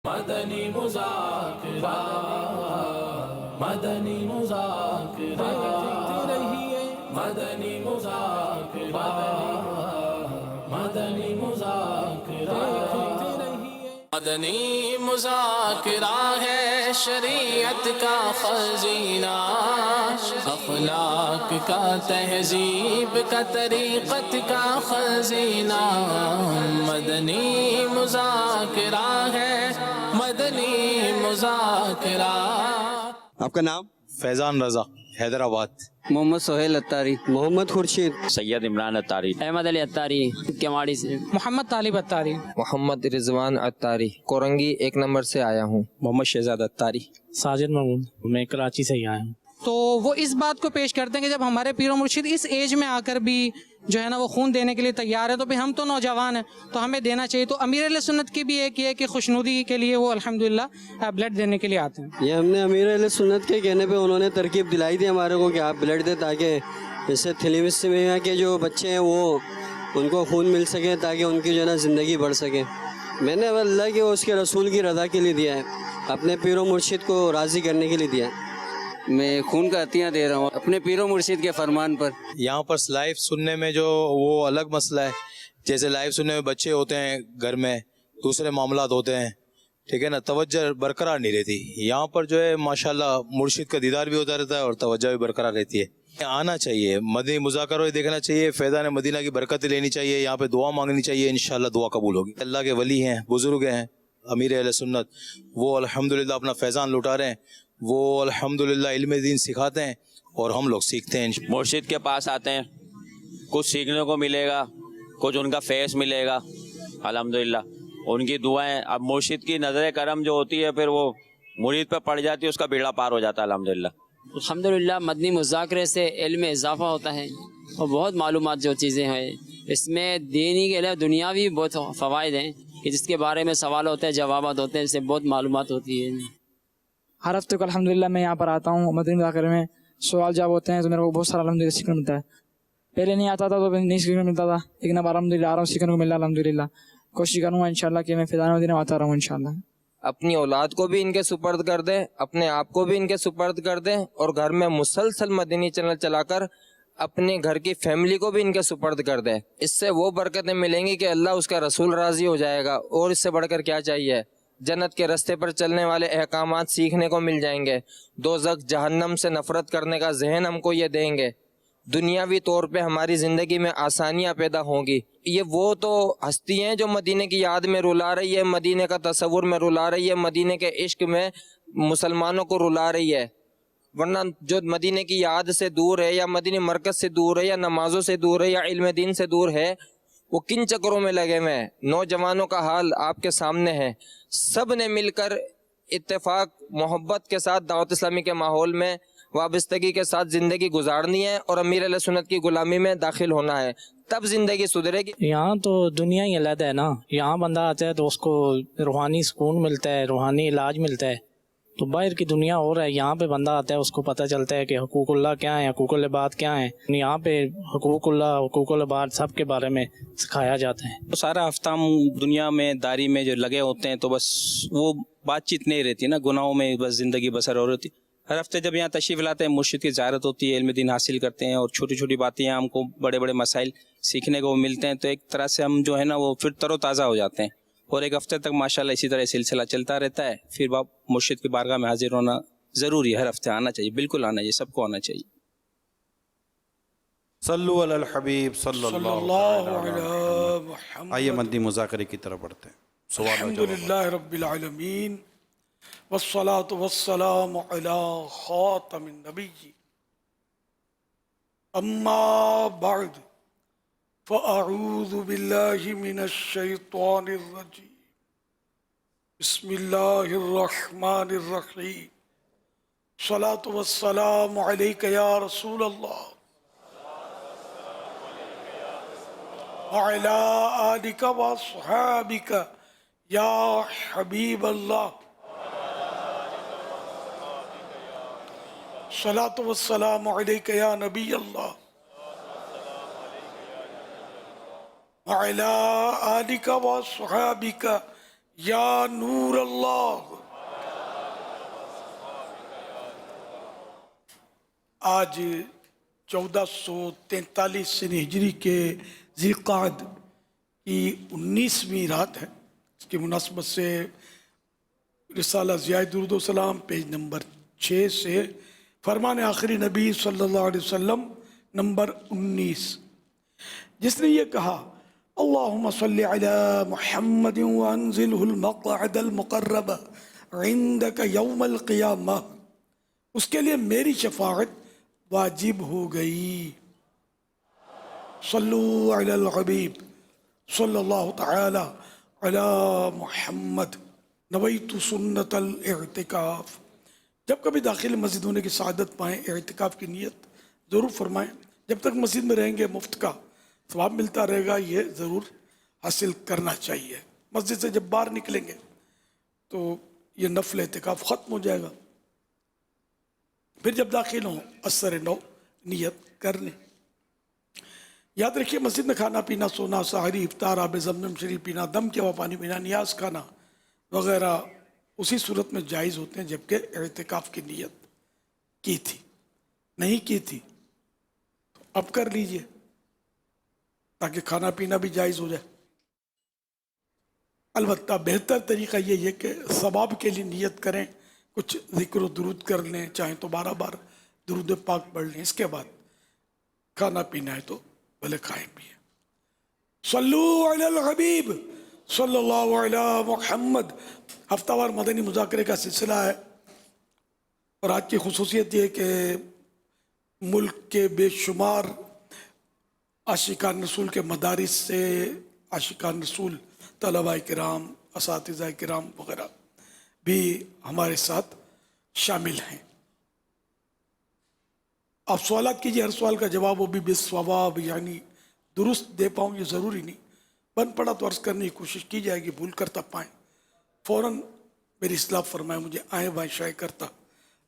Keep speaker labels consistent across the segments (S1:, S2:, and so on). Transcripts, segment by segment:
S1: مدنی مذاکرہ مدنی مذاکرہ مدنی مذاکرہ مدنی مذاکرہ مدنی مذاکرہ ہے شریعت کا خزینہ، اخلاق کا تہذیب کا طریقت کا خزینہ، مدنی مذاکرہ ہے مدنی مذاکرہ۔
S2: آپ کا نام؟
S3: فیضان رضا، حیدرآباد۔
S2: محمد سہیل اتاری، محمد خورشید،
S4: سید عمران اتاری،
S5: احمد علی اتاری کیواڑی سے،
S6: محمد طالب اتاری،
S7: محمد رضوان اتاری، کورنگی 1 نمبر سے آیا ہوں۔
S3: محمد شہزاد اتاری،
S8: ساجد محمود، میں کراچی سے ہی آیا ہوں۔
S6: تو وہ اس بات کو پیش کرتے ہیں کہ جب ہمارے پیر و مرشد اس ایج میں آ کر بھی جو ہے نا وہ خون دینے کے لیے تیار ہے، تو پھر ہم تو نوجوان ہیں تو ہمیں دینا چاہیے۔ تو امیر اہل سنت کی بھی ایک یہ کہ خوشنودی کے لیے وہ الحمدللہ بلڈ دینے کے لیے آتے ہیں۔
S2: یہ ہم نے امیر اہل سنت کے کہنے پہ انہوں نے ترکیب دلائی تھی ہمارے کو کہ آپ بلڈ دیں تاکہ اس سے تھیلیسیمیا کے جو بچے ہیں وہ ان کو خون مل سکے تاکہ ان کی جو ہے نا زندگی بڑھ سکے۔ میں نے اللہ کے اس کے رسول کی رضا کے لیے دیا ہے، اپنے پیر و مرشد کو راضی کرنے کے لیے دیا ہے۔
S9: میں خون کا عطیہ دے رہا ہوں اپنے پیر و مرشد کے فرمان پر۔
S3: یہاں پر لائف سننے میں جو وہ الگ مسئلہ ہے، جیسے لائف سننے میں بچے ہوتے ہیں گھر میں، دوسرے معاملات ہوتے ہیں، ٹھیک ہے نا، توجہ برقرار نہیں رہتی۔ یہاں پر جو ہے ماشاءاللہ مرشد کا دیدار بھی ہوتا رہتا ہے اور توجہ بھی برقرار رہتی ہے۔ آنا چاہیے، مدنی مذاکرہ دیکھنا چاہیے، فیضان مدینہ کی برکت لینی چاہیے، یہاں پہ دعا مانگنی چاہیے، انشاءاللہ دعا قبول ہوگی۔ اللہ کے ولی ہیں، بزرگ ہیں، امیر اہل سنت، وہ الحمدللہ اپنا فیضان لٹا رہے ہیں، وہ الحمدللہ علم دین سکھاتے ہیں اور ہم لوگ سیکھتے ہیں۔
S4: مرشد کے پاس آتے ہیں، کچھ سیکھنے کو ملے گا، کچھ ان کا فیض ملے گا، الحمدللہ ان کی دعائیں۔ اب مرشد کی نظر کرم جو ہوتی ہے پھر وہ مرید پہ پڑ جاتی ہے، اس کا بیڑا پار ہو جاتا ہے الحمدللہ۔
S5: الحمدللہ مدنی مذاکرے سے علم میں اضافہ ہوتا ہے اور بہت معلومات جو چیزیں ہیں اس میں دینی کے علاوہ دنیاوی بہت فوائد ہیں کہ جس کے بارے میں سوال ہوتے ہیں، جوابات ہوتے ہیں، اس سے بہت معلومات ہوتی ہے۔
S6: ہر ہفتے کو الحمدللہ میں یہاں پر آتا ہوں، مدنی مذاکرے میں سوال جواب ہوتے ہیں تو میرے کو بہت سارا الحمدللہ سیکھنے ملتا ہے۔ پہلے نہیں آتا تھا تو نہیں سیکھنے ملتا تھا، لیکن اب الحمدللہ آ رہا ہوں، سیکھنے کو مل رہا ہے الحمدللہ۔ کوشش کروں گا انشاءاللہ کہ میں فیضان مدینہ آتا رہوں انشاءاللہ۔
S7: اپنی اولاد کو بھی ان کے سپرد کر دیں، اپنے آپ کو بھی ان کے سپرد کر دیں، اور گھر میں مسلسل مدنی چینل چلا کر اپنے گھر کی فیملی کو بھی ان کے سپرد کر دیں۔ اس سے وہ برکتیں ملیں گی کہ اللہ اس کا رسول راضی ہو جائے گا، اور اس سے بڑھ کر کیا چاہیے۔ جنت کے رستے پر چلنے والے احکامات سیکھنے کو مل جائیں گے، دوزخ جہنم سے نفرت کرنے کا ذہن ہم کو یہ دیں گے، دنیاوی طور پہ ہماری زندگی میں آسانیاں پیدا ہوں گی۔ یہ وہ تو ہستی ہیں جو مدینے کی یاد میں رلا رہی ہے، مدینے کا تصور میں رلا رہی ہے، مدینے کے عشق میں مسلمانوں کو رلا رہی ہے، ورنہ جو مدینے کی یاد سے دور ہے یا مدینے مرکز سے دور ہے یا نمازوں سے دور ہے یا علم دین سے دور ہے، وہ کن چکروں میں لگے ہوئے ہیں۔ نوجوانوں کا حال آپ کے سامنے ہے، سب نے مل کر اتفاق محبت کے ساتھ دعوت اسلامی کے ماحول میں وابستگی کے ساتھ زندگی گزارنی ہے اور امیر علیہ سنت کی غلامی میں داخل ہونا ہے، تب زندگی سدھرے گی۔
S8: یہاں تو دنیا ہی علیحدہ ہے نا، یہاں بندہ آتا ہے تو اس کو روحانی سکون ملتا ہے، روحانی علاج ملتا ہے، تو باہر کی دنیا اور ہے، یہاں پہ بندہ آتا ہے اس کو پتہ چلتا ہے کہ حقوق اللہ کیا ہیں، حقوق العباد کیا ہیں۔ یہاں پہ حقوق اللہ، حقوق العباد سب کے بارے میں سکھایا جاتا ہے۔
S10: سارا ہفتہ ہم دنیا میں داری میں جو لگے ہوتے ہیں تو بس وہ بات چیت نہیں رہتی نا، گناہوں میں بس زندگی بسر ہو رہی۔ ہر ہفتے جب یہاں تشریف لاتے ہیں، مرشد کی زیارت ہوتی ہے، علم دین حاصل کرتے ہیں اور چھوٹی چھوٹی باتیں ہم کو بڑے بڑے مسائل سیکھنے کو ملتے ہیں، تو ایک طرح سے ہم جو ہے نا وہ پھر تر و تازہ ہو جاتے ہیں، اور ایک ہفتے تک ماشاءاللہ اسی طرح سلسلہ چلتا رہتا ہے۔ پھر باپ مرشد کی بارگاہ میں حاضر ہونا ضروری ہے، ہر ہفتے آنا چاہیے، بالکل آنا چاہیے، سب کو آنا چاہیے۔
S11: صلو علی الحبیب صلی اللہ علیہ وسلم۔ آئیے مدنی مذاکرے کی طرف بڑھتے ہیں۔ سوال
S12: الحمدللہ رب العالمین والصلاة والسلام علی خاتم النبی، اما بعد فاعوذ باللہ من الشیطان الرجیم، بسم اللہ الرحمن الرحیم، صلاة والسلام علیک یا رسول اللہ وعلی آلک واصحابک یا حبیب اللہ، صلاۃ والسلام علیک یا نبی اللہ وعلی آلک واصحابک या नूर अल्लाह। आज 1443 हिजरी के ज़िलक़ाद की 19वीं रात है। इसकी मुनासबत से रिसाला ज़ियाए दुरूद व सलाम पेज नंबर 6 से फरमान आखिरी नबी सल्लल्लाहु अलैहि वसल्लम नंबर 19, जिसने ये कहा अल्लाहुम्मा सल्लि अला मुहम्मद व अंज़िलहुल मक़अदल मुक़र्रब इंदक यौमल क़ियामह, उसके लिए मेरी शफ़ाअत वाजिब हो गई। सल्लु अलल हबीब सल्लल्लाहु तआला अला मुहम्मद नवैतु सुन्नतल इर्तिकाफ। जब कभी दाखिल मस्जिद होने की सआदत पाएँ, इर्तिकाफ की नीयत ज़रूर फरमाएँ। जब तक मस्जिद में रहेंगे मुफ्त का सवाब मिलता रहेगा, ये ज़रूर हासिल करना चाहिए। मस्जिद से जब बाहर निकलेंगे तो ये नफल इर्तिकाफ ख़त्म हो जाएगा। फिर जब दाखिल हों असर नौ नियत कर लें। याद रखिए, मस्जिद में खाना पीना, सोना, सहरी, इफ्तार, आब ज़मज़म शरीफ पीना, दम के हवा पानी पीना, नियाज खाना वगैरह उसी सूरत में जायज़ होते हैं जबकि इर्तिकाफ की नियत की थी। नहीं की थी तो अब कर लीजिए ताकि खाना पीना भी जायज़ हो जाए। अलबत्ता बेहतर तरीका ये है कि सवाब के लिए नियत करें, कुछ ज़िक्र व दुरूद कर लें, चाहे तो 12 बार दुरूद पाक पढ़ लें। इसके बाद खाना पीना है तो भले खाएं पिए। सल्लु अलल हबीब सल्लल्लाहु अलैहि मुहम्मद हफ्तावार मदनी मुज़ाकरे का सिलसिला है और आज की खुसूसियत ये कि मुल्क के बेशुमार आशिकान रसूल के मदारिस से आशिकान रसूल तलबाए किराम, असातिज़ाए किराम वगैरह भी हमारे साथ शामिल हैं। आप सवालात कीजिए, हर सवाल का जवाब वो भी बिस्सवाब यानी दुरुस्त दे पाऊँ ये ज़रूरी नहीं। बन पड़ा तो अर्ज़ करने की कोशिश की जाएगी, भूल कर तब पाएँ फ़ौरन मेरी इस्लाह फरमाएं, मुझे आए बाएँ शाये करता,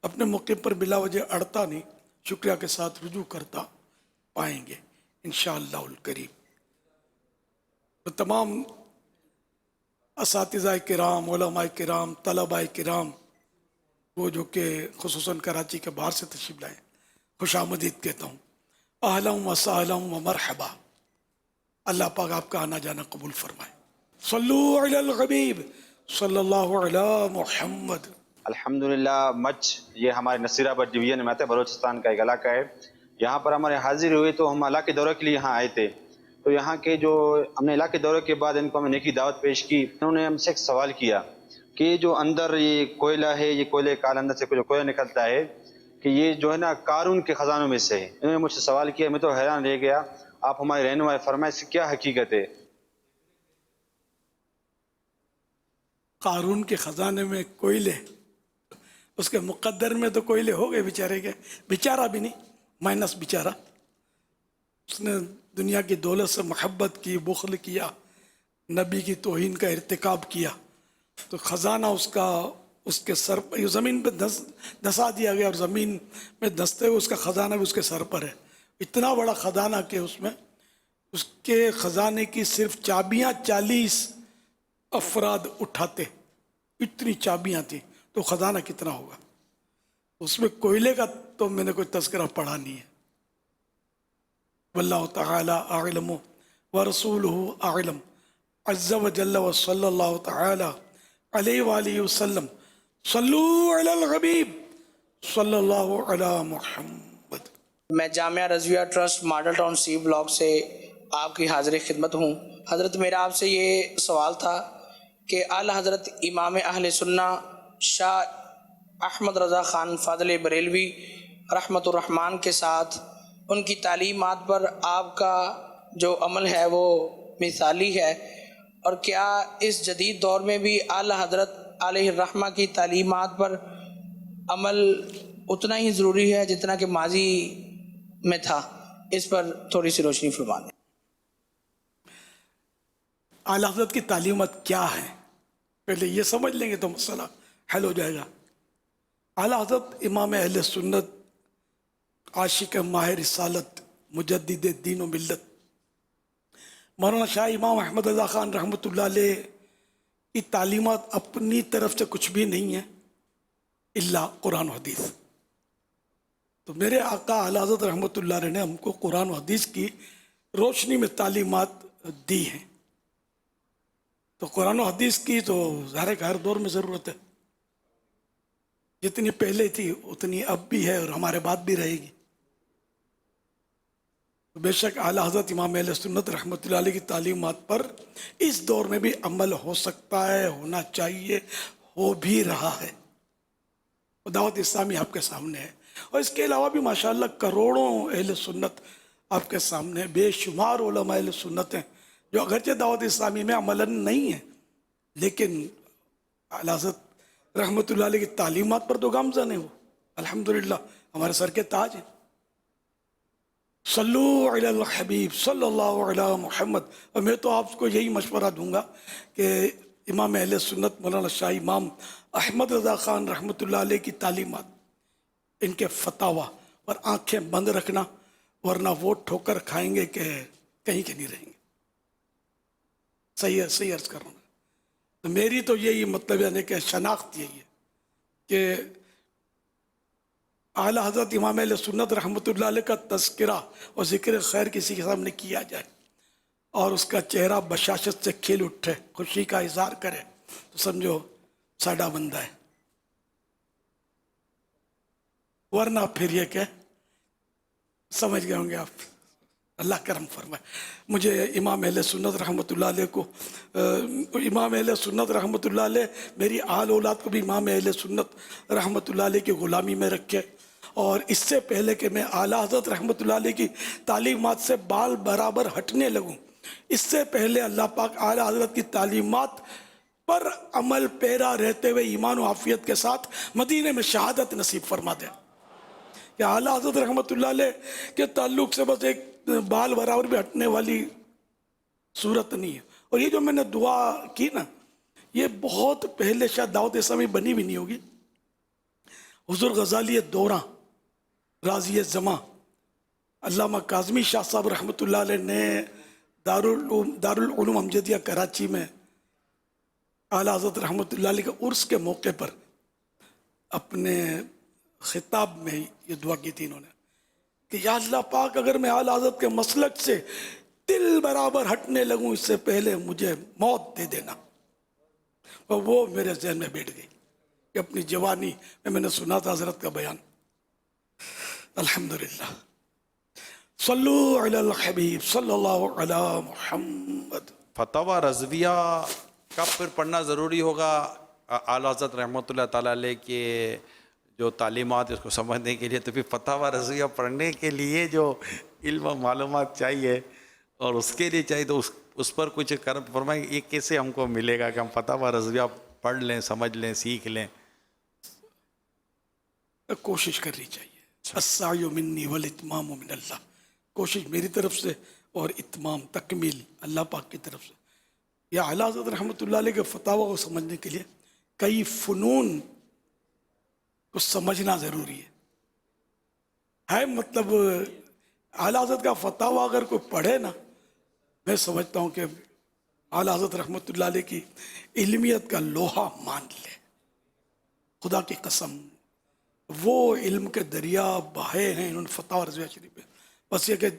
S12: अपने मौके पर बिला वजह अड़ता नहीं, शुक्रिया के साथ रुजू करता पाएंगे इंशाअल्लाहुल करीम। तो तमाम असातिज़ाए किराम, उलमाए किराम, तलबाए किराम, वो जो कि खुसूसन कराची के बाहर से तशरीफ़ लाए, खुश आमदीद कहता हूँ। अहलन व सहलन व मरहबा। अल्लाह पाक आपका आना जाना कबूल फरमाए। सल्लु अलल हबीब सल्लल्लाहु अला मुहम्मद।
S13: अल्हम्दुलिल्लाह मच ये हमारे नसीराबाद डिवीज़न में आता है, बलूचिस्तान का एक इलाका है। यहाँ पर हमारे हाजिर हुए तो हम अल्लाह के दौरे के लिए यहाँ आए थे। तो यहाँ के जो हमने इलाके दौरे के बाद इनको हमने नेकी दावत पेश की। इन्होंने हमसे एक सवाल किया कि जो अंदर ये कोयला है, ये कोयले का अंदर से जो कोयला निकलता है कि ये जो है ना कारून के ख़जानों में से है। इन्होंने मुझसे सवाल किया, मैं तो हैरान रह गया। आप हमारे रहनुमा फरमाएं इसकी क्या हकीकत है।
S12: कारून के ख़जाने में कोयले, उसके मुक़द्दर में तो कोयले हो गए बेचारे के। बेचारा भी नहीं, माइनस बेचारा। उसने दुनिया की दौलत से मोहब्बत की, बुख़्ल किया, नबी की तौहीन का इर्तिकाब किया, तो ख़जाना उसका उसके सर पर, ज़मीन पे धंसा दिया गया और ज़मीन में धंसते हुए उसका ख़जाना भी उसके सर पर है। इतना बड़ा ख़जाना कि उसमें उसके ख़जाने की सिर्फ चाबियाँ 40 अफराद उठाते, इतनी चाबियाँ थी। तो ख़जाना कितना होगा। उसमें कोयले का तो मैंने कोई तज़किरा पढ़ा नहीं है। वल्लाहु तआला अअलम व रसूलुहु अअलम अज़्ज़ व जल्ल व सल्लल्लाहु तआला अलैहि व आलिहि वसल्लम। सल्लु अलल हबीब सल्लल्लाहु अला मुहम्मद।
S14: मैं Jamia Razviya Trust Model Town C block से आपकी हाज़िर खिदमत हूँ। हज़रत मेरा आपसे ये सवाल था कि आला हज़रत इमाम अहले सुन्ना शाह अहमद रज़ा ख़ान फ़ाज़िल बरेलवी रहमतुर रहमान के साथ उनकी तालीमात पर आपका जो अमल है वो मिसाली है, और क्या इस जदीद दौर में भी आला हज़रत अलैहिर्रहमा की तालीमात पर अमल उतना ही ज़रूरी है जितना कि माजी में था। इस पर थोड़ी सी रोशनी फरमा दें।
S12: आला हज़रत की तालीमत क्या है, पहले ये समझ लेंगे तो मसला हल हो जाएगा। आला हज़रत इमाम अहले सुन्नत, आशिक माहिर रिसालत, मुजद्दिद दीन व मिल्लत, मौलाना शाह इमाम अहमद रज़ा ख़ान रहमतुल्लाह अलैह की तालीमात अपनी तरफ से कुछ भी नहीं है इल्ला कुरान और हदीस। तो मेरे आका आला हज़रत रहमतुल्लाह अलैह ने हमको कुरान और हदीस की रोशनी में तालीमात दी हैं। तो कुरान और हदीस की तो ज़ाहिर हर दौर में ज़रूरत है, जितनी पहले थी उतनी अब भी है और हमारे बाद भी रहेगी। तो बेशक आला हज़रत इमाम अहले सुन्नत रहमतुल्लाह अलैह की तालीमात पर इस दौर में भी अमल हो सकता है, होना चाहिए, हो भी रहा है। दावत इस्लामी आपके सामने है और इसके अलावा भी माशाअल्लाह करोड़ों अहले सुन्नत आपके सामने, बेशुमार उलमा अहले सुन्नत हैं जो अगरचे दावत इस्लामी में अमलन नहीं है लेकिन आला हज़रत रहमतुल्लाह अलैह की तालीमात पर तो गामज़न है वो। अल्हम्दुलिल्लाह हमारे सर के ताज हैं। सल्लू अलल हबीब सल्लल्लाहु अलैहि मुहम्मद। और मैं तो आपको यही मशवरा दूंगा कि इमाम अहले सुन्नत मौलाना शाह इमाम अहमद रज़ा ख़ान रहमतुल्लाह अलैह की तालीमात, इनके फतावा पर आंखें बंद रखना, वरना वो ठोकर खाएंगे कि कहीं के नहीं रहेंगे। सही अर्ज कर रहा हूँ। तो मेरी तो यही मतलब यानी कि शनाख्त यही है कि आला हज़रत इमाम अहले सुन्नत रहमतुल्लाह अलैह का तज़किरा और ज़िक्र खैर किसी के सामने किया जाए और उसका चेहरा बशाशत से खिल उठे, खुशी का इज़हार करे, तो समझो साडा बंदा है। वरना फिर ये क्या समझ गए होंगे आप। अल्लाह करम फरमाए। मुझे इमाम अहले सुन्नत रहमतुल्लाह अलैह को इमाम अहले सुन्नत रहमतुल्लाह अलैह मेरी आल औलाद को भी इमाम अहले सुन्नत रहमतुल्लाह अलैह की ग़ुलामी में रखे। और इससे पहले कि मैं आला हज़रत रहमतुल्लाह अलैह की तालीमात से बाल बराबर हटने लगूं, इससे पहले अल्लाह पाक आला हज़रत की तालीमात पर अमल पैरा रहते हुए ईमान और आफियत के साथ मदीने में शहादत नसीब फरमा दे। कि आला हज़रत रहमतुल्लाह अलैह के ताल्लुक़ से बस एक बाल बराबर भी हटने वाली सूरत नहीं है। और ये जो मैंने दुआ की ना, ये बहुत पहले शायद दावत इस्लामी बनी भी नहीं होगी। हुज़ूर ग़ज़ाली दौरा राज़ी ज़मा अल्लामा काज़मी शाह साहब रहमतुल्लाह अलैह ने दारुल उलूम अमजदिया कराची में आला हज़रत रहमतुल्लाह अलैह के उर्स के मौके पर अपने खिताब में ये दुआ की थी इन्होंने कि या अल्लाह पाक, अगर मैं आला हज़रत के मसलक से दिल बराबर हटने लगूं इससे पहले मुझे मौत दे देना। और वो मेरे जहन में बैठ गई कि अपनी जवानी में मैंने सुना था हज़रत का बयान। अल्हम्दुलिल्लाह। सल्लू अलल हबीब सल्लल्लाहु अलैहि मुहम्मद।
S11: फतवा रज़विया कब फिर पढ़ना ज़रूरी होगा? आला हज़रत रहमतुल्लाह ताला अलैह के जो तालीमात है उसको समझने के लिए, तो फिर फतवा रज़विया पढ़ने के लिए जो इल्म मालूमात चाहिए और उसके लिए चाहिए, तो उस पर कुछ कर्म फरमाएं। ये कैसे हमको मिलेगा कि हम फतवा रज़विया पढ़ लें, समझ लें, सीख लें?
S12: कोशिश करनी चाहिए। अस्सायु मिन्नी वल इत्मामु मिनल्लाह। कोशिश मेरी तरफ से और इत्माम तकमील अल्लाह पाक की तरफ से। या आला हज़रत रहमतुल्लाह अलैह के फतावा को समझने के लिए कई फ़नून को समझना ज़रूरी है। मतलब आला हज़रत का फतावा अगर कोई पढ़े ना, मैं समझता हूँ कि आला हज़रत रहमतुल्लाह अलैह की इल्मियत का लोहा मान ले। खुदा की कसम, वो इल्म के दरिया बहे हैं इन्होंने फतावा रज़विया शरीफ में। बस ये कि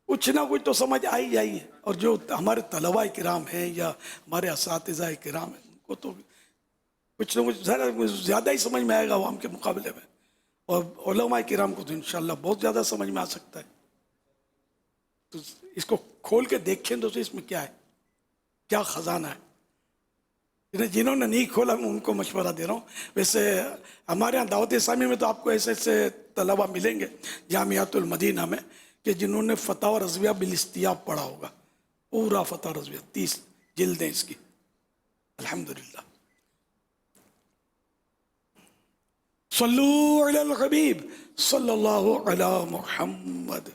S12: कुछ ना कुछ तो समझ आई जाइए। और जो हमारे तलबा किराम हैं या हमारे असातिज़ा किराम हैं, उनको तो कुछ ना कुछ ज़्यादा ही समझ में आएगा आवाम के मुकाबले में। और उलमा किराम को तो इंशाअल्लाह बहुत ज़्यादा समझ में आ सकता है। तो इसको खोल के देखें तो इसमें क्या है, क्या ख़जाना है। जिन्होंने नहीं खोला मैं उनको मशवरा दे रहा हूँ। वैसे हमारे यहाँ दावत इस्लामी में तो आपको ऐसे ऐसे तलबा मिलेंगे जामियातुल मदीना में कि जिन्होंने फतावा रज़विया बिल इस्तियाब पढ़ा होगा, पूरा फतावा रज़विया 30 जिल्दें इसकी। अल्हम्दुलिल्लाह। सल्लू अलल हबीब सल्लल्लाहु अलैहि मुहम्मद।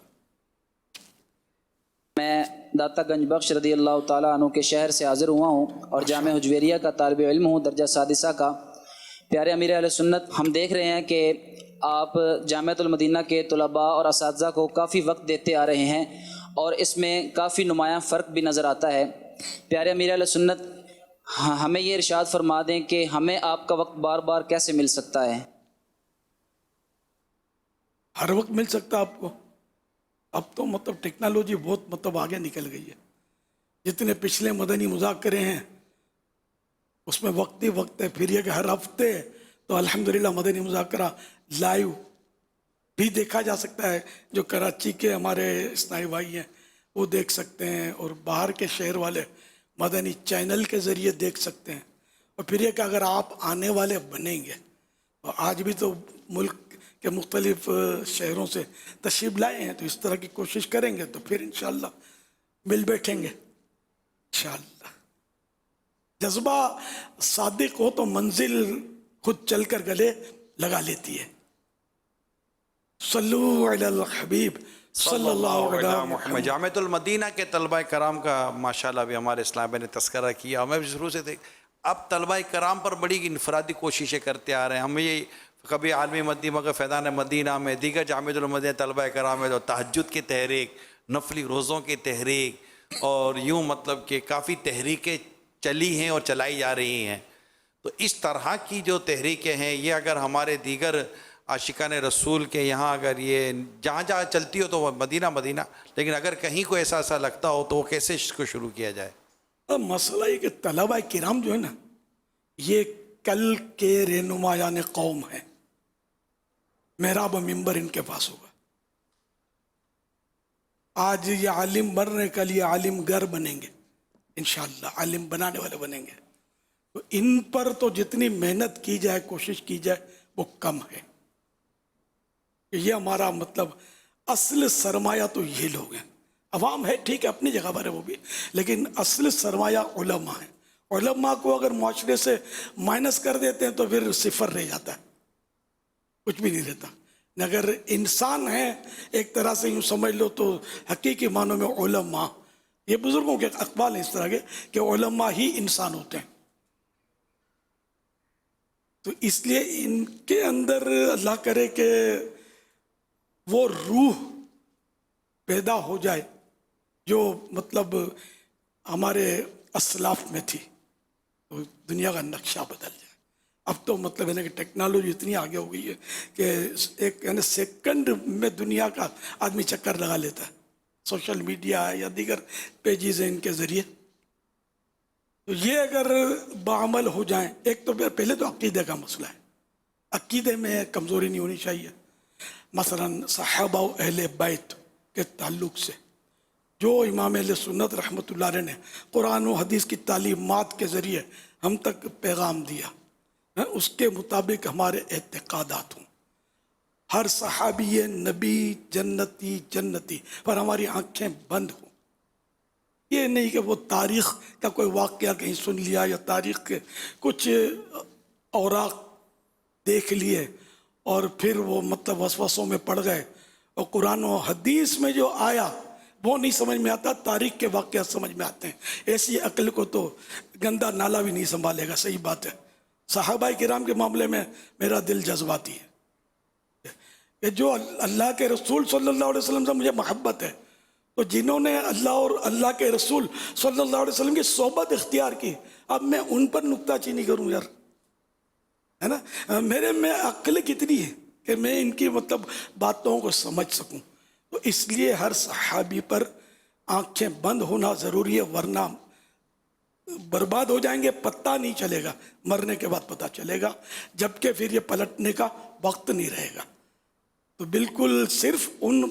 S5: मैं दाता गंज बख्श रदी अल्लाह ताला अन्हु के शहर से हाज़िर हुआ हूँ और जामे हुजवेरिया का तालिब इल्म हूँ, दर्जा सादिसा का। प्यारे अमीर अहले सुन्नत, हम देख रहे हैं कि आप जामिअतुल मदीना के तलबा और असातिज़ा को काफ़ी वक्त देते आ रहे हैं और इसमें काफ़ी नुमायाँ फ़र्क भी नज़र आता है। प्यारे अमीर अहले सुन्नत,
S15: ہاں ہمیں یہ ارشاد فرما دیں کہ ہمیں آپ کا وقت بار بار کیسے مل سکتا ہے؟
S12: ہر وقت مل سکتا ہے آپ کو. اب تو مطلب ٹیکنالوجی بہت مطلب آگے نکل گئی ہے. جتنے پچھلے مدنی مذاکرے ہیں اس میں وقت ہی وقت ہے. پھر یہ کہ ہر ہفتے تو الحمدللہ مدنی مذاکرہ لائیو بھی دیکھا جا سکتا ہے. جو کراچی کے ہمارے اسنائی بھائی ہیں وہ دیکھ سکتے ہیں، اور باہر کے شہر والے مدنی چینل کے ذریعے دیکھ سکتے ہیں. اور پھر یہ کہ اگر آپ آنے والے بنیں گے، اور آج بھی تو ملک کے مختلف شہروں سے تشریف لائے ہیں، تو اس طرح کی کوشش کریں گے تو پھر انشاءاللہ مل بیٹھیں گے انشاءاللہ. جذبہ صادق ہو تو منزل خود چل کر گلے لگا لیتی ہے. صلو علی الحبیب صلی اللہ علیہ محمد.
S11: جامعۃ المدینہ کے طلبہ کرام کا ماشاءاللہ بھی ہمارے اسلام نے تذکرہ کیا. میں بھی شروع سے اب طلبہ کرام پر بڑی انفرادی کوششیں کرتے آ رہے ہیں. ہمیں یہ کبھی عالمی مدنی مگر فیضان مدینہ میں، دیگر جامعۃ المدینہ طلبہ کرام میں جو تہجد کی تحریک، نفلی روزوں کی تحریک، اور یوں مطلب کہ کافی تحریکیں چلی ہیں اور چلائی جا رہی ہیں. تو اس طرح کی جو تحریکیں ہیں یہ اگر ہمارے دیگر عاشقان رسول کے یہاں اگر یہ جہاں جہاں چلتی ہو تو وہ مدینہ مدینہ، لیکن اگر کہیں کو ایسا لگتا ہو تو وہ کیسے اس کو شروع کیا جائے؟
S12: اب مسئلہ یہ کہ طلبہ کرام جو ہے نا یہ کل کے رہنمایان قوم ہیں. محراب و منبر ان کے پاس ہوگا. آج یہ عالم بن رہے، کل یہ عالم گر بنیں گے انشاءاللہ، عالم بنانے والے بنیں گے. تو ان پر تو جتنی محنت کی جائے، کوشش کی جائے وہ کم ہے. یہ ہمارا مطلب اصل سرمایہ تو یہ لوگ ہیں. عوام ہے ٹھیک ہے اپنی جگہ پر ہے وہ بھی، لیکن اصل سرمایہ علماء ہیں. علماء کو اگر معاشرے سے مائنس کر دیتے ہیں تو پھر صفر رہ جاتا ہے، کچھ بھی نہیں رہتا. اگر انسان ہیں ایک طرح سے یوں سمجھ لو تو حقیقی معنوں میں علماء، یہ بزرگوں کے اقوال ہیں اس طرح کے کہ علماء ہی انسان ہوتے ہیں. تو اس لیے ان کے اندر اللہ کرے کہ وہ روح پیدا ہو جائے جو مطلب ہمارے اسلاف میں تھی، تو دنیا کا نقشہ بدل جائے. اب تو مطلب ہے کہ ٹیکنالوجی اتنی آگے ہو گئی ہے کہ ایک سیکنڈ میں دنیا کا آدمی چکر لگا لیتا ہے. سوشل میڈیا یا دیگر پیجز ہیں ان کے ذریعے. تو یہ اگر بعمل ہو جائیں، ایک تو پہلے تو عقیدے کا مسئلہ ہے، عقیدے میں کمزوری نہیں ہونی چاہیے. مثلا صحابہ و اہل بیت کے تعلق سے جو امام اہل سنت رحمۃ اللہ علیہ نے قرآن و حدیث کی تعلیمات کے ذریعے ہم تک پیغام دیا، اس کے مطابق ہمارے اعتقادات ہوں. ہر صحابی نبی جنتی جنتی پر ہماری آنکھیں بند ہوں. یہ نہیں کہ وہ تاریخ کا کوئی واقعہ کہیں سن لیا یا تاریخ کے کچھ اوراق دیکھ لیے اور پھر وہ مطلب وسوسوں میں پڑ گئے، اور قرآن و حدیث میں جو آیا وہ نہیں سمجھ میں آتا، تاریخ کے واقعات سمجھ میں آتے ہیں. ایسی عقل کو تو گندا نالا بھی نہیں سنبھالے گا. صحیح بات ہے. صحابہ کرام کے معاملے میں میرا دل جذباتی ہے کہ جو اللہ کے رسول صلی اللہ علیہ وسلم سے مجھے محبت ہے، تو جنہوں نے اللہ اور اللہ کے رسول صلی اللہ علیہ وسلم کی صحبت اختیار کی، اب میں ان پر نکتہ چینی کروں یار، ہے نا؟ میرے میں عقل کتنی ہے کہ میں ان کی مطلب باتوں کو سمجھ سکوں. تو اس لیے ہر صحابی پر آنکھیں بند ہونا ضروری ہے، ورنہ برباد ہو جائیں گے. پتہ نہیں چلے گا، مرنے کے بعد پتہ چلے گا، جبکہ پھر یہ پلٹنے کا وقت نہیں رہے گا. تو بالکل صرف ان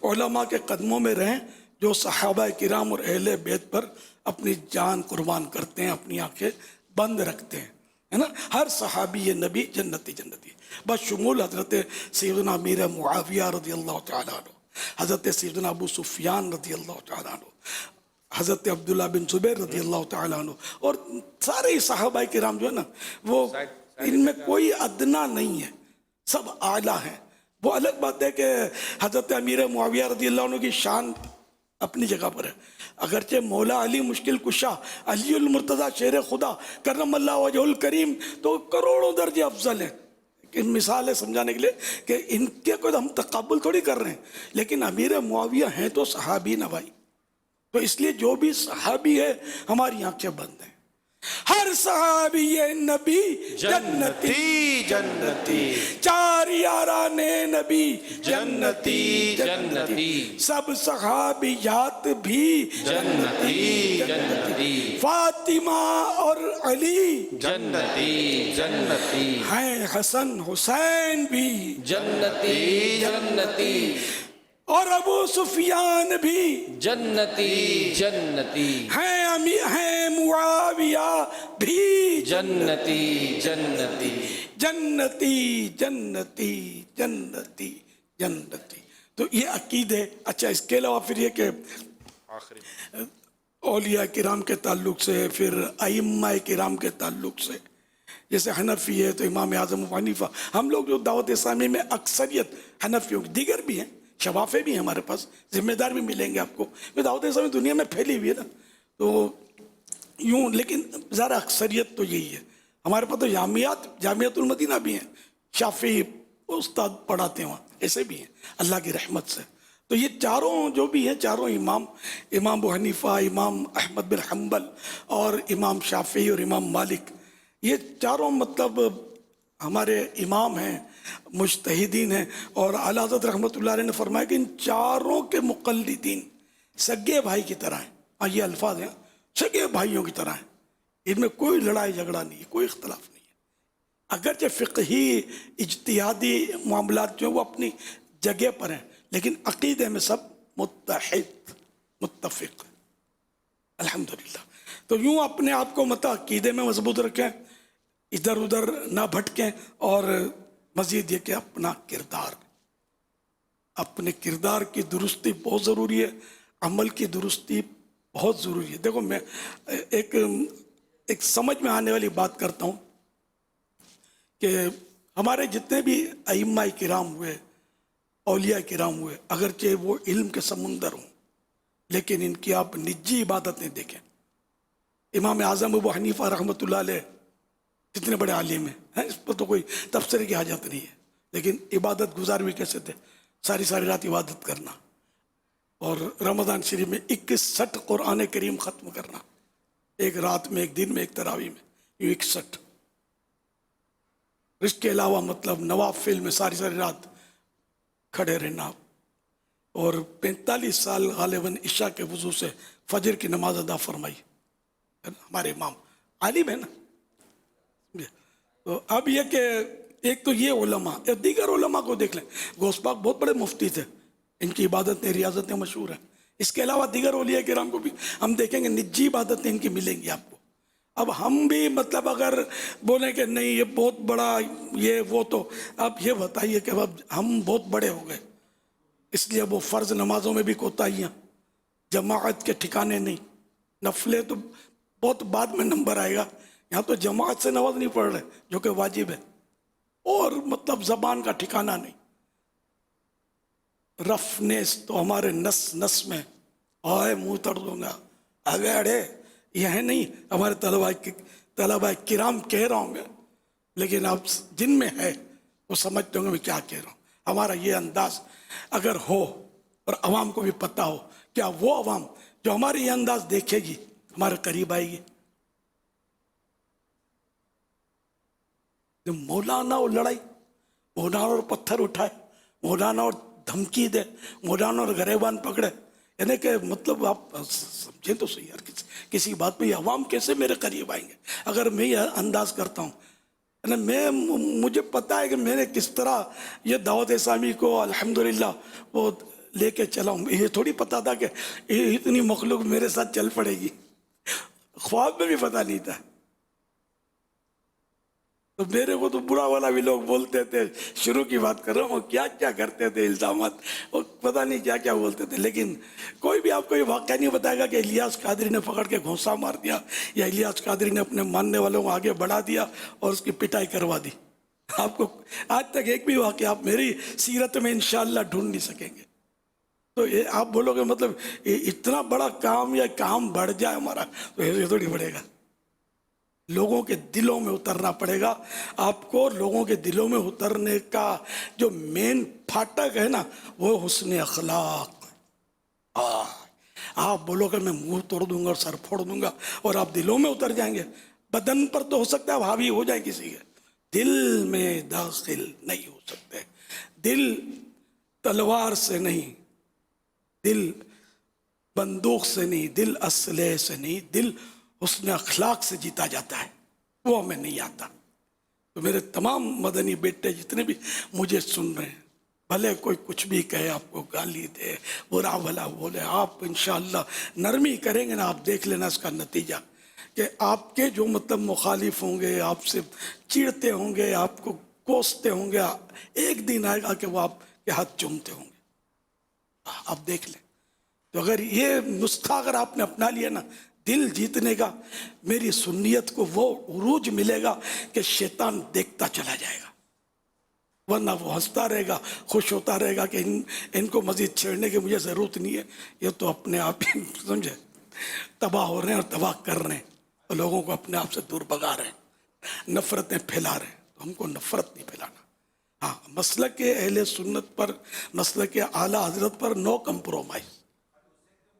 S12: علماء کے قدموں میں رہیں جو صحابہ کرام اور اہل بیت پر اپنی جان قربان کرتے ہیں، اپنی آنکھیں بند رکھتے ہیں، ہے نا؟ ہر صحابی نبی جنتی جنتی، بس شمول حضرت سیدنا امیر معاویہ رضی اللہ تعالیٰ عنہ، حضرت سیدنا ابو سفیان رضی اللہ تعالیٰ عنہ، حضرت عبداللہ بن زبیر رضی اللہ تعالیٰ عنہ، اور سارے صحابہ کرام جو ہے نا وہ ان میں کوئی ادنا نہیں ہے، سب اعلیٰ ہیں. وہ الگ بات ہے کہ حضرت امیر معاویہ رضی اللہ عنہ کی شان اپنی جگہ پر ہے، اگرچہ مولا علی مشکل کشا، علی المرتضیٰ شیر خدا کرم اللہ وجہ الکریم تو کروڑوں درجے افضل ہیں. ان مثال ہے سمجھانے کے لیے کہ ان کے کوئی ہم تقابل تھوڑی کر رہے ہیں، لیکن امیر معاویہ ہیں تو صحابی نہ بھائی. تو اس لیے جو بھی صحابی ہے ہماری آنکھیں بند ہیں. हर सहाबी नबी जन्नती जन्नती, चार याराने नबी जन्नती जन्नती, सब सहाबियात भी जन्नती जन्नती, फातिमा और अली
S1: जन्नती जन्नती
S12: हैं, हसन हुसैन भी
S1: जन्नती जन्नती
S12: और अबू सुफियान भी
S1: जन्नती जन्नती
S12: हैं, मुआविया भी
S1: जन्नती जन्नती
S12: जन्नती जन्नती जन्नती जन्नती। तो ये अकीदे। अच्छा, इसके अलावा फिर ये कि औलिया किराम के ताल्लुक से, फिर अइम्मा किराम के ताल्लुक से, जैसे हनफी है तो इमाम आज़म अबू हनीफा, हम लोग जो दावत इस्लामी में अक्सरियत हनफियों की, दीगर भी हैं, शवाफे भी हैं हमारे पास, जिम्मेदार भी मिलेंगे आपको, तो दावत इस्लामी दुनिया में फैली हुई है ना, तो यूँ, लेकिन ज़रा अक्सरियत तो यही है। हमारे पास तो जामियातुल मदीना भी हैं, शाफी उस्ताद पढ़ाते हैं वहाँ, ऐसे भी हैं अल्लाह की रहमत से। तो ये चारों जो भी हैं, चारों इमाम अबू हनीफा, इमाम अहमद बिन हम्बल और इमाम शाफी और इमाम मालिक, ये चारों मतलब हमारे इमाम हैं, मुज्तहिदीन हैं। और आला हज़रत रहमतुल्लाह अलैह ने फरमाया कि इन चारों के मुक़ल्लिदीन सगे भाई की तरह हैं। ये अल्फाज हैं, सगे भाइयों की तरह हैं, इनमें कोई लड़ाई झगड़ा नहीं है, कोई इख्तलाफ नहीं है। अगरचे फ़िक़ही इज्तिहादी मामलात जो वो अपनी जगह पर हैं, लेकिन अक़ीदे में सब मुत्तहिद मुत्तफ़िक़, अल्हम्दुलिल्लाह। तो यूँ अपने आप को मतलब अक़ीदे में मजबूत रखें, इधर उधर ना भटकें, और मज़ीद ये कि अपने किरदार की दुरुस्ती बहुत ज़रूरी है, अमल की दुरुस्ती बहुत ज़रूरी है। देखो, मैं एक समझ में आने वाली बात करता हूँ कि हमारे जितने भी अइम्मा किराम हुए, औलिया किराम हुए, अगरचे वो इल्म के समुंदर हों, लेकिन इनकी आप निजी इबादतें देखें। इमाम आज़म अबू हनीफा रहमतुल्लाह अलैह कितने बड़े आलिम हैं, इस पर तो कोई तबसरे की हाजत नहीं है, लेकिन इबादत गुजार भी कैसे थे, सारी सारी रात इबादत करना, और रमज़ान शरीफ में 61 कुरान करीम ख़त्म करना, एक रात में, एक दिन में, एक तरावी में, यूँ 61। इसके अलावा मतलब नवाफिल में सारी सारी रात खड़े रहना, और 45 साल गालिबन इशा के वजू से फजर की नमाज अदा फरमाई, हमारे इमाम आलिम है ना। तो अब ये कि एक तो ये उलमा, दीगर उलमा को देख लें, गौस पाक बहुत बड़े मुफ्ती थे, इनकी इबादतें रियाजतें मशहूर हैं। इसके अलावा दीगर औलिया किराम को भी हम देखेंगे, निजी इबादतें इनकी मिलेंगी आपको। अब हम भी मतलब अगर बोलें कि नहीं ये बहुत बड़ा ये वो, तो आप ये बताइए कि अब हम बहुत बड़े हो गए, इसलिए वो फ़र्ज़ नमाजों में भी कोताहियाँ, जमाअत के ठिकाने नहीं, नफले तो बहुत बाद में नंबर आएगा, यहाँ तो जमाअत से नमाज नहीं पढ़ रहे जो कि वाजिब है, और मतलब ज़बान का ठिकाना नहीं, रफनेस तो हमारे नस नस में, आए मुँह तड़ दूंगा आगे अड़े, यह है नहीं। हमारे तलबा किराम कह रहा हूँ मैं, लेकिन आप जिन में है वो समझते होंगे मैं क्या कह रहा हूँ। हमारा ये अंदाज अगर हो और अवाम को भी पता हो, क्या वो अवाम जो हमारे ये अंदाज देखेगी हमारे करीब आएगी? मौलाना और लड़ाई, मौलाना और पत्थर उठाए, मौलाना और धमकी दे, मौलाना और गरेबान पकड़े, यानी कि मतलब आप समझें तो सही यार, किसी बात पे अवाम कैसे मेरे करीब आएंगे अगर मैं ये अंदाज करता हूँ। मुझे पता है कि मैंने किस तरह ये दावत इस्लामी को अल्हम्दुलिल्लाह वो लेके चला हूँ। ये थोड़ी पता था कि इतनी मखलूक मेरे साथ चल पड़ेगी, ख्वाब में भी पता नहीं था। तो मेरे को तो बुरा वाला भी लोग बोलते थे, शुरू की बात कर रहा हूँ, क्या क्या करते थे इल्ज़ामात, और पता नहीं क्या क्या बोलते थे। लेकिन कोई भी आपको ये वाक़या नहीं बताएगा कि इलियास कादरी ने पकड़ के घोंसा मार दिया, या इलियास कादरी ने अपने मानने वालों को आगे बढ़ा दिया और उसकी पिटाई करवा दी। आपको आज तक एक भी वाक़या आप मेरी सीरत में इंशाअल्लाह ढूंढ नहीं सकेंगे। तो ये आप बोलोगे मतलब इतना बड़ा काम या काम बढ़ जाए हमारा, तो ये थोड़ी बढ़ेगा। लोगों के दिलों में उतरना पड़ेगा आपको। लोगों के दिलों में उतरने का जो मेन फाटक है ना, वो हुस्न अखलाक। आप बोलोगे मैं मुंह तोड़ दूंगा और सर फोड़ दूंगा और आप दिलों में उतर जाएंगे, बदन पर तो हो सकता है हावी हो जाए किसी के, दिल में दाखिल नहीं हो सकते। दिल तलवार से नहीं, दिल बंदूक से नहीं, दिल असले से नहीं, दिल हुस्न अखलाक से जीता जाता है, वो हमें नहीं आता। तो मेरे तमाम मदनी बेटे जितने भी मुझे सुन रहे हैं, भले कोई कुछ भी कहे, आपको गाली दे, बुरा भला बोले, आप इंशाअल्लाह नरमी करेंगे ना, आप देख लेना इसका नतीजा कि आपके जो मतलब मुखालिफ होंगे, आपसे चिढ़ते होंगे, आपको कोसते होंगे, एक दिन आएगा कि वो आपके हाथ चूमते होंगे, आप देख लें। तो अगर ये नुस्खा अगर आपने अपना लिया ना दिल जीतने का, मेरी सुन्नियत को वो उरूज मिलेगा कि शैतान देखता चला जाएगा, वरना वो हंसता रहेगा, खुश होता रहेगा कि इनको मजीद छेड़ने की मुझे ज़रूरत नहीं है, ये तो अपने आप ही समझे तबाह हो रहे हैं और तबाह कर रहे हैं, तो लोगों को अपने आप से दूर भगा रहे हैं, नफ़रतें फैला रहे हैं। तो हमको नफ़रत नहीं फैलाना। हाँ, मसलक के अहले सुन्नत पर, मसलक के आला हजरत पर नो कंप्रोमाइज़।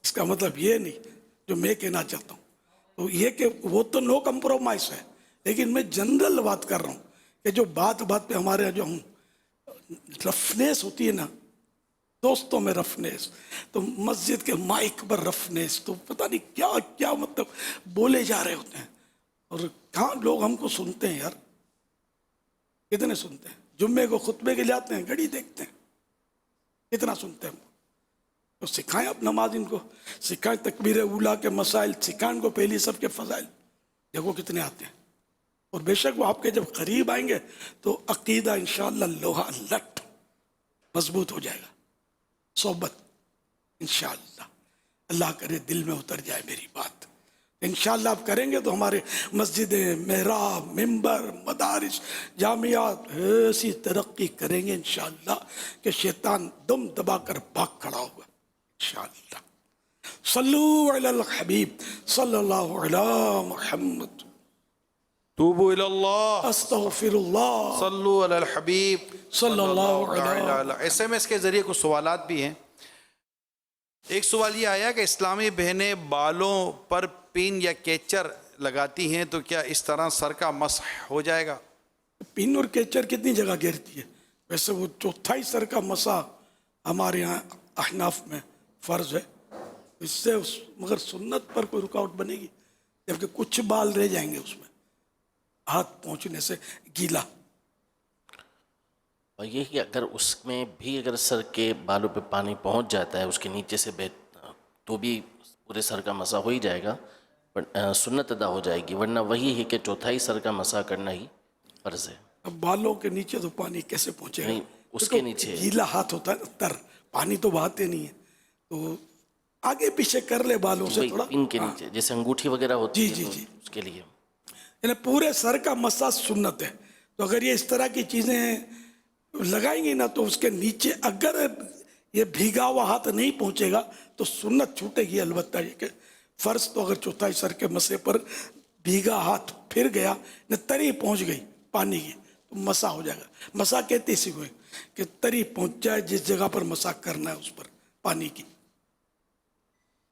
S12: इसका मतलब ये नहीं जो मैं कहना चाहता हूँ, तो ये कि वो तो नो कंप्रोमाइज़ है, लेकिन मैं जनरल बात कर रहा हूँ कि जो बात बात पे हमारे यहाँ जो हम रफनेस होती है ना, दोस्तों में रफनेस, तो मस्जिद के माइक पर रफनेस, तो पता नहीं क्या क्या मतलब बोले जा रहे होते हैं, और कहाँ लोग हमको सुनते हैं यार, कितने सुनते हैं। जुम्मे को खुतबे के लिए आते हैं, घड़ी देखते हैं, कितना सुनते हैं। तो सिखाएं अब नमाज, इनको सिखाएं तकबीर उला के मसाइल, सिखाएं इनको पहली सब के फजाइल, देखो कितने आते हैं। और बेशक वो आपके जब करीब आएंगे तो अकीदा इंशाअल्लाह लोहा लट मजबूत हो जाएगा, सोबत इंशाअल्लाह। अल्लाह करे दिल में उतर जाए मेरी बात, इंशाअल्लाह आप करेंगे तो हमारे मस्जिदें, मेहराब, मिंबर, मदारिस, जामियात ऐसी तरक्की करेंगे इंशाअल्लाह कि शैतान दम दबाकर भाग खड़ा होगा इंशाअल्लाह। सल्लू अलल हबीब सल्लल्लाहु अला मुहम्मद,
S11: तूबू इलल्लाह,
S12: अस्तगफिरुल्लाह,
S11: सल्लू अलल हबीब
S12: सल्लल्लाहु अलैहि।
S11: SMS के जरिए कुछ सवालात भी हैं। एक सवाल ये आया कि इस्लामी बहनें बालों पर पिन या केचर लगाती हैं, तो क्या इस तरह सर का मसह हो जाएगा?
S12: पिन और केचर कितनी जगह गिरती है, वैसे वो चौथाई सर का मसा हमारे यहाँ अहनाफ में फ़र्ज है, इससे मगर सुन्नत पर कोई रुकावट बनेगी, जबकि कुछ बाल रह जाएंगे उसमें हाथ पहुँचने से गीला।
S1: और ये कि अगर उसमें भी अगर सर के बालों पे पानी पहुंच जाता है, उसके नीचे से तो भी पूरे सर का मसा हो ही जाएगा, पर सुन्नत अदा हो जाएगी, वरना वही है कि चौथाई सर का मसा करना ही फर्ज है।
S12: अब बालों के नीचे तो पानी कैसे पहुँचेगा?
S1: नहीं, उसके नीचे
S12: गीला हाथ होता है, तर पानी तो बहाते नहीं है, तो आगे पीछे कर ले बालों से थोड़ा,
S1: इनके नीचे जैसे अंगूठी वगैरह होती है,
S12: जी
S1: तो
S12: जी,
S1: उसके लिए
S12: यानी पूरे सर का मसा सुन्नत है। तो अगर ये इस तरह की चीज़ें लगाएंगे ना, तो उसके नीचे अगर ये भीगा हुआ हाथ नहीं पहुंचेगा तो सुन्नत छूटेगी अलबत्ता। ये कि फर्ज तो अगर चौथाई सर के मसे पर भीगा हाथ फिर गया न, तरी पहुंच गई पानी की, तो मसा हो जाएगा। मसा कहते इसी को कि तरी पहुंच जाए जिस जगह पर मसा करना है उस पर पानी की।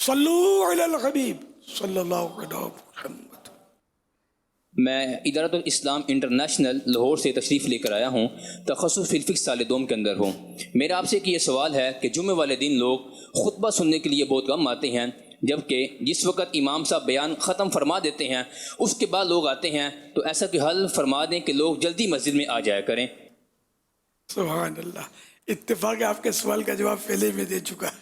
S12: सल्लू अलल हबीब सल्लल्लाहु अलैहि वसल्लम।
S16: मैं इदारतुल इस्लाम इंटरनेशनल लाहौर से तशरीफ़ लेकर आया हूँ, तखस्सुस फिल फ़िक़्ह साल 2 के अंदर हूँ। मेरा आपसे कि ये सवाल है कि जुम्मे वाले दिन लोग खुतबा सुनने के लिए बहुत कम आते हैं, जबकि जिस वक़्त इमाम साहब बयान ख़त्म फरमा देते हैं उसके बाद लोग आते हैं, तो ऐसा कि हल फरमा दें कि लोग जल्दी मस्जिद में आ जाया करें।
S12: सुभान अल्लाह, इत्तेफाक आपके सवाल का जवाब पहले में दे चुका।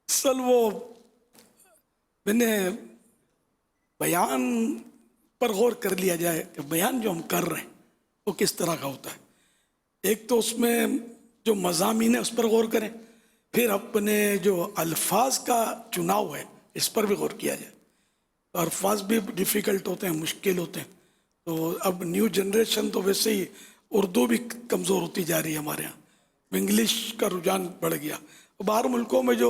S12: सल वो मैंने बयान पर गौर कर लिया जाए कि बयान जो हम कर रहे हैं वो किस तरह का होता है। एक तो उसमें जो मज़ामीन है उस पर गौर करें, फिर अपने जो अल्फाज का चुनाव है इस पर भी गौर किया जाए। तो अल्फाज भी डिफ़िकल्ट होते हैं, मुश्किल होते हैं। तो अब न्यू जनरेशन तो वैसे ही उर्दू भी कमज़ोर होती जा रही है हमारे यहाँ, इंग्लिश का रुझान बढ़ गया। बाहर मुल्कों में जो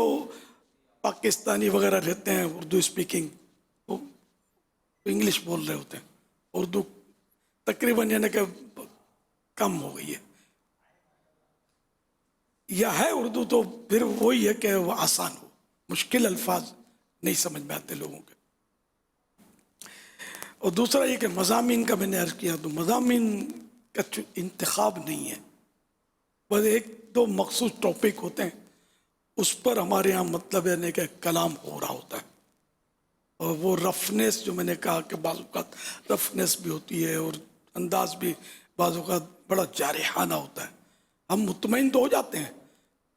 S12: पाकिस्तानी वगैरह रहते हैं उर्दू स्पीकिंग, वो इंग्लिश बोल रहे होते हैं, उर्दू तकरीबन यानी कि कम हो गई है। या है उर्दू तो फिर वही है कि वो आसान हो, मुश्किल अल्फाज नहीं समझ में आते लोगों के। और दूसरा ये कि मज़ामीन का मैंने अर्ज़ किया, तो मज़ामीन का इंतखाब नहीं है, बस एक दो मखसूस टॉपिक होते हैं, उस पर हमारे यहाँ मतलब है कि कलाम हो रहा होता है। और वो रफनेस जो मैंने कहा कि बाज़ औक़ात रफनेस भी होती है और अंदाज भी बाज़ औक़ात बड़ा जारिहाना होता है। हम मुतमईन तो हो जाते हैं,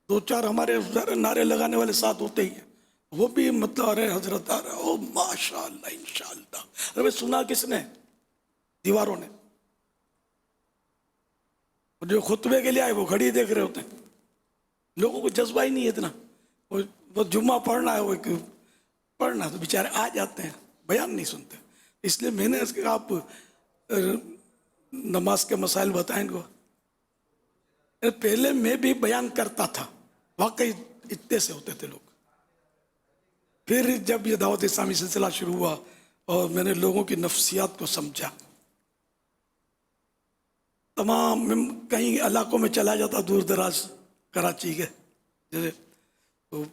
S12: दो चार हमारे नारे लगाने वाले साथ होते ही हैं, वो भी मतलब अरे हजरत आ रहा, ओ माशाअल्लाह इंशाअल्लाह, अरे सुना किसने? दीवारों ने। और जो खुतबे के लिए आए वो घड़ी देख रहे होते हैं, लोगों को जज्बा ही नहीं है इतना, वो जुम्मा पढ़ना है, वो पढ़ना तो बेचारे आ जाते हैं, बयान नहीं सुनते। इसलिए मैंने इसके आप नमाज के मसाइल बताएं इनको। पहले मैं भी बयान करता था, वाकई इतने से होते थे लोग। फिर जब ये दावत इस्लामी सिलसिला शुरू हुआ और मैंने लोगों की नफ्सियात को समझा, तमाम कई इलाकों में चला जाता, दूर दराज कराची के, जैसे तो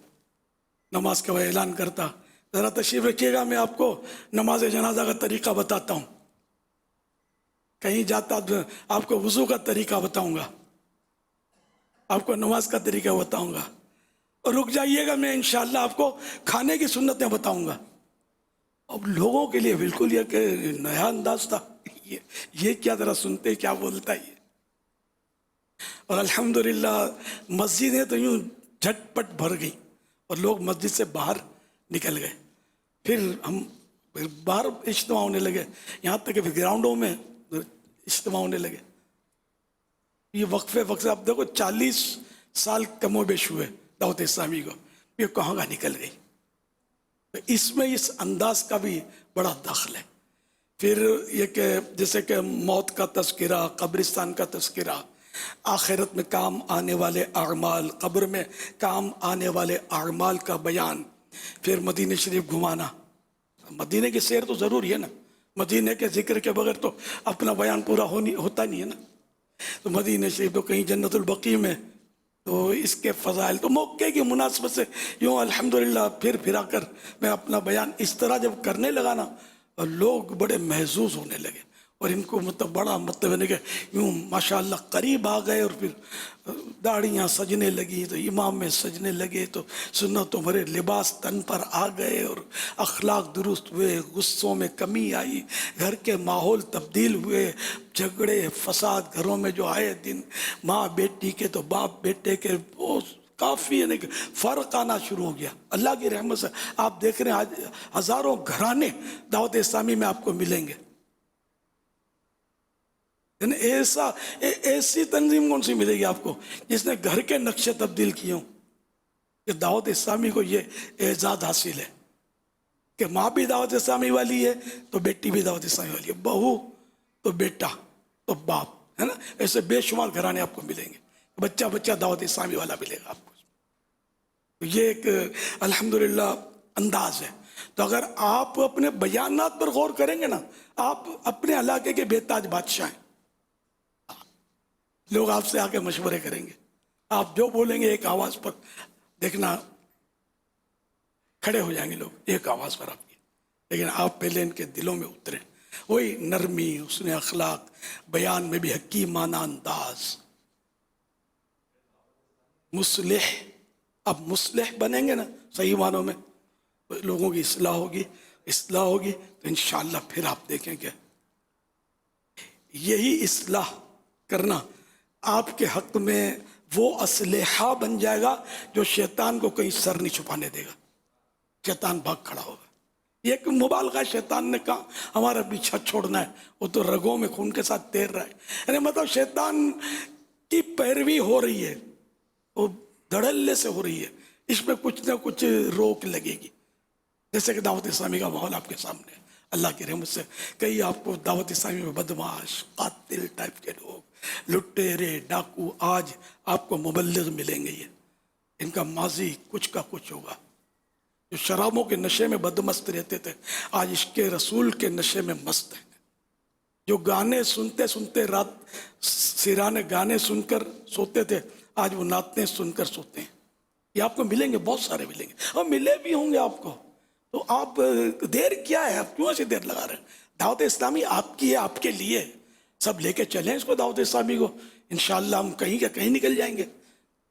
S12: नमाज का ऐलान करता, ज़रा तशरीफ़ रखिएगा मैं आपको नमाज जनाजा का तरीक़ा बताता हूँ, कहीं जाता आपको वज़ू का तरीक़ा बताऊँगा, आपको नमाज का तरीक़ा बताऊँगा, और रुक जाइएगा मैं इंशाअल्लाह आपको खाने की सुन्नतें बताऊँगा। अब लोगों के लिए बिल्कुल ये कि नया अंदाज था, ये क्या ज़रा सुनते क्या बोलता है। और अल्हम्दुलिल्लाह मस्जिदें तो यूँ झटपट भर गई और लोग मस्जिद से बाहर निकल गए। फिर बाहर इज्तिमा होने लगे, यहाँ तक कि ग्राउंडों में इज्तिमा होने लगे। ये वक्फे अब देखो 40 साल कमोबेश हुए दावत इस्लामी को, ये कहाँ का निकल गई। तो इसमें इस अंदाज का भी बड़ा दखल है। फिर ये कि जैसे कि मौत का तज़किरा, कब्रिस्तान का तज़किरा, आखिरत में काम आने वाले अमाल, कब्र में काम आने वाले अमाल का बयान, फिर मदीने शरीफ घुमाना। मदीने की सैर तो ज़रूरी है ना, मदीने के ज़िक्र के बगैर तो अपना बयान पूरा होता नहीं है ना। तो मदीने शरीफ तो कहीं जन्नतुल बकी में, तो इसके फ़ज़ाइल तो मौके की मुनासबत से यूँ अल्हम्दुलिल्लाह फिर कर मैं अपना बयान इस तरह जब करने लगा ना, और लोग बड़े महसूस होने लगे और इनको मतलब बड़ा मतलब है कि यूँ माशाअल्लाह करीब आ गए। और फिर दाढ़ियाँ सजने लगी तो इमाम में सजने लगे, तो सुन्नतों भरे लिबास तन पर आ गए और अखलाक दुरुस्त हुए, गुस्सों में कमी आई, घर के माहौल तब्दील हुए, झगड़े फसाद घरों में जो आए दिन, माँ बेटी के तो बाप बेटे के, वो काफ़ी यानी कि फ़र्क आना शुरू हो गया। अल्लाह की रहमत से आप देख रहे हैं आज हज़ारों घराने दावत इस्लामी में आपको मिलेंगे। ऐसी तंजीम कौन सी मिलेगी आपको जिसने घर के नक्शे तब्दील किए हों। कि दावत इस्लामी को ये एजाज़ हासिल है कि माँ भी दावत इस्लामी वाली है तो बेटी भी दावत इस्लामी वाली है, बहू तो बेटा तो बाप, है ना। ऐसे बेशुमार घराने आपको मिलेंगे, बच्चा बच्चा दावत इस्लामी वाला मिलेगा आपको। तो ये एक अल्हम्दुलिल्लाह अंदाज है। तो अगर आप अपने बयानात पर गौर करेंगे ना, आप अपने इलाके के बेताज बादशाह हैं। लोग आपसे आके मशवरे करेंगे, आप जो बोलेंगे एक आवाज़ पर देखना खड़े हो जाएंगे लोग एक आवाज़ पर आपकी। लेकिन आप पहले इनके दिलों में उतरे, वही नरमी, उसने अखलाक, बयान में भी हकीमाना अंदाज, मुस्लिह। अब मुस्लिह बनेंगे ना सही मानों में, तो लोगों की इस्लाह होगी तो इंशाअल्लाह फिर आप देखेंगे यही इस्लाह करना आपके हक में वो असलहा बन जाएगा जो शैतान को कहीं सर नहीं छुपाने देगा। शैतान भाग खड़ा होगा। ये एक मुबालगा, शैतान ने कहा हमारा पीछा छोड़ना है, वो तो रगों में खून के साथ तैर रहा है। यानी मतलब शैतान की पैरवी हो रही है, वो धड़ल्ले से हो रही है, इसमें कुछ ना कुछ रोक लगेगी। जैसे कि दावत इस्लामी का माहौल आपके सामने है, अल्लाह की रहमत से कई आपको दावत इस्लामी में बदमाश, कातिल टाइप के लोग, लुटेरे, डाकू आज आपको मुबल्लिग मिलेंगे। ये इनका माजी कुछ का कुछ होगा। जो शराबों के नशे में बदमस्त रहते थे आज इश्क़े रसूल के नशे में मस्त हैं। जो गाने सुनते सुनते रात सिराने गाने सुनकर सोते थे آج وہ نعتیں سن کر سوتے ہیں. یہ آپ کو ملیں گے, بہت سارے ملیں گے, اور ملے بھی ہوں گے آپ کو. تو آپ دیر کیا ہے, آپ کیوں ایسی دیر لگا رہے ہیں؟ دعوت اسلامی آپ کی ہے, آپ کے لیے. سب لے کے چلیں اس کو, دعوت اسلامی کو. انشاءاللہ ہم کہیں کے کہیں نکل جائیں گے.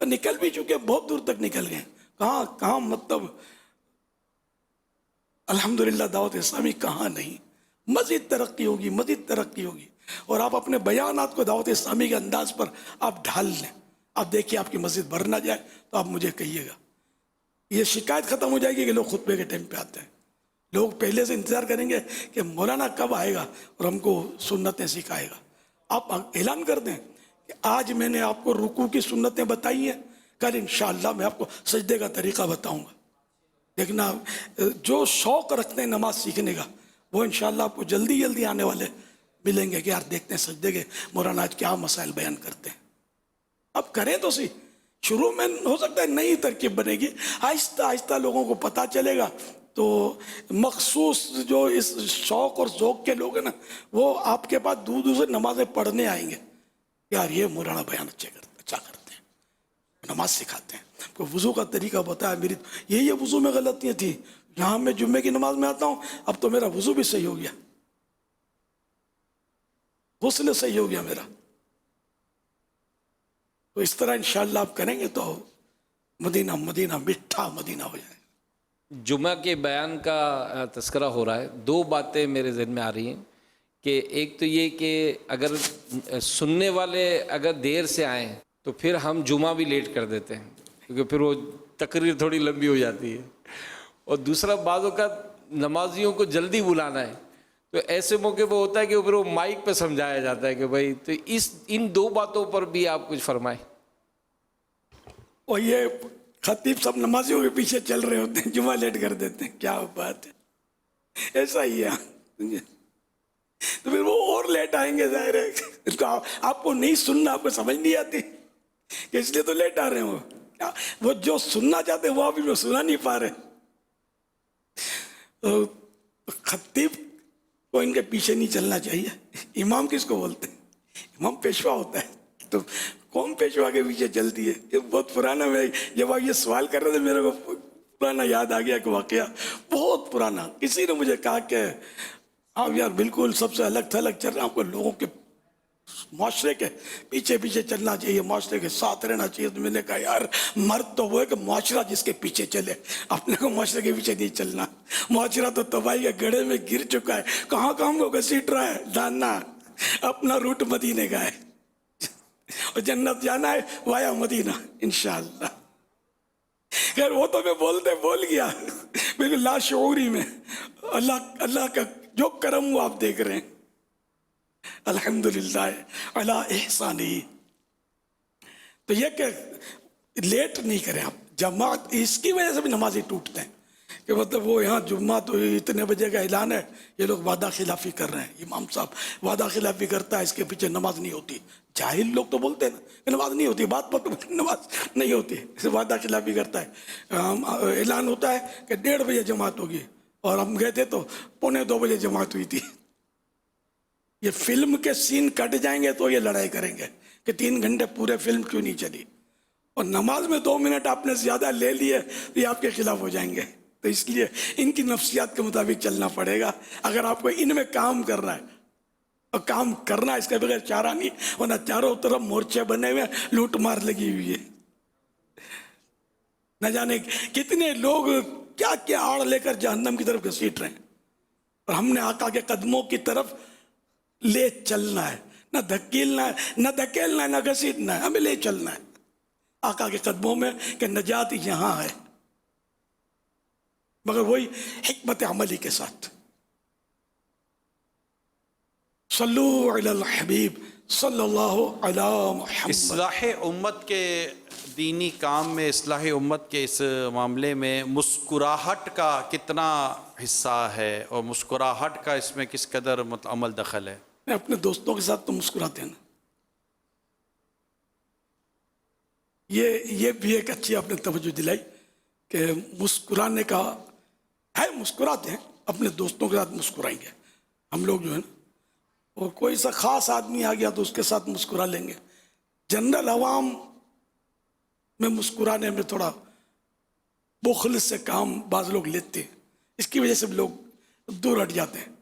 S12: نکل بھی چکے, بہت دور تک نکل گئے. کہاں مطلب الحمدللہ دعوت اسلامی کہاں نہیں. مزید ترقی ہوگی, مزید ترقی ہوگی. اور آپ اپنے بیانات کو دعوت اسلامی کے انداز پر آپ ڈھال لیں. آپ دیکھیے آپ کی مسجد بھر نہ جائے تو آپ مجھے کہیے گا. یہ شکایت ختم ہو جائے گی کہ لوگ خطبے کے ٹائم پہ آتے ہیں. لوگ پہلے سے انتظار کریں گے کہ مولانا کب آئے گا اور ہم کو سنتیں سکھائے گا. آپ اعلان کر دیں کہ آج میں نے آپ کو رکوع کی سنتیں بتائی ہیں, کل انشاءاللہ میں آپ کو سجدے کا طریقہ بتاؤں گا. دیکھنا جو شوق رکھتے ہیں نماز سیکھنے کا, وہ انشاءاللہ آپ کو جلدی آنے والے ملیں گے کہ یار دیکھتے ہیں سجدے کے مولانا آج کیا مسائل بیان کرتے ہیں. اب کریں تو سی. شروع میں ہو سکتا ہے نئی ترکیب بنے گی, آہستہ آہستہ لوگوں کو پتہ چلے گا. تو مخصوص جو اس شوق اور ذوق کے لوگ ہیں نا, وہ آپ کے پاس دور دور سے نمازیں پڑھنے آئیں گے. یار یہ مولانا بیان اچھا کرتے ہیں, نماز سکھاتے ہیں, کو وضو کا طریقہ بتایا. میری یہ وضو میں غلطیاں تھیں, یہاں میں جمعے کی نماز میں آتا ہوں, اب تو میرا وضو بھی صحیح ہو گیا, غسل صحیح ہو گیا میرا. تو اس طرح انشاءاللہ آپ کریں گے تو مدینہ میٹھا مدینہ ہو جائے.
S17: جمعہ کے بیان کا تذکرہ ہو رہا ہے. دو باتیں میرے ذہن میں آ رہی ہیں کہ ایک تو یہ کہ اگر سننے والے اگر دیر سے آئیں تو پھر ہم جمعہ بھی لیٹ کر دیتے ہیں, کیونکہ پھر وہ تقریر تھوڑی لمبی ہو جاتی ہے. اور دوسرا بعض اوقات نمازیوں کو جلدی بلانا ہے, تو ایسے موقع پہ ہوتا ہے کہ پھر وہ مائک پہ سمجھایا جاتا ہے کہ بھائی, تو ان دو باتوں پر بھی آپ کچھ فرمائیں.
S12: اور یہ خطیب سب نمازیوں کے پیچھے چل رہے ہوتے ہیں, جمعہ لیٹ کر دیتے ہیں. کیا بات ہے, ایسا ہی ہے. تو پھر وہ اور لیٹ آئیں گے. ظاہر ہے آپ کو نہیں سننا, آپ کو سمجھ نہیں آتی کہ اس لیے تو لیٹ آ رہے ہیں. وہ جو سننا چاہتے ہیں وہ ابھی وہ سنا نہیں پا رہے. تو خطیب کو ان کے پیچھے نہیں چلنا چاہیے. امام کس کو بولتے ہیں؟ امام پیشوا ہوتا ہے. تو کون پیشوا کے پیچھے چلتی ہے؟ یہ بہت پرانا, میں جب آپ یہ سوال کر رہے تھے میرے کو پرانا یاد آ گیا کہ واقعہ بہت پرانا. کسی نے مجھے کہا کہ آپ یار بالکل سب سے الگ تھلگ چل رہے ہیں, آپ کو لوگوں کے معاشرے کے پیچھے چلنا چاہیے, معاشرے کے ساتھ رہنا چاہیے. تو میں نے کہا یار مرد تو وہ ہے کہ معاشرہ جس کے پیچھے چلے, اپنے کو معاشرے کے پیچھے نہیں چلنا. معاشرہ تو تباہی کے گڑھے میں گر چکا ہے, کہاں ہم کو گھسیٹ رہا ہے. جاننا اپنا روٹ مدینے کا ہے, اور جنت جانا ہے وایا مدینہ انشاءاللہ. خیر وہ تو میں بول گیا بالکل لاشعوری میں. اللہ کا جو کرم وہ آپ دیکھ رہے ہیں, الحمدللہ علی احسانی. تو یہ کہ لیٹ نہیں کریں آپ. جماعت اس کی وجہ سے بھی نمازی ٹوٹتے ہیں کہ مطلب وہ یہاں جمعہ تو اتنے بجے کا اعلان ہے, یہ لوگ وعدہ خلافی کر رہے ہیں. امام صاحب وعدہ خلافی کرتا ہے, اس کے پیچھے نماز نہیں ہوتی. جاہل لوگ تو بولتے ہیں نا کہ نماز نہیں ہوتی, بات نماز نہیں ہوتی, وعدہ خلافی کرتا ہے. اعلان ہوتا ہے کہ 1:30 بجے جماعت ہوگی, اور ہم گئے تھے تو 1:45 بجے جماعت ہوئی تھی. یہ فلم کے سین کٹ جائیں گے تو یہ لڑائی کریں گے کہ 3 گھنٹے پورے فلم کیوں نہیں چلی, اور نماز میں 2 منٹ آپ نے زیادہ لے لیے تو یہ آپ کے خلاف ہو جائیں گے. تو اس لیے ان کی نفسیات کے مطابق چلنا پڑے گا اگر آپ کو ان میں کام کرنا ہے. اور کام کرنا اس کے بغیر چارہ نہیں, ورنہ چاروں طرف مورچے بنے ہوئے, لوٹ مار لگی ہوئی ہے. نہ جانے کتنے لوگ کیا کیا آڑ لے کر جہنم کی طرف گھسیٹ رہے ہیں, اور ہم نے آقا کے قدموں کی طرف لے چلنا ہے. نہ دھکیلنا ہے, نہ گھسیٹنا ہے, ہمیں لے چلنا ہے آقا کے قدموں میں کہ نجات یہاں ہے, مگر وہی حکمت عملی کے ساتھ. صلو علی الحبیب صلی اللہ علی محمد.
S11: اصلاح امت کے دینی کام میں, اصلاح امت کے اس معاملے میں مسکراہٹ کا کتنا حصہ ہے, اور مسکراہٹ کا اس میں کس قدر عمل دخل ہے؟
S12: میں اپنے دوستوں کے ساتھ تو مسکراتے ہیں نا, یہ بھی ایک اچھی آپ نے توجہ دلائی کہ مسکرانے کا ہے. مسکراتے ہیں, اپنے دوستوں کے ساتھ مسکرائیں گے ہم لوگ جو ہے نا, اور کوئی سا خاص آدمی آ گیا تو اس کے ساتھ مسکرا لیں گے. جنرل عوام में मुस्कुराने में थोड़ा बुखल से काम बाज लोग लेते हैं, इसकी वजह से लोग दूर हट जाते हैं।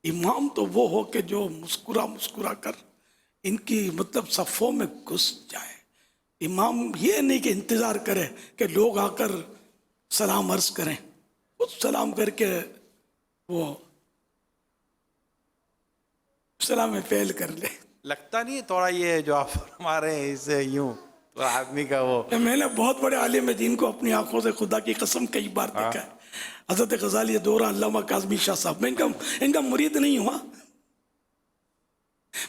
S12: इमाम तो वो हो कि जो मुस्कुरा मुस्कुरा कर इनकी मतलब सफ़ों में घुस जाए। इमाम ये नहीं कि इंतज़ार करे कि लोग आकर सलाम अर्ज करें, खुद सलाम करके वो सलाम में फेल कर ले।
S11: लगता नहीं थोड़ा ये जो आप फरमा रहे हैं इससे यूं तो आदमी का वो।
S12: मैंने बहुत बड़े आलिम दीन को अपनी आंखों से खुदा की कसम कई बार देखा है। हजरत गजाली दौरा अल्लामा काज़मी शाह साहब, मैं इनका मुरीद नहीं हुआ,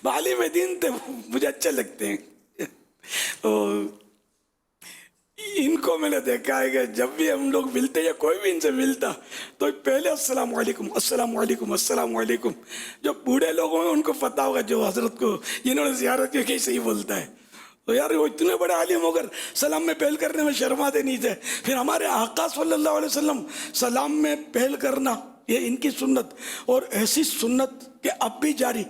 S12: आलिम दीन थे, मुझे अच्छे लगते हैं। तो इनको मैंने देखा है कि जब भी हम लोग मिलते या कोई भी इनसे मिलता तो पहले अस्सलाम वालेकुम अस्सलाम वालेकुम अस्सलाम वालेकुम। जो बूढ़े लोग हैं उनको पता होगा, जो हजरत को जिन्होंने ज़ियारत की कैसे ही बोलता है। तो यार वो इतने बड़े आलिम होकर सलाम में पहल करने में शर्माते नहीं थे। फिर हमारे आका सल्लल्लाहु अलैहि वसल्लम सलाम में पहल करना ये इनकी सुन्नत, और ऐसी सुन्नत कि अब भी जारी।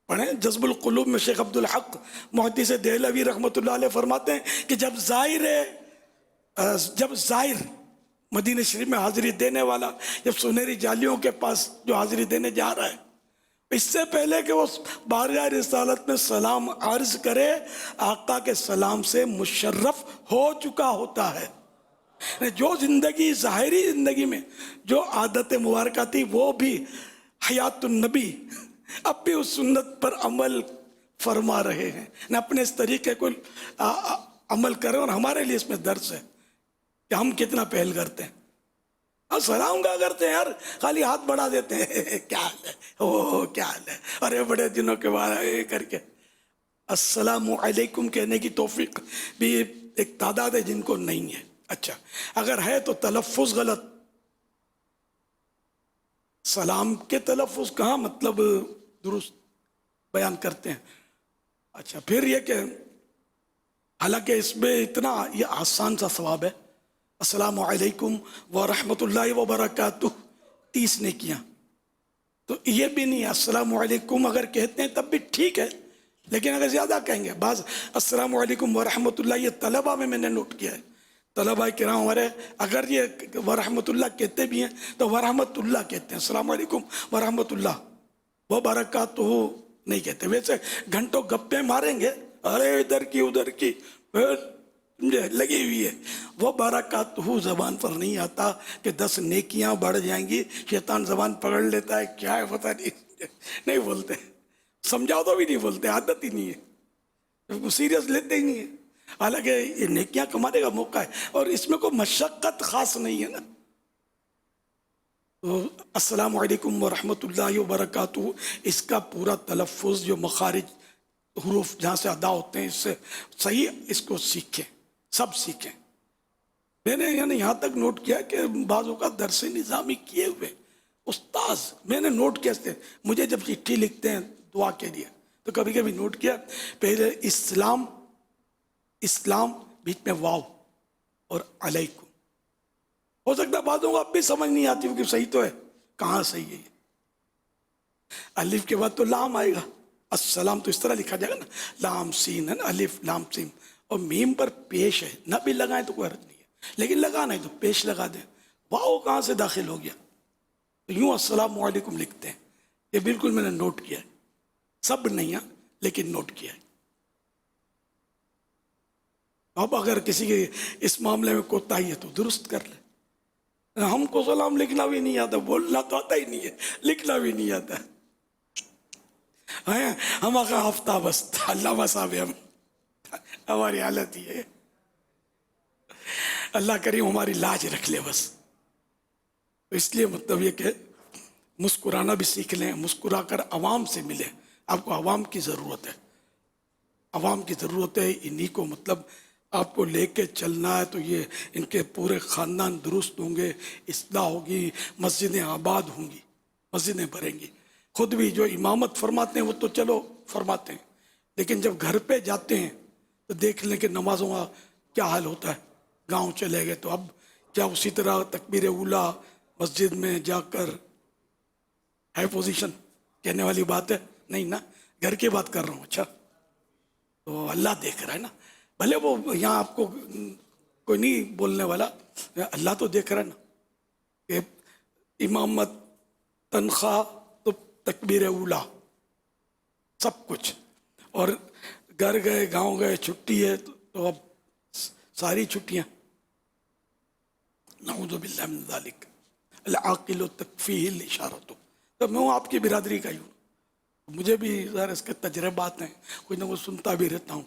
S12: पढ़ें जज़्बुल क़ुलूब में शेख अब्दुल हक मुहद्दिस देहलवी रहमतुल्लाह अलैह फरमाते हैं कि जब ज़ाहिर मदीना शरीफ में हाज़िरी देने वाला जब सुनहरी जालियों के पास जो हाज़िरी देने जा रहा है, इससे पहले कि वो बारगाह रिसालत में सलाम अर्ज करे, आका के सलाम से मुशर्रफ हो चुका होता है। जो ज़िंदगी ज़ाहिरी ज़िंदगी में जो आदत मुबारक थी वो भी हयातुन नबी अब भी उस सुन्नत पर अमल फरमा रहे हैं, न अपने इस तरीके को अमल करें। और हमारे लिए इसमें दर्स है कि हम कितना पहल करते हैं। और सलाम का करते हैं यार, खाली हाथ बढ़ा देते हैं, क्या हाल है, ओ क्या हाल है, अरे बड़े दिनों के बाद करके अस्सलामु अलैकुम कहने की तौफीक भी एक तादाद है जिनको नहीं है। अच्छा, अगर है तो तलफ़ुज़ गलत, सलाम के तलफ़ुज़ कहाँ मतलब दुरुस्त बयान करते हैं। अच्छा, फिर ये कि हालांकि इसमें इतना ये आसान सा सवाब है, अस्सलामु अलैकुम व रहमतुल्लाहि व बरकातुहू 30 नेकियां, तो ये भी नहीं है। अस्सलामु अलैकुम अगर कहते हैं तब भी ठीक है, लेकिन अगर ज़्यादा कहेंगे बाज़ अस्सलामु अलैकुम व रहमतुल्लाह, ये तलबा में मैंने नोट किया है, तलबा किराम हमारे अगर ये व रहमतुल्लाह कहते भी हैं तो व रहमतुल्लाह कहते हैं, अस्सलामु अलैकुम व रहमतुल्लाह, व बरकातुहू नहीं कहते। वैसे घंटों गप्पे मारेंगे, अरे इधर की उधर की लगी हुई है, वो बरकातुहू ज़बान पर नहीं आता कि 10 नेकियां बढ़ जाएंगी, शैतान ज़बान पकड़ लेता है, क्या है पता नहीं बोलते, समझाओ तो भी नहीं बोलते, आदत ही नहीं है, सीरियस लेते ही नहीं है। हालांकि ये नेकियां कमाने का मौका है और इसमें कोई मशक्क़त ख़ास नहीं है ना। तो अस्सलामु अलैकुम व रहमतुल्लाहि व बरकातुहू, इसका पूरा तलफ़ुज़ जो मखारिज हुरूफ जहाँ से अदा होते हैं इससे सही इसको सीखें, सब सीखें। मैंने यानी यहाँ तक नोट किया कि बाज़ों का दर्स निज़ामी किए हुए उस्ताद मैंने नोट किया थे, मुझे जब चिट्ठी लिखते हैं दुआ के लिए तो कभी कभी नोट किया, पहले इस्लाम बीच में वाव और अलैकुम। हो सकता है बातों को अब भी समझ नहीं आती क्योंकि सही तो है, कहाँ सही है ये। अलिफ के बाद तो लाम आएगा, अस्सलाम तो इस तरह लिखा जाएगा ना, लाम सीन है ना, अलिफ लाम सीन, और मीम पर पेश है, ना भी लगाएं तो कोई हर्ज नहीं है, लेकिन लगाना है तो पेश लगा दें। वाव कहाँ से दाखिल हो गया, तो यूँ अस्सलामु अलैकुम लिखते हैं। ये बिल्कुल मैंने नोट किया है, सब नहीं है लेकिन नोट किया है। अब अगर किसी के इस मामले में कोताही है तो दुरुस्त कर ले। हमको सलाम लिखना भी नहीं आता, बोलना तो आता ही नहीं है, लिखना भी नहीं आता है। हम आका हफ्ता बस अल्लाह साहब हम हमारी हालत ये है। अल्लाह करीम हमारी लाज रख ले बस। तो इसलिए मतलब ये कि मुस्कुराना भी सीख लें, मुस्कुरा कर अवाम से मिलें। आपको अवाम की ज़रूरत है, अवाम की ज़रूरत है। इन्हीं को मतलब आपको लेके चलना है तो ये इनके पूरे ख़ानदान दुरुस्त होंगे, इस्लाह होगी, मस्जिदें आबाद होंगी, मस्जिदें भरेंगी। खुद भी जो इमामत फरमाते हैं वो तो चलो फरमाते हैं, लेकिन जब घर पे जाते हैं तो देख लें कि नमाज़ों का क्या हाल होता है। गांव चले गए तो अब क्या उसी तरह तकबीर उला मस्जिद में जाकर है पोजीशन कहने वाली बात है? नहीं ना, घर की बात कर रहा हूँ। अच्छा, तो अल्लाह देख रहा है ना, भले वो यहाँ आपको कोई नहीं बोलने वाला, अल्लाह तो देख रहा है ना कि इमामत, तनख्वाह, तो तकबीर उला, सब कुछ, और घर गए, गांव गए, छुट्टी है तो अब सारी छुट्टियाँ, नऊज़ु बिल्लाहि मिन ज़ालिक, अल-आक़िलु तकफ़ीहिल इशारतु। तो मैं आपकी बिरादरी का ही हूँ, मुझे भी ज़रा इसके तजर्बात हैं, कुछ ना कुछ सुनता भी रहता हूँ,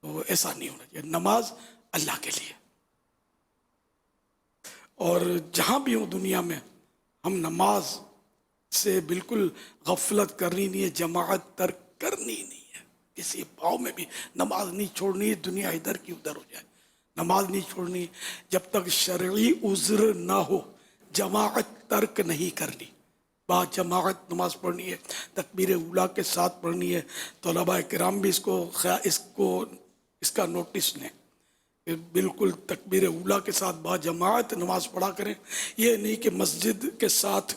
S12: तो ऐसा नहीं होना चाहिए। नमाज अल्लाह के लिए, और जहाँ भी हो दुनिया में हम नमाज से बिल्कुल गफलत करनी नहीं है, जमाअत तर्क करनी नहीं है, किसी भाव में भी नमाज नहीं छोड़नी है, दुनिया इधर की उधर हो जाए, नमाज नहीं छोड़नी। जब तक शरई उज़्र ना हो जमाअत तर्क नहीं करनी, बाद जमाअत नमाज पढ़नी है, तकबीर उला के साथ पढ़नी है। तलबा किराम भी इसका नोटिस लें कि बिल्कुल तकबीर उला के साथ बाद जमाअत नमाज पढ़ा करें। ये नहीं कि मस्जिद के साथ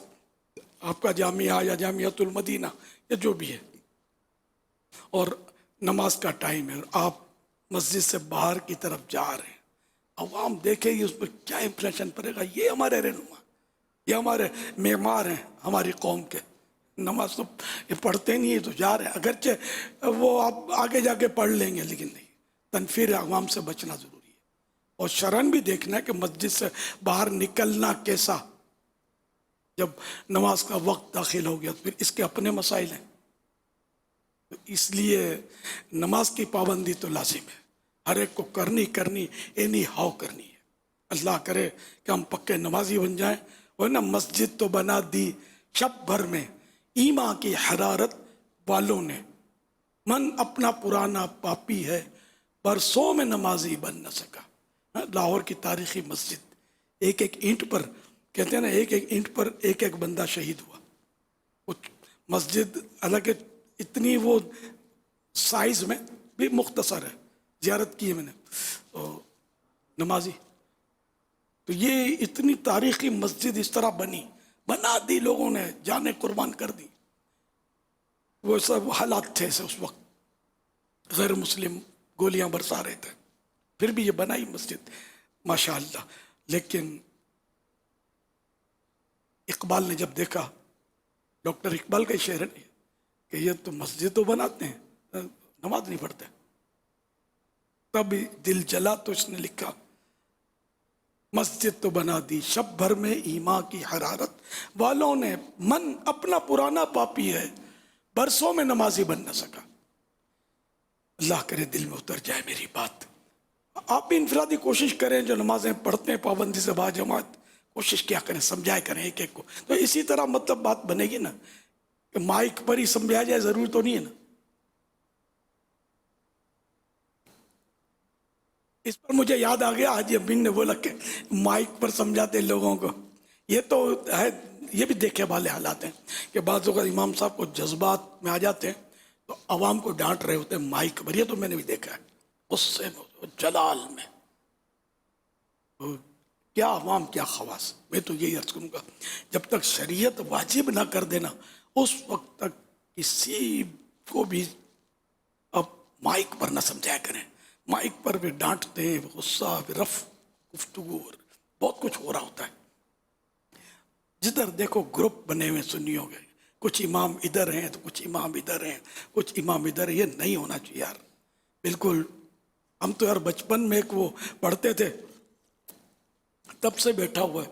S12: आपका जामिया या जामियातुल मदीना या जो भी है और नमाज का टाइम है और आप मस्जिद से बाहर की तरफ जा रहे हैं, अवाम देखेगी उस पर क्या इम्प्रेशन पड़ेगा। ये हमारे रहनुमा, ये हमारे मेमार हैं हमारी कौम के, नमाज तो ये पढ़ते नहीं है तो जा रहे हैं, अगरचे वो आप आगे जाके पढ़ लेंगे, लेकिन नहीं, तनफीर अवाम से बचना ज़रूरी है। और शरन भी देखना है कि मस्जिद से बाहर निकलना कैसा, जब नमाज का वक्त दाखिल हो गया तो फिर इसके अपने मसाइल हैं। तो इसलिए नमाज की पाबंदी तो लाजिम है, हर एक को करनी एनी हाउ करनी है। अल्लाह करे कि हम पक्के नमाजी बन जाएं। और ना मस्जिद तो बना दी शब भर में ईमा की हरारत वालों ने, मन अपना पुराना पापी है बरसों में नमाजी बन न सका। लाहौर की तारीखी मस्जिद, एक एक ईंट पर, कहते हैं ना, एक एक ईंट पर एक एक बंदा शहीद हुआ। कुछ मस्जिद हालांकि इतनी वो साइज में भी मुख्तसर है, ज़ियारत की है मैंने, तो नमाजी, तो ये इतनी तारीखी मस्जिद इस तरह बना दी लोगों ने, जाने कुर्बान कर दी। वो सब हालात थे से उस वक्त, गैर मुस्लिम गोलियां बरसा रहे थे, फिर भी ये बनाई मस्जिद माशाअल्लाह। लेकिन इकबाल ने जब देखा, डॉक्टर इकबाल का शेर है कि ये तो मस्जिद तो बनाते हैं नमाज नहीं पढ़ते, तब दिल जला तो इसने लिखा, मस्जिद तो बना दी शब भर में ईमा की हरारत वालों ने, मन अपना पुराना पापी है बरसों में नमाजी बन न सका। अल्लाह करे दिल में उतर जाए मेरी बात। आप भी इनफरादी कोशिश करें, जो नमाजें पढ़ते हैं पाबंदी से बाजमात, कोशिश क्या करें, समझाया करें एक एक को, तो इसी तरह मतलब बात बनेगी ना, कि माइक पर ही समझाया जाए, जरूरी तो नहीं है ना। इस पर मुझे याद आ गया, हाजी अमीन ने बोला कि माइक पर समझाते लोगों को, ये तो है, ये भी देखे वाले हालात हैं कि बाज़ वक़्त इमाम साहब को जज्बात में आ जाते हैं तो आवाम को डांट रहे होते हैं माइक पर, ये तो मैंने भी देखा है, गुस्से में, जलाल में, तो क्या अवाम क्या खवास। मैं तो यही अर्ज़ करूँगा, जब तक शरीयत वाजिब ना कर देना उस वक्त तक किसी को भी अब माइक पर ना समझाया करें। माइक पर भी डांटते हैं, गुस्सा, रफ गुफ्तगू, बहुत कुछ हो रहा होता है। जिधर देखो ग्रुप बने हुए सुन्नियों के, कुछ इमाम इधर हैं तो कुछ इमाम इधर हैं, कुछ इमाम इधर, ये नहीं होना चाहिए यार, बिल्कुल। हम तो यार बचपन में एक वो पढ़ते थे, तब से बैठा हुआ है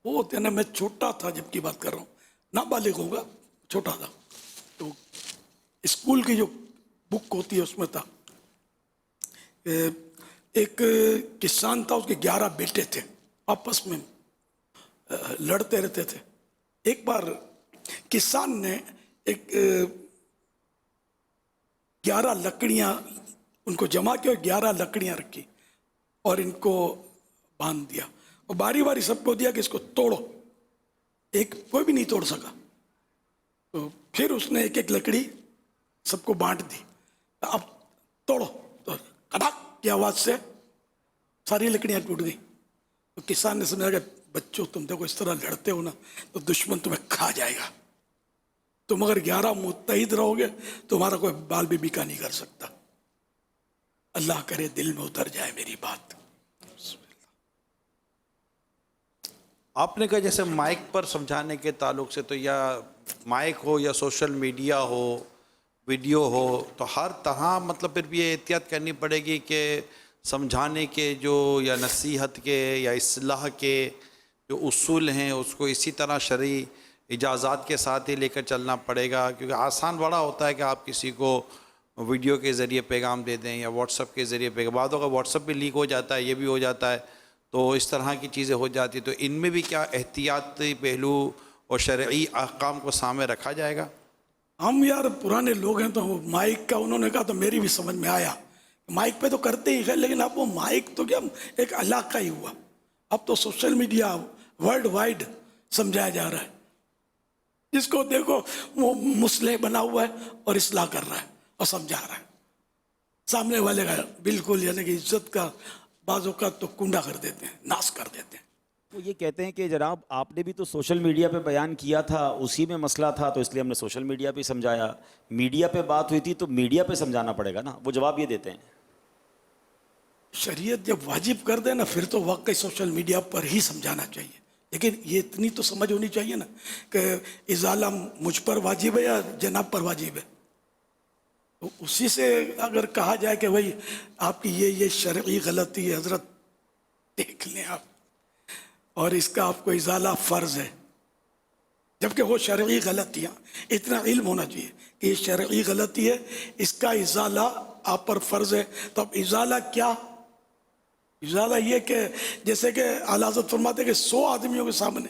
S12: वो होते ना, मैं छोटा था जब की बात कर रहा हूँ, नाबालिग होगा, छोटा था, तो स्कूल की जो बुक होती है उसमें था, एक किसान था, उसके 11 बेटे थे, आपस में लड़ते रहते थे। एक बार किसान ने एक 11 लकड़ियां उनको जमा की और 11 लकड़ियां रखी और इनको बांध दिया और बारी बारी सबको दिया कि इसको तोड़ो। एक कोई भी नहीं तोड़ सका, तो फिर उसने एक एक लकड़ी सबको बांट दी, अब तोड़ो, तो कड़ाक की आवाज से सारी लकड़ियां टूट गई। तो किसान ने समझा कि बच्चों तुम देखो इस तरह लड़ते हो ना तो दुश्मन तुम्हें खा जाएगा, तुम अगर 11 मुत्तहिद रहोगे तुम्हारा कोई बाल भी बिका नहीं कर सकता। اللہ کرے دل میں اتر جائے میری بات.
S11: آپ نے کہا جیسے مائک پر سمجھانے کے تعلق سے تو یا مائک ہو یا سوشل میڈیا ہو ویڈیو ہو تو ہر طرح مطلب پھر بھی یہ احتیاط کرنی پڑے گی کہ سمجھانے کے جو یا نصیحت کے یا اصلاح کے جو اصول ہیں اس کو اسی طرح شرعی اجازات کے ساتھ ہی لے کر چلنا پڑے گا. کیونکہ آسان بڑا ہوتا ہے کہ آپ کسی کو ویڈیو کے ذریعے پیغام دے دیں یا واٹس ایپ کے ذریعے پیغام. بعد اگر واٹس ایپ بھی لیک ہو جاتا ہے, یہ بھی ہو جاتا ہے, تو اس طرح کی چیزیں ہو جاتی. تو ان میں بھی کیا احتیاطی پہلو اور شرعی احکام کو سامنے رکھا جائے گا؟
S12: ہم یار پرانے لوگ ہیں تو مائک کا انہوں نے کہا تو میری بھی سمجھ میں آیا, مائک پہ تو کرتے ہی ہے, لیکن اب وہ مائک تو کیا ایک علاقہ ہی ہوا. اب تو سوشل میڈیا ورلڈ وائڈ سمجھایا جا رہا ہے. جس کو دیکھو وہ مصلح بنا ہوا ہے اور اصلاح کر رہا ہے اور سمجھا رہا ہے. سامنے والے کا بالکل یعنی کہ عزت کا بعض اوقات تو کنڈا کر دیتے ہیں, ناس کر دیتے ہیں.
S18: وہ یہ کہتے ہیں کہ جناب آپ نے بھی تو سوشل میڈیا پہ بیان کیا تھا, اسی میں مسئلہ تھا تو اس لیے ہم نے سوشل میڈیا پہ سمجھایا. میڈیا پہ بات ہوئی تھی تو میڈیا پہ سمجھانا پڑے گا نا. وہ جواب یہ دیتے ہیں
S12: شریعت جب واجب کر دے نا پھر تو واقعی سوشل میڈیا پر ہی سمجھانا چاہیے. لیکن یہ اتنی تو سمجھ ہونی چاہیے نا کہ ازالہ مجھ پر واجب ہے یا جناب پر واجب ہے. تو اسی سے اگر کہا جائے کہ بھائی آپ کی یہ شرعی غلطی ہے حضرت دیکھ لیں آپ, اور اس کا آپ کو ازالہ فرض ہے, جبکہ وہ شرعی غلطیاں اتنا علم ہونا چاہیے کہ یہ شرعی غلطی ہے, اس کا ازالہ آپ پر فرض ہے. تو اب ازالہ کیا؟ ازالہ یہ کہ جیسے کہ اعلیٰ حضرت فرماتے کہ 100 آدمیوں کے سامنے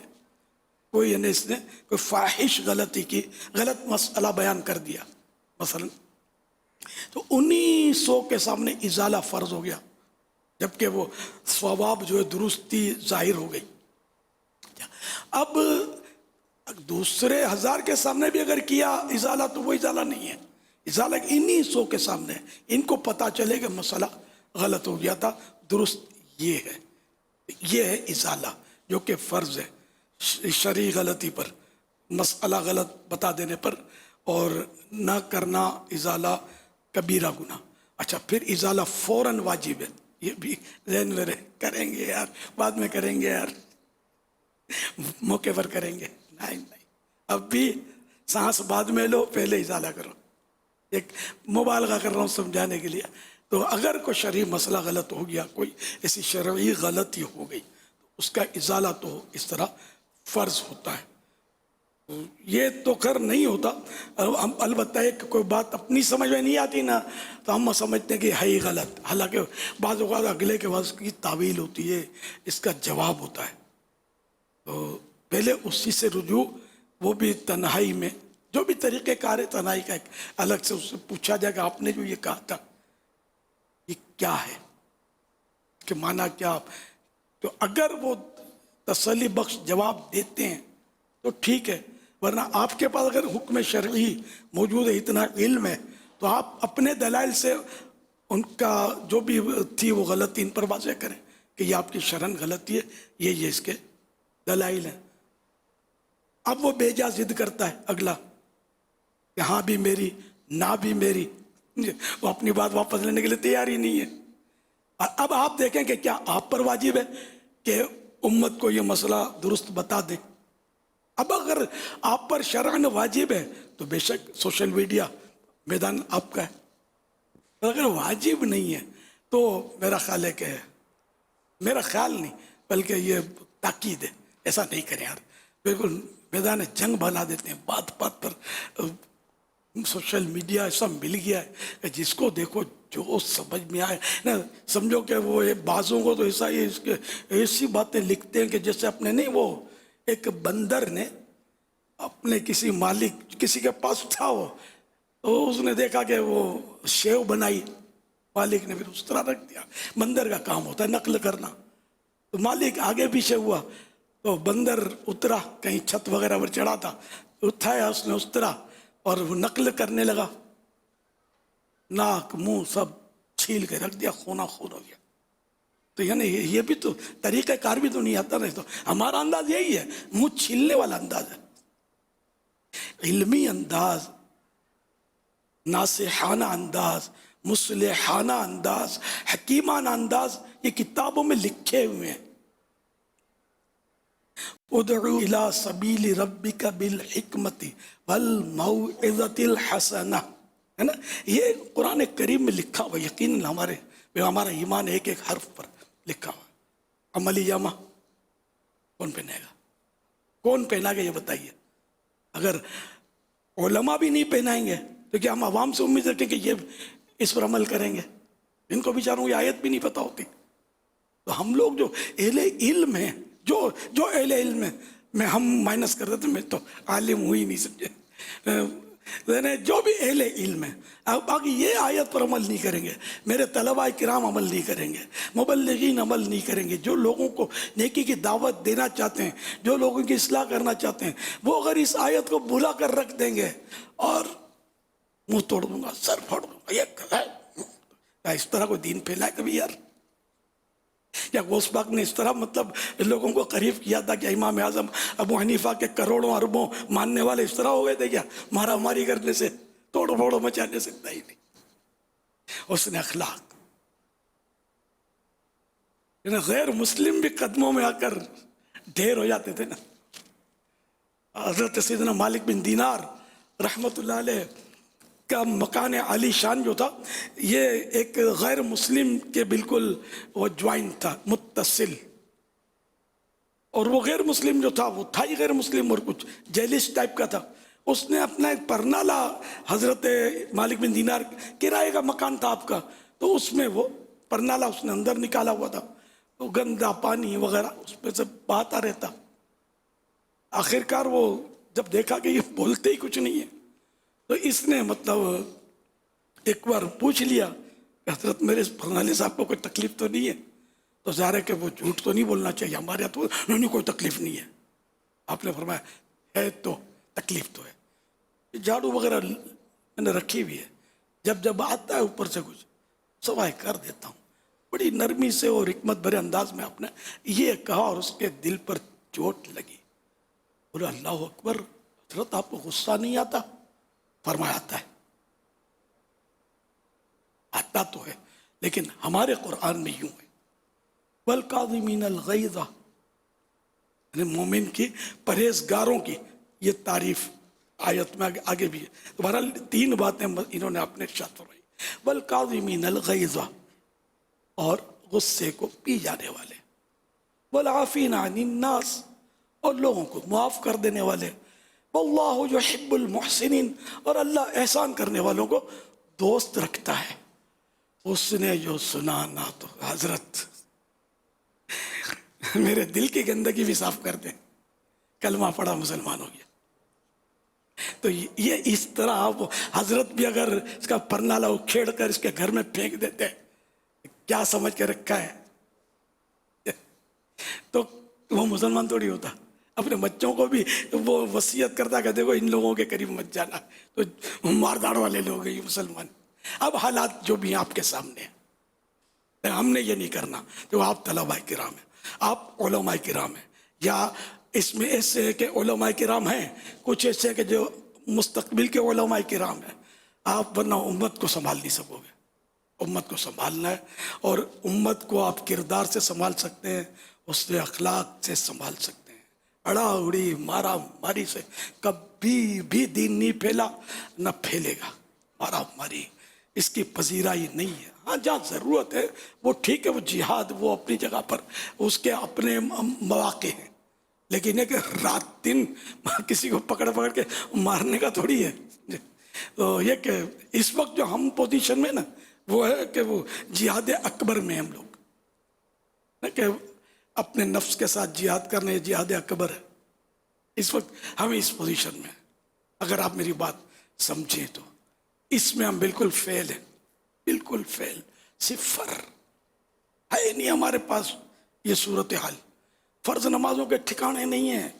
S12: کوئی یعنی اس نے کوئی فاحش غلطی کی, غلط مسئلہ بیان کر دیا مثلا, تو انہی 100 کے سامنے ازالہ فرض ہو گیا, جبکہ وہ ثواب جو ہے درستی ظاہر ہو گئی. اب دوسرے 1000 کے سامنے بھی اگر کیا ازالہ تو وہ ازالہ نہیں ہے. ازالہ انہی 100 کے سامنے ان کو پتہ چلے کہ مسئلہ غلط ہو گیا تھا, درست یہ ہے. یہ ہے ازالہ جو کہ فرض ہے شرعی غلطی پر, مسئلہ غلط بتا دینے پر, اور نہ کرنا ازالہ کبیرہ گناہ. اچھا پھر ازالہ فوراً واجب ہے, یہ بھی ذہن میں رہے. کریں گے یار, بعد میں کریں گے یار, موقع پر کریں گے. نہیں, اب بھی سانس بعد میں لو, پہلے ازالہ کرو. ایک مبالغہ کر رہا ہوں سمجھانے کے لیے. تو اگر کوئی شرعی مسئلہ غلط ہو گیا, کوئی ایسی شرعی غلطی ہو گئی, تو اس کا ازالہ تو اس طرح فرض ہوتا ہے. یہ تو خیر نہیں ہوتا. البتہ ایک کوئی بات اپنی سمجھ میں نہیں آتی نا, تو ہم سمجھتے ہیں کہ ہے ہی غلط, حالانکہ بعض اوقات اگلے کے بعد کی تعویل ہوتی ہے, اس کا جواب ہوتا ہے. تو پہلے اسی سے رجوع, وہ بھی تنہائی میں, جو بھی طریقہ کار ہے تنہائی کا, ایک الگ سے اس سے پوچھا جائے کہ آپ نے جو یہ کہا تھا یہ کیا ہے, کہ معنی کیا. تو اگر وہ تسلی بخش جواب دیتے ہیں تو ٹھیک ہے, ورنہ آپ کے پاس اگر حکم شرعی موجود ہے, اتنا علم ہے, تو آپ اپنے دلائل سے ان کا جو بھی تھی وہ غلطی ان پر واضح کریں کہ یہ آپ کی شرعن غلطی ہے, یہ اس کے دلائل ہیں. اب وہ بے جا ضد کرتا ہے اگلا کہ ہاں بھی میری نہ بھی میری, وہ اپنی بات واپس لینے کے لیے تیار ہی نہیں ہے. اب آپ دیکھیں کہ کیا آپ پر واجب ہے کہ امت کو یہ مسئلہ درست بتا دیں. اب اگر آپ پر شرعن واجب ہے تو بے شک سوشل میڈیا میدان آپ کا ہے. اگر واجب نہیں ہے تو میرا خیال ہے کہ, میرا خیال نہیں بلکہ یہ تاکید ہے, ایسا نہیں کریں یار. بالکل میدان جنگ بنا دیتے ہیں, بات بات پر سوشل میڈیا ایسا مل گیا ہے کہ جس کو دیکھو جو سمجھ میں آئے نا, سمجھو کہ وہ بعضوں کو تو ایسا ہی ایسی باتیں لکھتے ہیں کہ جیسے اپنے نہیں, وہ ایک بندر نے اپنے کسی مالک, کسی کے پاس تھا وہ, تو اس نے دیکھا کہ وہ شیو بنائی, مالک نے پھر اس طرح رکھ دیا. بندر کا کام ہوتا ہے نقل کرنا. تو مالک آگے پیچھے ہوا تو بندر اترا, کہیں چھت وغیرہ پر چڑھا تھا, اٹھایا اس نے اس طرح, اور وہ نقل کرنے لگا, ناک منہ سب چھیل کے رکھ دیا, خونا خون ہو گیا. تو یعنی یہ بھی تو طریقہ کار بھی تو نہیں آتا نہیں. تو ہمارا انداز یہی ہے, منہ چھیلنے والا انداز ہے. علمی انداز, ناصحانہ انداز, मुस्लिहाना अंदाज, हकीमाना अंदाज ये किताबों में लिखे हुए हैं। उदउ इला सबील रब्बिका बिल हिकमति वल मौइज़तिल हसना, है ना, ये कुरान करीम में लिखा हुआ। यकीन हमारा ईमान एक एक हर्फ पर लिखा हुआ। अमली जामा कौन पहनेगा, कौन पहनाएगा ये बताइए। अगर उलमा भी नहीं पहनाएंगे तो क्या हम आवाम से उम्मीद रखें कि ये इस पर अमल करेंगे? इनको बेचारों को ये आयत भी नहीं पता होती। तो हम लोग जो अहले इल्म हैं, जो अहले इल्म है, मैं हम माइनस कर देते, मैं तो आलिम हुई नहीं समझे, जो भी अहले इल्म है, अब बाकी ये आयत पर अमल नहीं करेंगे, मेरे तलबा किराम अमल नहीं करेंगे, मुबल्लिगीन अमल नहीं करेंगे, जो लोगों को नेकी की दावत देना चाहते हैं, जो लोगों की इस्लाह करना चाहते हैं, वो अगर इस आयत को भुला कर रख देंगे और मुंह तोड़ दूंगा, सर फोड़ दूंगा, ये क्या इस तरह को दीन फैलाए कभी यार? या गौस पाक ने इस तरह मतलब लोगों को करीब किया था कि इमाम आजम अबू हनीफा के करोड़ों अरबों मानने वाले इस तरह हो गए थे क्या? मारा मारी करने से, तोड़ फोड़ मचाने से नहीं। उसने अखलाक, गैर मुस्लिम भी कदमों में आकर ढेर हो जाते थे ना। हजरत सैयदना मालिक बिन दीनार रहमतुल्लाह अलैह का मकान आली शान जो था, ये एक गैर मुस्लिम के बिल्कुल वो ज्वाइंट था, मुत्तसिल। और वो गैर मुस्लिम जो था वो था ही गैर मुस्लिम और कुछ जेलिस टाइप का था। उसने अपना एक परनाला, हजरत मालिक बिन दीनार किराए का मकान था आपका, तो उसमें वो परनाला उसने अंदर निकाला हुआ था, तो गंदा पानी वगैरह उस पर से बहता रहता। आखिरकार वो जब देखा कि ये बोलते ही कुछ नहीं है, तो इसने मतलब एक बार पूछ लिया, हजरत मेरे परनाले साहब को कोई तकलीफ तो नहीं है? तो ज़ाहिर है कि वो झूठ तो नहीं बोलना चाहिए, हमारे यहाँ तो नहीं कोई तकलीफ नहीं है। आपने फरमाया है तो तकलीफ तो है। झाड़ू वगैरह मैंने रखी हुई है, जब जब आता है ऊपर से कुछ सवाई कर देता हूँ। बड़ी नरमी से और हिकमत भरे अंदाज में आपने ये कहा और उसके दिल पर चोट लगी। बोले अल्लाह अकबर, हजरत आपको गुस्सा नहीं आता? फरमाया आता है, आता तो है, लेकिन हमारे कुरान में यूं है, वल काज़िमीनल गैज़, मोमिन की, परहेजगारों की ये तारीफ आयत में आगे भी है। तुम्हारा 3 बातें इन्होंने अपने इरशाद फरमाई, वल काज़िमीनल गैज़, और गुस्से को पी जाने वाले, वल आफ़ीना अनिन नास, और लोगों को माफ कर देने वाले, वल्लाहु युहिब्बुल मुहसिनीन, और अल्लाह एहसान करने वालों को दोस्त रखता है। उसने जो सुना ना तो हजरत मेरे दिल की गंदगी भी साफ कर दे, कलमा पढ़ा मुसलमान हो गया। तो ये इस तरह आप हजरत भी अगर इसका परनाला उखेड़ कर इसके घर में फेंक देते, क्या समझ के रखा है, तो वो मुसलमान थोड़ी होता। अपने बच्चों को भी वो वसीयत करता कि देखो इन लोगों के करीब मत जाना, तो मारदाड़ वाले लोग हैं ये मुसलमान। अब हालात जो भी आपके सामने हैं, हमने ये नहीं करना। तो आप तलबाए किराम हैं, आप उलमाए किराम हैं, या इसमें ऐसे है कि उलमाए किराम हैं, कुछ ऐसे कि जो मुस्तकबिल के उलमाए किराम हैं। आप वरना उम्मत को संभाल नहीं सकोगे। उम्मत को संभालना है, और उम्मत को आप किरदार से संभाल सकते हैं, उससे अखलाक से संभाल सकते हैं। अड़ा उड़ी मारा मारी से कभी भी दीन नहीं फैला, न फैलेगा। मारा मारी इसकी पजीराई नहीं है। हाँ, जहाँ ज़रूरत है वो ठीक है, वो जिहाद वो अपनी जगह पर उसके अपने मौके हैं, लेकिन एक रात दिन किसी को पकड़ पकड़ के मारने का थोड़ी है। तो ये कि इस वक्त जो हम पोजीशन में ना, वो है कि वो जिहाद अकबर में हम लोग ना, कि अपने नफ्स के साथ जिहाद करने, जिहाद अकबर है। इस वक्त हम इस पोजीशन में, अगर आप मेरी बात समझें तो इसमें हम बिल्कुल फेल हैं, बिल्कुल फेल, सिफर है नहीं हमारे पास ये सूरत हाल। फर्ज नमाजों के ठिकाने नहीं है,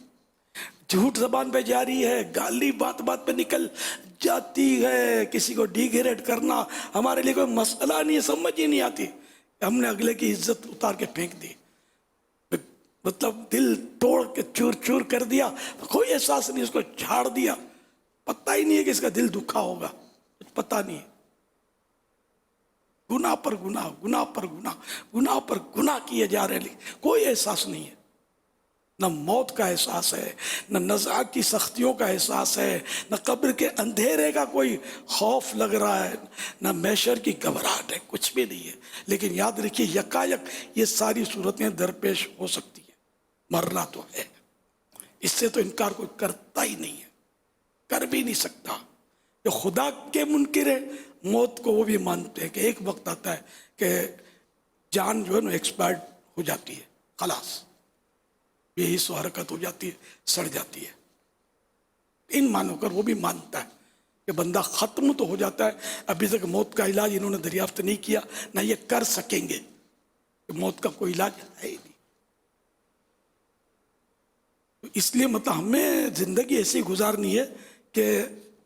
S12: झूठ जबान पे जारी है, गाली बात बात पे निकल जाती है, किसी को डिग्रेड करना हमारे लिए कोई मसला नहीं है, समझ ही नहीं आती। हमने अगले की इज्जत उतार के फेंक दी, मतलब दिल तोड़ के चूर चूर कर दिया, कोई एहसास नहीं, उसको झाड़ दिया, पता ही नहीं है कि इसका दिल दुखा होगा, कुछ पता नहीं है। गुनाह पर गुनाह, गुनाह पर गुनाह, गुनाह पर गुनाह किए जा रहे हैं, कोई एहसास नहीं है। न मौत का एहसास है, न नज़ा की सख्तियों का एहसास है, न कब्र के अंधेरे का कोई खौफ लग रहा है, न मैशर की घबराहट है, कुछ भी नहीं है। लेकिन याद रखिए यकायक ये सारी सूरतें दरपेश हो सकती हैं। मरना तो है, इससे तो इनकार कोई करता ही नहीं है, कर भी नहीं सकता। जो खुदा के मुनकिर है मौत को वो भी मानते हैं कि एक वक्त आता है कि जान जो है ना एक्सपायर्ड हो जाती है, खलास यही सो हरकत हो जाती है, सड़ जाती है। इन मानोकर वो भी मानता है कि बंदा ख़त्म तो हो जाता है, अभी तक मौत का इलाज इन्होंने दरियाफ्त नहीं किया, ना ये कर सकेंगे कि मौत का कोई इलाज है ही नहीं। तो इसलिए मतलब हमें ज़िंदगी ऐसी गुजारनी है कि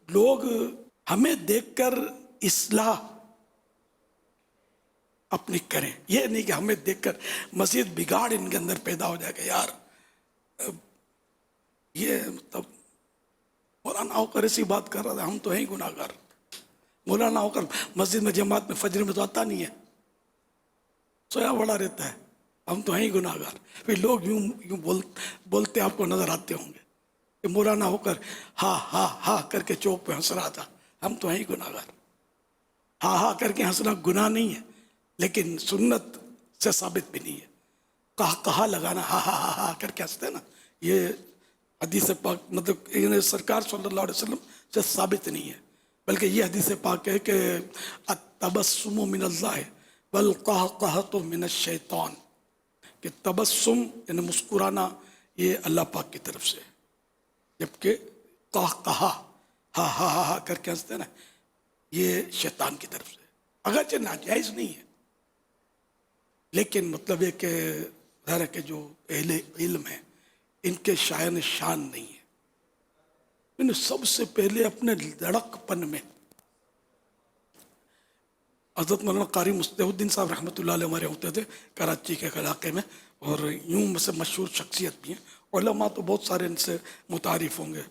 S12: लोग हमें देखकर इस्लाह अपनी करें। ये नहीं कि हमें देखकर मज़ीद बिगाड़ इनके अंदर पैदा हो जाएगा। यार ये मतलब मौलाना होकर ऐसी बात कर रहा था, हम तो हैं ही गुनाहगार। मौलाना होकर मस्जिद में जमात में फजर में तो आता नहीं है, सोया बड़ा रहता है, हम तो हैं ही गुनाहगार। फिर लोग यूं बोलते आपको नजर आते होंगे कि मौलाना होकर हा हा हा करके चौक पे हंस रहा था, हम तो हैं ही गुनाहगार। हा हा करके हंसना गुनाह नहीं है, लेकिन सुन्नत से साबित भी नहीं है। कहा लगाना हा हा हा हा करके हंसते ना, ये हदीस पाक मतलब ये सरकार सल्लल्लाहु अलैहि वसल्लम से साबित नहीं है, बल्कि ये हदीस पाक है कि अतबस्सुमु मिनल्लाह बल कहकहतु मिनश्शैतान, कि तबस्सुम यानी मुस्कुराना ये अल्लाह पाक की तरफ से, जबकि कहा हा हा हा हा करके हंसते ना ये शैतान की तरफ से। अगरचे नाजायज़ नहीं है, लेकिन मतलब ये कि ज़ाहिर है कि जो अहले इल्म है इनके शायन शान नहीं है। इन्हें सबसे पहले अपने लड़कपन में हज़रत मौलाना कारी मुस्तफ़ुद्दीन साहब रहमतुल्लाह अलैह हमारे होते थे कराची के इलाके में, और यूं से मशहूर शख्सियत भी हैं, उलमा तो बहुत सारे इनसे मुतारिफ होंगे।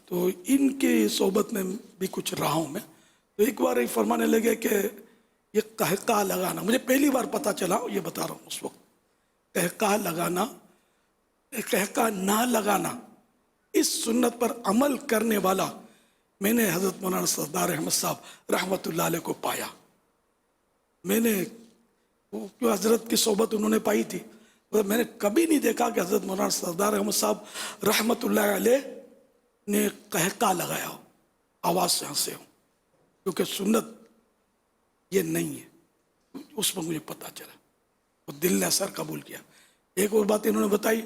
S12: तो इनके सोबत में भी कुछ रहा हूँ मैं। तो एक बार ये फरमाने लगे कि ये कहका लगाना, मुझे पहली बार पता चला, ये बता रहा हूँ उस वक्त, कहका लगाना, कहका ना लगाना, इस सुन्नत पर अमल करने वाला मैंने हज़रत मौलाना सरदार अहमद साहब रहमतुल्लाह अलैह को पाया। मैंने क्यों हज़रत की सोबत उन्होंने पाई थी, तो मैंने कभी नहीं देखा कि हज़रत मौलाना सरदार अहमद साहब रहमतुल्लाह अलैह ने कहका लगाया हो, आवाज़ से हंसे हो, क्योंकि सुन्नत ये नहीं है। उस पर मुझे पता चला, वो दिल ने असर कबूल किया। एक और बात इन्होंने बताई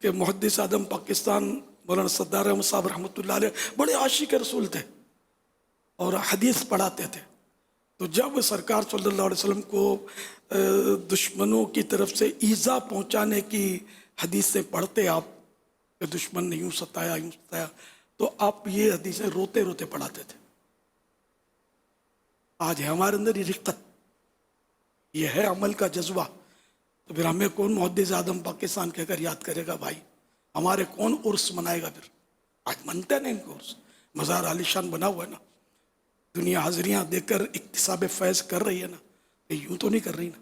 S12: कि मुहद्दिस आदम पाकिस्तान मौलाना सरदार अहमद साहब रहमतुल्लाह अलैह बड़े आशिक रसूल थे और हदीस पढ़ाते थे। तो जब सरकार सल्लल्लाहु अलैहि वसल्लम को दुश्मनों की तरफ से ईज़ा पहुंचाने की हदीसें पढ़ते आप, कि दुश्मन ने यूँ सताया, तो आप ये हदीसें रोते रोते पढ़ाते थे। आज है हमारे अंदर ये रिक्कत, ये है अमल का जज्बा। तो फिर हमें कौन मुहद्दिस आदम पाकिस्तान कहकर याद करेगा भाई, हमारे कौन उर्स मनाएगा? फिर आज मनते नहीं इनको उर्स, मज़ार आलिशान बना हुआ है ना, दुनिया हाजिरियाँ देकर इक्तिसाब फैज़ कर रही है ना, ये यूँ तो नहीं कर रही ना।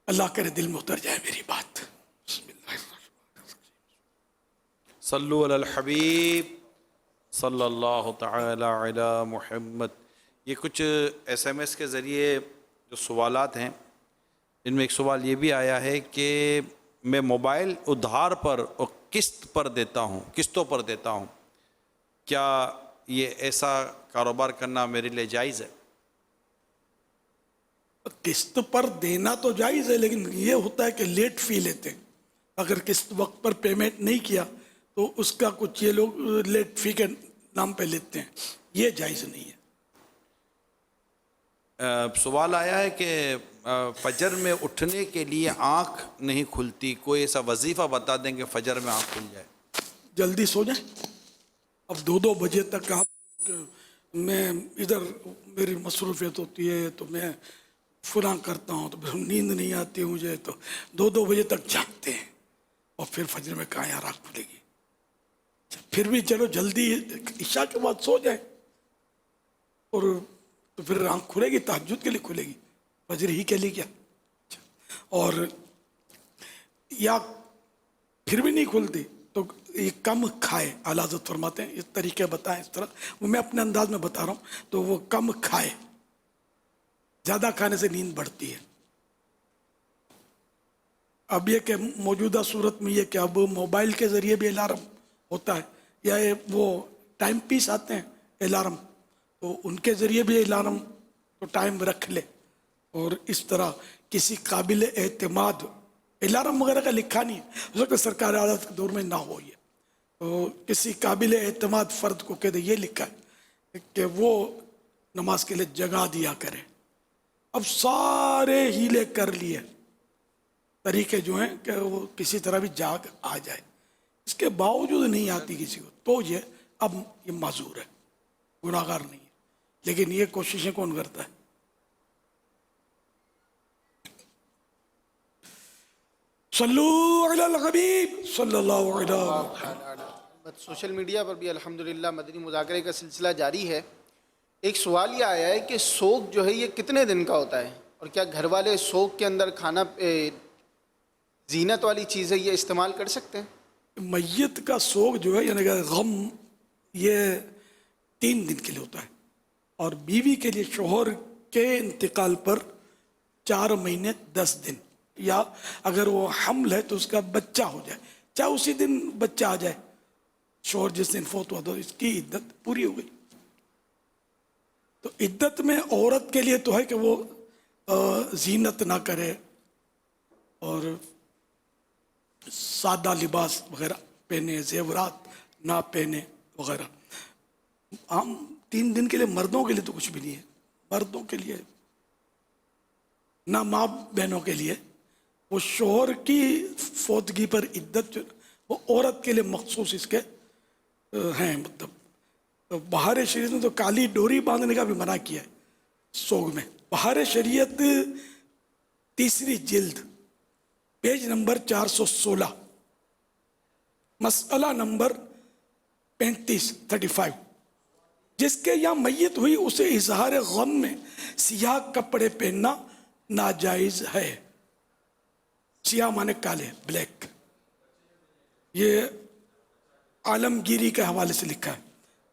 S12: अल्लाह करे दिल में उतर जाए मेरी बात।
S11: सल्लु अलल हबीब सल्लल्लाहु तआला अला मुहम्मद। ये कुछ SMS के ज़रिए जो सवालात हैं, इनमें एक सवाल ये भी आया है कि मैं मोबाइल उधार पर और किस्त पर देता हूँ, किस्तों पर देता हूँ, क्या ये ऐसा कारोबार करना मेरे लिए जायज़ है?
S12: किस्त पर देना तो जायज़ है, लेकिन ये होता है कि लेट फ़ी लेते हैं। अगर किस्त वक्त पर पेमेंट नहीं किया तो उसका कुछ ये लोग लेट फ़ी के नाम पे लेते हैं, ये जायज़ नहीं है।
S11: सवाल आया है कि फजर में उठने के लिए आँख नहीं खुलती, कोई ऐसा वजीफ़ा बता दें कि फजर में आँख खुल जाए।
S12: जल्दी सो जाए। अब 2-2 बजे तक आप, मैं इधर मेरी मसरूफियत होती है तो मैं फुला करता हूँ, तो फिर नींद नहीं आती मुझे, तो 2-2 बजे तक जागते हैं और फिर फजर में कहाँ यार आँख खुलेगी। फिर भी चलो जल्दी इशा के बाद सो जाए, और तो फिर आँख खुलेगी तहज्जुद के लिए खुलेगी, फजर ही के लिए क्या? और या फिर भी नहीं खुलती तो ये कम खाए, आला हज़रत फरमाते हैं, इस तरीके बताएं इस तरह, वो मैं अपने अंदाज में बता रहा हूँ, तो वो कम खाए, ज़्यादा खाने से नींद बढ़ती है। अब ये कि मौजूदा सूरत में ये कि अब मोबाइल के ज़रिए भी अलार्म होता है, या ये वो टाइम पीस आते हैं अलार्म, तो उनके ज़रिए भी अलार्म तो टाइम रख ले, और इस तरह किसी काबिल एतमाद अलार्म वगैरह का लिखा नहीं है, हो सकता है सरकार आज़ाद के दौर में ना हो ये, तो किसी काबिल एतमाद फ़र्द को कह दे ये लिखा है कि वो नमाज के लिए जगा दिया करे। अब सारे हीले कर लिए, तरीके जो हैं कि वो किसी तरह भी जाग आ जाए, इसके बावजूद नहीं आती किसी को, तो ये अब ये माजूर है, गुनाहगार नहीं है। लेकिन ये कोशिशें कौन करता है? सल्लू अलल हबीब सल्लल्लाहु अलैहि वसल्लम।
S19: सोशल मीडिया पर भी अल्हम्दुलिल्लाह मदनी मुज़ाकरे का सिलसिला जारी है। एक सवाल ये आया है कि सोग जो है ये कितने दिन का होता है, और क्या घर वाले सोग के अंदर खाना जीनत वाली चीज़ें ये इस्तेमाल कर सकते हैं?
S12: मैयत का सोग जो है यानी कि गम, ये 3 दिन के लिए होता है, और बीवी के लिए शोहर के इंतकाल पर 4 महीने 10 दिन, या अगर वो हमल है तो उसका बच्चा हो जाए, चाहे उसी दिन बच्चा आ जाए, शोहर जिस दिन फोत हुआ तो इसकी इद्दत पूरी हो गई। तो इद्दत में औरत के लिए तो है कि वो जीनत ना करे और सादा लिबास वगैरह पहने, जेवरात ना पहने वगैरह। आम 3 दिन के लिए मर्दों के लिए तो कुछ भी नहीं है, मर्दों के लिए ना माँ बहनों के लिए, वो शोहर की फौतगी पर इद्दत वो औरत के लिए मखसूस इसके हैं। मतलब तो बहार शरीयत में तो काली डोरी बांधने का भी मना किया है सोग में। बहार शरीयत 3री जिल्द पेज नंबर 416 मसला नंबर 35 जिसके यहाँ मैयत हुई उसे इजहार गम में सियाह कपड़े पहनना नाजायज है। सियाह माने काले, ब्लैक। ये आलमगीरी के हवाले से लिखा है,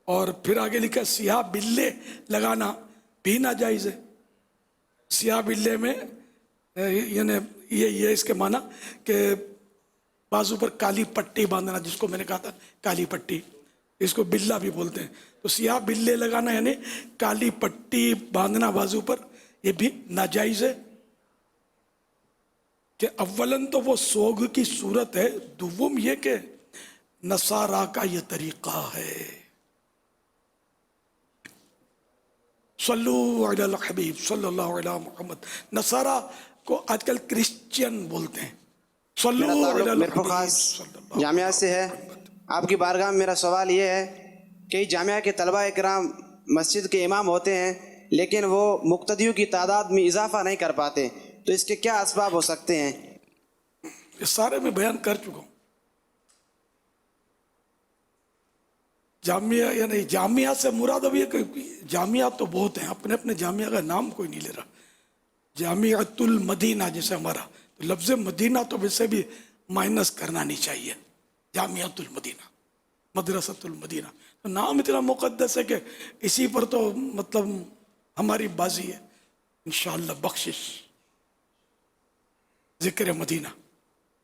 S12: और फिर आगे लिखा है सियाह बिल्ले लगाना भी नाजायज है। सियाह बिल्ले में यानी ये इसके माना कि बाजू पर काली पट्टी बांधना, जिसको मैंने कहा था काली पट्टी, इसको बिल्ला भी बोलते हैं। तो सियाह बिल्ले लगाना यानी काली पट्टी बांधना बाजू पर, ये भी नाजायज है। कि अव्वलन तो वो सोग की सूरत है, दुव्वम ये कि नसारा का ये तरीका है। सल्लू अलल हबीब सल्लल्लाहु अलैहि मुहम्मद। नसारा को आजकल क्रिश्चियन बोलते हैं। सल्लू अलल हबीब
S20: जामिया से है। आपकी बारगाह में मेरा सवाल ये है कि जामिया के तलबा इकराम मस्जिद के इमाम होते हैं, लेकिन वो मुक्तदियों की तादाद में इजाफा नहीं कर पाते, तो इसके क्या असबाब हो सकते हैं?
S12: इस सारे में बयान कर चुका हूँ। जामिया यानी जामिया से मुराद अब ये कि जामिया तो बहुत हैं, अपने अपने जामिया का नाम कोई नहीं ले रहा। जामियातुल मदीना जैसे हमारा, तो लफ्ज़ मदीना तो वैसे भी माइनस करना नहीं चाहिए। जामियातुल मदीना, मदरसतुल मदीना, तो नाम इतना मुक़द्दस है कि इसी पर तो मतलब हमारी बाजी है इंशाअल्लाह बख्शिश, ज़िक्र मदीना।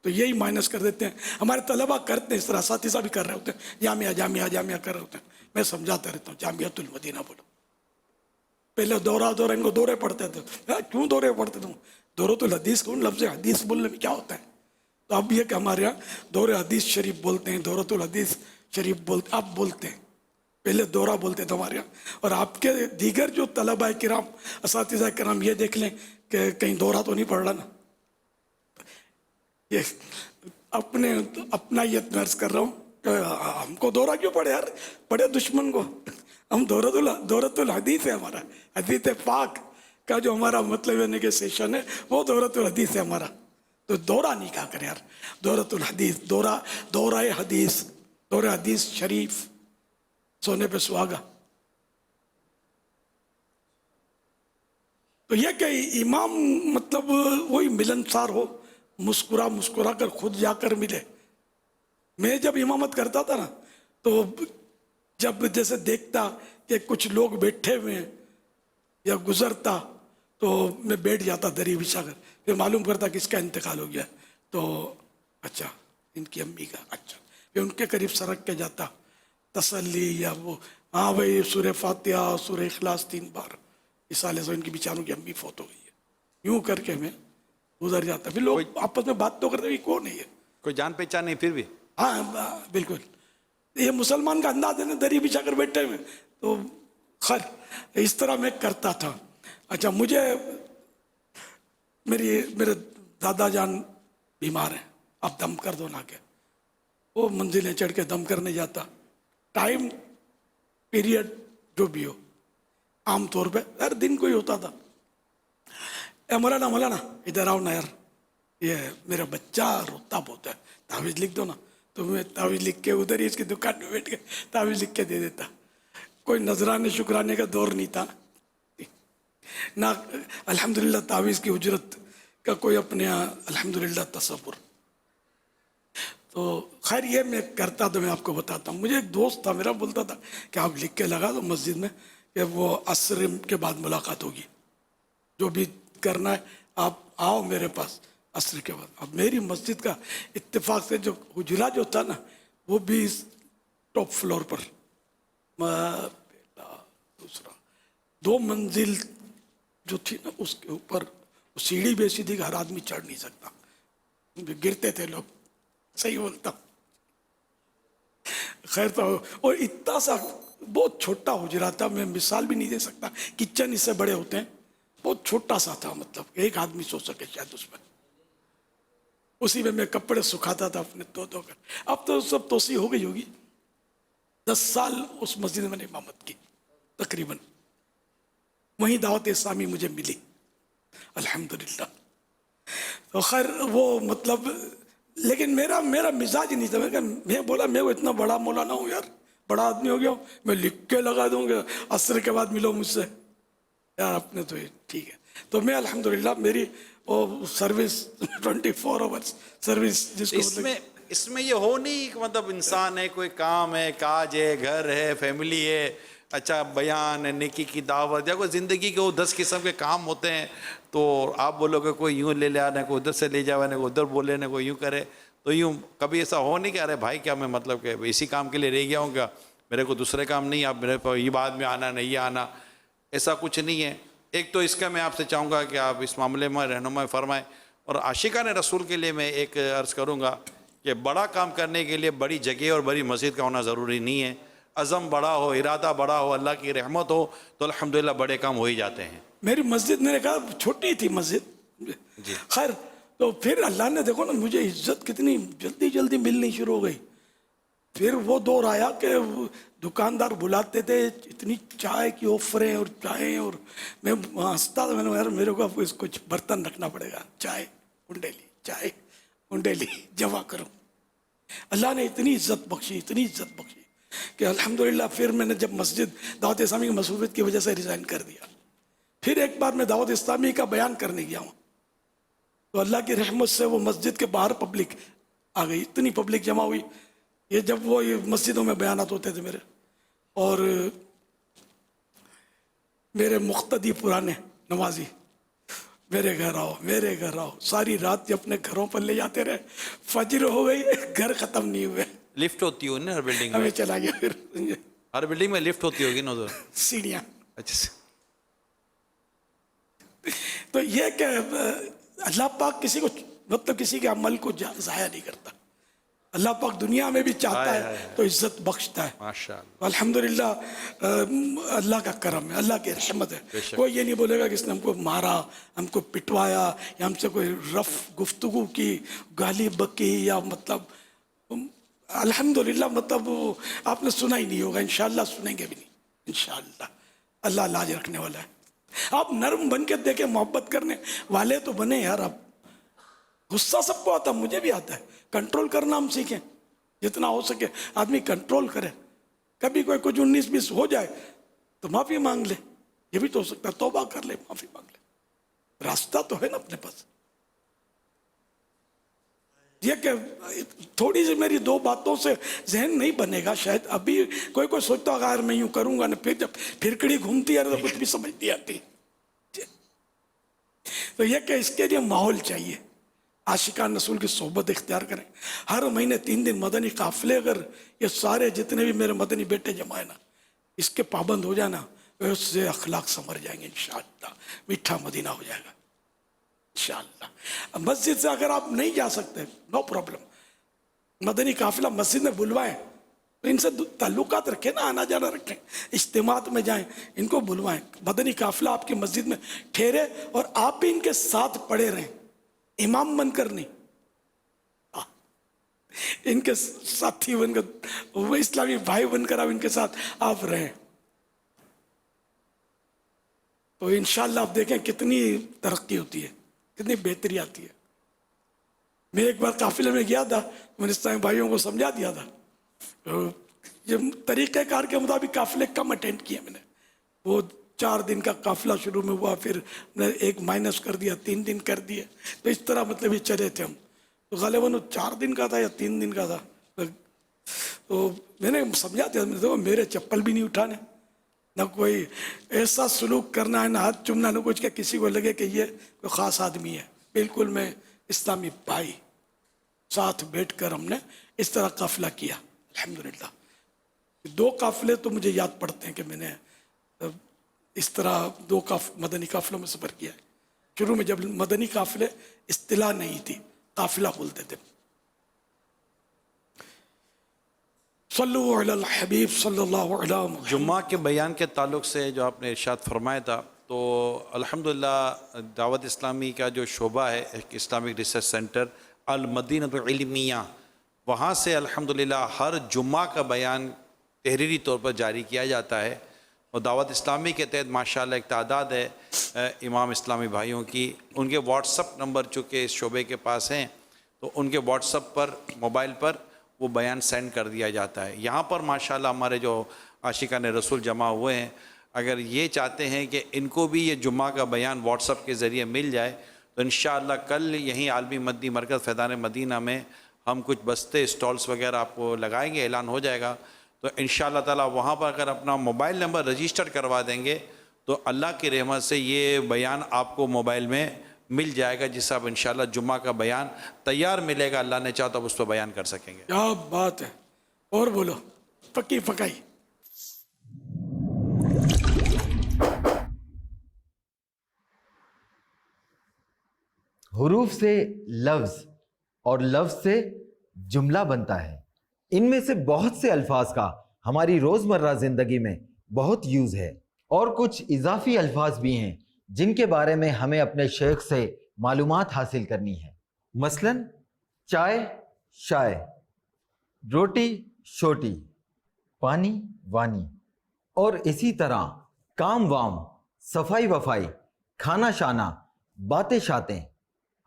S12: तो यही माइनस कर देते हैं, हमारे तलबा करते हैं इस तरह, साथी भी कर रहे होते हैं, जामिया जामिया जामिया कर रहे होते हैं। मैं समझाता रहता हूँ जामियातुल मदीना बोलो। पहले दौरा इनको दौरे पढ़ते थे, क्यों दौरे पढ़ते थे? दौरतुल हदीस, कौन लफ्ज़ हदीस बोलने में क्या होता है? तो अब ये कि हमारे यहाँ दौरे हदीस शरीफ बोलते हैं, दौरतुल हदीस शरीफ बोलते, अब बोलते हैं, पहले दौरा बोलते थे हमारे यहाँ। और आपके दीगर जो तलबा किराम असातिज़ा किराम ये देख लें कि कहीं दौरा तो नहीं पढ़ रहा ना। ये अपना ये नर्स कर रहा हूँ, हमको दौरा क्यों पड़े यार, पड़े दुश्मन को। हम दौरतुल हदीस है हमारा, हदीस पाक का जो हमारा मतलब यानी कि सेशन है वो दौरतुल हदीस है हमारा। तो दौरा नहीं कहा करें यार, दौरतुल हदीस, दौरा हदीस शरीफ, सोने पे सुहागा। तो यह कि इमाम मतलब वही मिलनसार हो, मुस्कुरा मुस्कुरा कर खुद जाकर मिले। मैं जब इमामत करता था ना, तो जब जैसे देखता कि कुछ लोग बैठे हुए हैं या गुजरता, तो मैं बैठ जाता दरी बिछा कर, फिर मालूम करता किसका इंतकाल हो गया, तो अच्छा इनकी अम्मी का, अच्छा फिर उनके करीब सरक के जाता, तसल्ली या वो, हाँ भाई सूरह फातिहा सूरह इखलास 3 बार, इस साल से इनकी बेचारों की अम्मी फौत हो गई है, यूं करके मैं उधर जाता। फिर लोग आपस में बात तो करते भी कौन है ये,
S11: कोई जान पहचान नहीं फिर भी।
S12: हाँ बिल्कुल, ये मुसलमान का अंदाज है ना, दरी बिछा कर बैठे हुए, तो खैर इस तरह मैं करता था। अच्छा, मुझे मेरे दादा जान बीमार हैं, आप दम कर दो ना के, वो मंजिलें चढ़ के दम करने जाता, टाइम पीरियड जो भी हो, आम तौर पे हर दिन कोई होता था, ए मौलाना इधर आओ ना यार, ये मेरा बच्चा रोता बहुत है, तावीज़ लिख दो ना। तो मैं तावीज़ लिख के उधर ही इसकी दुकान में बैठ के तावीज़ लिख के दे देता। कोई नजराने शुक्राने का दौर नहीं था ना, अल्हम्दुलिल्लाह तावीज़ की उजरत का कोई अपने यहाँ अल्हम्दुलिल्लाह तसव्वुर। तो खैर ये मैं करता, तो मैं आपको बताता हूँ। मुझे एक दोस्त था मेरा, बोलता था कि आप लिख के लगा दो मस्जिद में कि वो असर के बाद मुलाकात होगी, जो भी करना है आप आओ मेरे पास असर के बाद। अब मेरी मस्जिद का इत्तेफाक से जो हुजरा जो था ना, वो भी टॉप फ्लोर पर, दूसरा 2 मंजिल जो थी ना, उसके ऊपर सीढ़ी भी ऐसी थी कि हर आदमी चढ़ नहीं सकता, गिरते थे लोग, सही बोलता। खैर तो, और इतना सा बहुत छोटा हुजरा था, मैं मिसाल भी नहीं दे सकता, किचन इससे बड़े होते हैं, बहुत छोटा सा था, मतलब एक आदमी सो सके शायद उसमें। उसी में मैं कपड़े सुखाता था अपने धो कर। अब तो सब तोसी हो गई होगी। 10 साल उस मस्जिद में मैंने इमामत की तकरीबन, वहीं दावत इस्लामी मुझे मिली अल्हम्दुलिल्लाह। तो खैर वो मतलब, लेकिन मेरा मिजाज ही नहीं था। मैं बोला मैं वो इतना बड़ा मौलाना हूँ यार, बड़ा आदमी हो गया हूँ, मैं लिख के लगा दूंगा असर के बाद मिलो मुझसे यार, अपने तो ठीक है। तो मैं अल्हम्दुलिल्लाह मेरी वो सर्विस 24 आवर्स सर्विस, जिसको
S11: इसमें ये हो नहीं कि मतलब इंसान है, कोई काम है, काज है, घर है, फैमिली है, अच्छा बयान है, नेकी की दावत, या कोई ज़िंदगी के वो 10 किस्म के काम होते हैं, तो आप बोलोगे कोई यूँ ले आना, कोई उधर से ले जाए, कोई उधर बोले ना, कोई यूँ करे, तो यूँ कभी ऐसा हो नहीं कि अरे भाई क्या मैं मतलब कि इसी काम के लिए रह गया हूँ क्या, मेरे को दूसरे काम नहीं, आप मेरे पर ये बाद में आना नहीं आना, ऐसा कुछ नहीं है। एक तो इसका मैं आपसे चाहूँगा कि आप इस मामले में रहनुमाई फरमाएँ। और आशिकान रसूल के लिए मैं एक अर्ज़ करूँगा कि बड़ा काम करने के लिए बड़ी जगह और बड़ी मस्जिद का होना ज़रूरी नहीं है। अज़म बड़ा हो, इरादा बड़ा हो, अल्लाह की रहमत हो, तो अल्हम्दुलिल्लाह बड़े काम हो ही जाते हैं।
S12: मेरी मस्जिद, मैंने कहा छोटी थी मस्जिद, खैर तो फिर अल्लाह ने देखो ना मुझे इज्जत कितनी जल्दी जल्दी मिलनी शुरू हो गई। फिर वो दौर आया कि दुकानदार बुलाते थे, इतनी चाय की ऑफरें और चाय, और मैं हंसता था, मैंने यार मेरे को कुछ बर्तन रखना पड़ेगा, चाय उंडेली जमा करो। अल्लाह ने इतनी इज्जत बख्शी कि अल्हम्दुलिल्लाह। फिर मैंने जब मस्जिद दावत इस्लामी की मसरूफियत की वजह से रिज़ाइन कर दिया, फिर एक बार मैं दावत इस्लामी का बयान करने गया हूँ, तो अल्लाह की रहमत से वो मस्जिद के बाहर पब्लिक आ गई, इतनी पब्लिक जमा हुई। ये जब वो ये मस्जिदों में बयानात होते थे मेरे, और मेरे मुख्तदी पुराने नमाजी मेरे घर आओ, सारी रात ये अपने घरों पर ले जाते रहे, फजर हो गई, घर ख़त्म नहीं हुए।
S11: लिफ्ट होती हो ना हर बिल्डिंग में?
S12: हमें चला गया फिर।
S11: हर बिल्डिंग में लिफ्ट होती होगी ना उधर?
S12: सीढ़ियाँ।
S11: अच्छा।
S12: तो ये कि अल्लाह पाक किसी को मतलब किसी के अमल को ज़ाया नहीं करता। अल्लाह पाक दुनिया में भी चाहता है तो इज्जत बख्शता है।
S11: माशाअल्लाह,
S12: अल्हम्दुलिल्लाह, अल्लाह का करम है, अल्लाह की रहमत है। कोई ये नहीं बोलेगा कि इसने हमको मारा, हमको पिटवाया, या हमसे कोई रफ गुफ्तगू की, गाली बकी, या मतलब अल्हम्दुलिल्लाह मतलब आपने सुना ही नहीं होगा, इंशाअल्लाह सुनेंगे भी नहीं, इंशाअल्लाह। अल्लाह लाज रखने वाला है। आप नरम बन के देखें, मोहब्बत करने वाले तो बने यार। आप गुस्सा सबको आता, मुझे भी आता है, कंट्रोल करना हम सीखें, जितना हो सके आदमी कंट्रोल करे। कभी कोई कुछ 19-20 हो जाए तो माफ़ी मांग ले, ये भी तो हो सकता है, तौबा कर ले, माफ़ी मांग ले। रास्ता तो है ना अपने पास। ये कि थोड़ी सी मेरी दो बातों से जहन नहीं बनेगा शायद। अभी कोई कोई सोचता होगा यार मैं यूं करूंगा ना, फिर जब फिरकड़ी घूमती है तो कुछ भी समझ नहीं आती। तो ये कि इसके लिए माहौल चाहिए, आशिकान रसूल की सोहबत इख्तियार करें। हर महीने 3 दिन मदनी काफिले, अगर ये सारे जितने भी मेरे मदनी बेटे जमा है ना, इसके पाबंद हो जाना, उससे अखलाक संवर जाएंगे इंशाअल्लाह, मीठा मदीना हो जाएगा इंशाअल्लाह। मस्जिद से अगर आप नहीं जा सकते, नो प्रॉब्लम, मदनी काफिला मस्जिद में बुलवाएं, तो इनसे ताल्लुकात रखें ना, आना जाना रखें, इज्तिमात में जाएं, इनको बुलवाएं। मदनी काफिला आपकी मस्जिद में ठहरे और आप भी इनके साथ पड़े रहें, इमाम बनकर नहीं, इनके साथी बनकर, वो इस्लामी भाई बनकर आप इनके साथ आप रहें। तो इंशाअल्लाह आप देखें कितनी तरक्की होती है, कितनी बेहतरी आती है। मैं एक बार काफिले में गया था, मैंने इस्लामी भाइयों को समझा दिया था, ये तरीक़ेकार के मुताबिक काफिले कम अटेंड किए मैंने। वो 4 दिन का काफिला शुरू में हुआ, फिर मैंने 1 माइनस कर दिया, 3 दिन कर दिए, तो इस तरह मतलब ये चले थे हम। तो ग़ालिबन 4 दिन का था या 3 दिन का था। तो मैंने समझा दिया, मैंने देखो मेरे चप्पल भी नहीं उठाने, ना कोई ऐसा सलूक करना है, ना हाथ चूमना, ना कुछ, क्या किसी को लगे कि ये कोई ख़ास आदमी है। बिल्कुल मैं इस्लामी भाई, साथ बैठकर हमने इस तरह काफिला किया अल्हम्दुलिल्लाह। 2 काफिले तो मुझे याद पड़ते हैं कि मैंने इस तरह 2 मदनी काफिलों में सफ़र किया है। शुरू में जब मदनी काफिले इस्तिलाह नहीं थी, काफिला बोलते थे। सल्लु अलल हबीब सल्लल्लाहु अलैहि वसल्लम।
S11: जुम्मा के बयान के ताल्लुक़ से जो आपने इरशाद फरमाया था, तो अल्हम्दुलिल्लाह दावत इस्लामी का जो शोबा है, एक इस्लामिक रिसर्च सेंटर अल मदीनतुल इल्मिया, वहाँ से अल्हम्दुलिल्लाह हर जुम्मा का बयान तहरीरी तौर पर जारी किया जाता है। और दावत इस्लामी के तहत माशाअल्लाह एक तादाद है इमाम इस्लामी भाइयों की, उनके व्हाट्सअप नंबर चूँकि इस शोबे के पास हैं, तो उनके व्हाट्सअप पर, मोबाइल पर वो बयान सेंड कर दिया जाता है। यहाँ पर माशाअल्लाह हमारे जो आशिकान रसूल जमा हुए हैं, अगर ये चाहते हैं कि इनको भी ये जुम्मा का बयान व्हाट्सअप के ज़रिए मिल जाए, तो इंशाअल्लाह कल यहीं आलमी मदनी मरकज़ फैज़ान मदीना में हम कुछ बस्ते स्टॉल्स वगैरह आपको लगाएंगे, ऐलान हो जाएगा। तो इंशाअल्लाह ताला वहाँ पर अगर अपना मोबाइल नंबर रजिस्टर करवा देंगे, तो अल्लाह की रहमत से ये बयान आपको मोबाइल में मिल जाएगा, जिससे आप इंशाअल्लाह जुम्मा का बयान तैयार मिलेगा, अल्लाह ने चाहा तो आप उस पर बयान कर सकेंगे।
S12: क्या बात है, और बोलो, पक्की पकाई।
S21: हुरूफ से लफ्ज़ और लफ्ज़ से जुमला बनता है। इनमें से बहुत से अल्फाज का हमारी रोज़मर्रा ज़िंदगी में बहुत यूज़ है, और कुछ इजाफी अल्फाज भी हैं जिनके बारे में हमें अपने शेख से मालूमात हासिल करनी है। मसलन चाय शाय, रोटी शोटी, पानी वानी, और इसी तरह काम वाम, सफाई वफाई, खाना शाना, बातें शातें।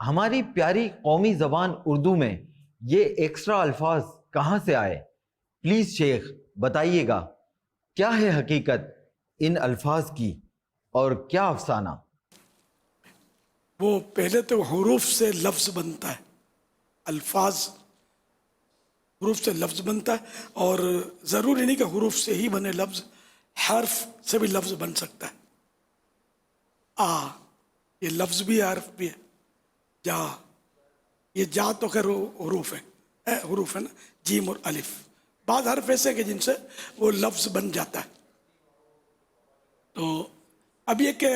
S21: हमारी प्यारी कौमी ज़बान उर्दू में ये एक्स्ट्रा अल्फाज कहाँ से आए? प्लीज़ शेख बताइएगा, क्या है हकीकत इन अल्फाज की और क्या अफसाना?
S12: वो पहले तो हुरूफ से लफ्ज़ बनता है, अल्फाज हुरूफ से लफ्ज़ बनता है, और ज़रूरी नहीं कि हुरूफ से ही बने लफ्ज़, हर्फ से भी लफ्ज़ बन सकता है। ये लफ्ज़ भी है, हर्फ भी है। जा, ये जा तो खैर हुरूफ है, हुरूफ है ना, जीम और अलिफ। बाद हर्फ ऐसे कि जिनसे वो लफ्ज़ बन जाता है। तो अब ये कि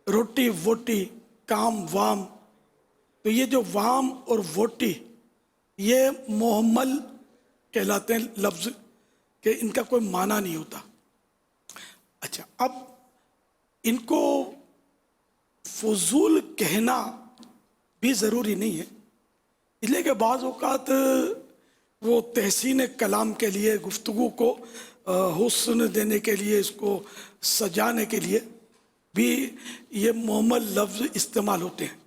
S12: रोटी वोटी, काम वाम, तो ये जो वाम और वोटी ये मोहम्मल कहलाते हैं लफ्ज़, कि इनका कोई माना नहीं होता। अच्छा, अब इनको फजूल कहना भी ज़रूरी नहीं है, इसलिए कि बाज़ औक़ात वो तहसीन कलाम के लिए, गुफ्तगू को हुस्न देने के लिए, इसको सजाने के लिए भी ये मोहम्मल लफ्ज़ इस्तेमाल होते हैं।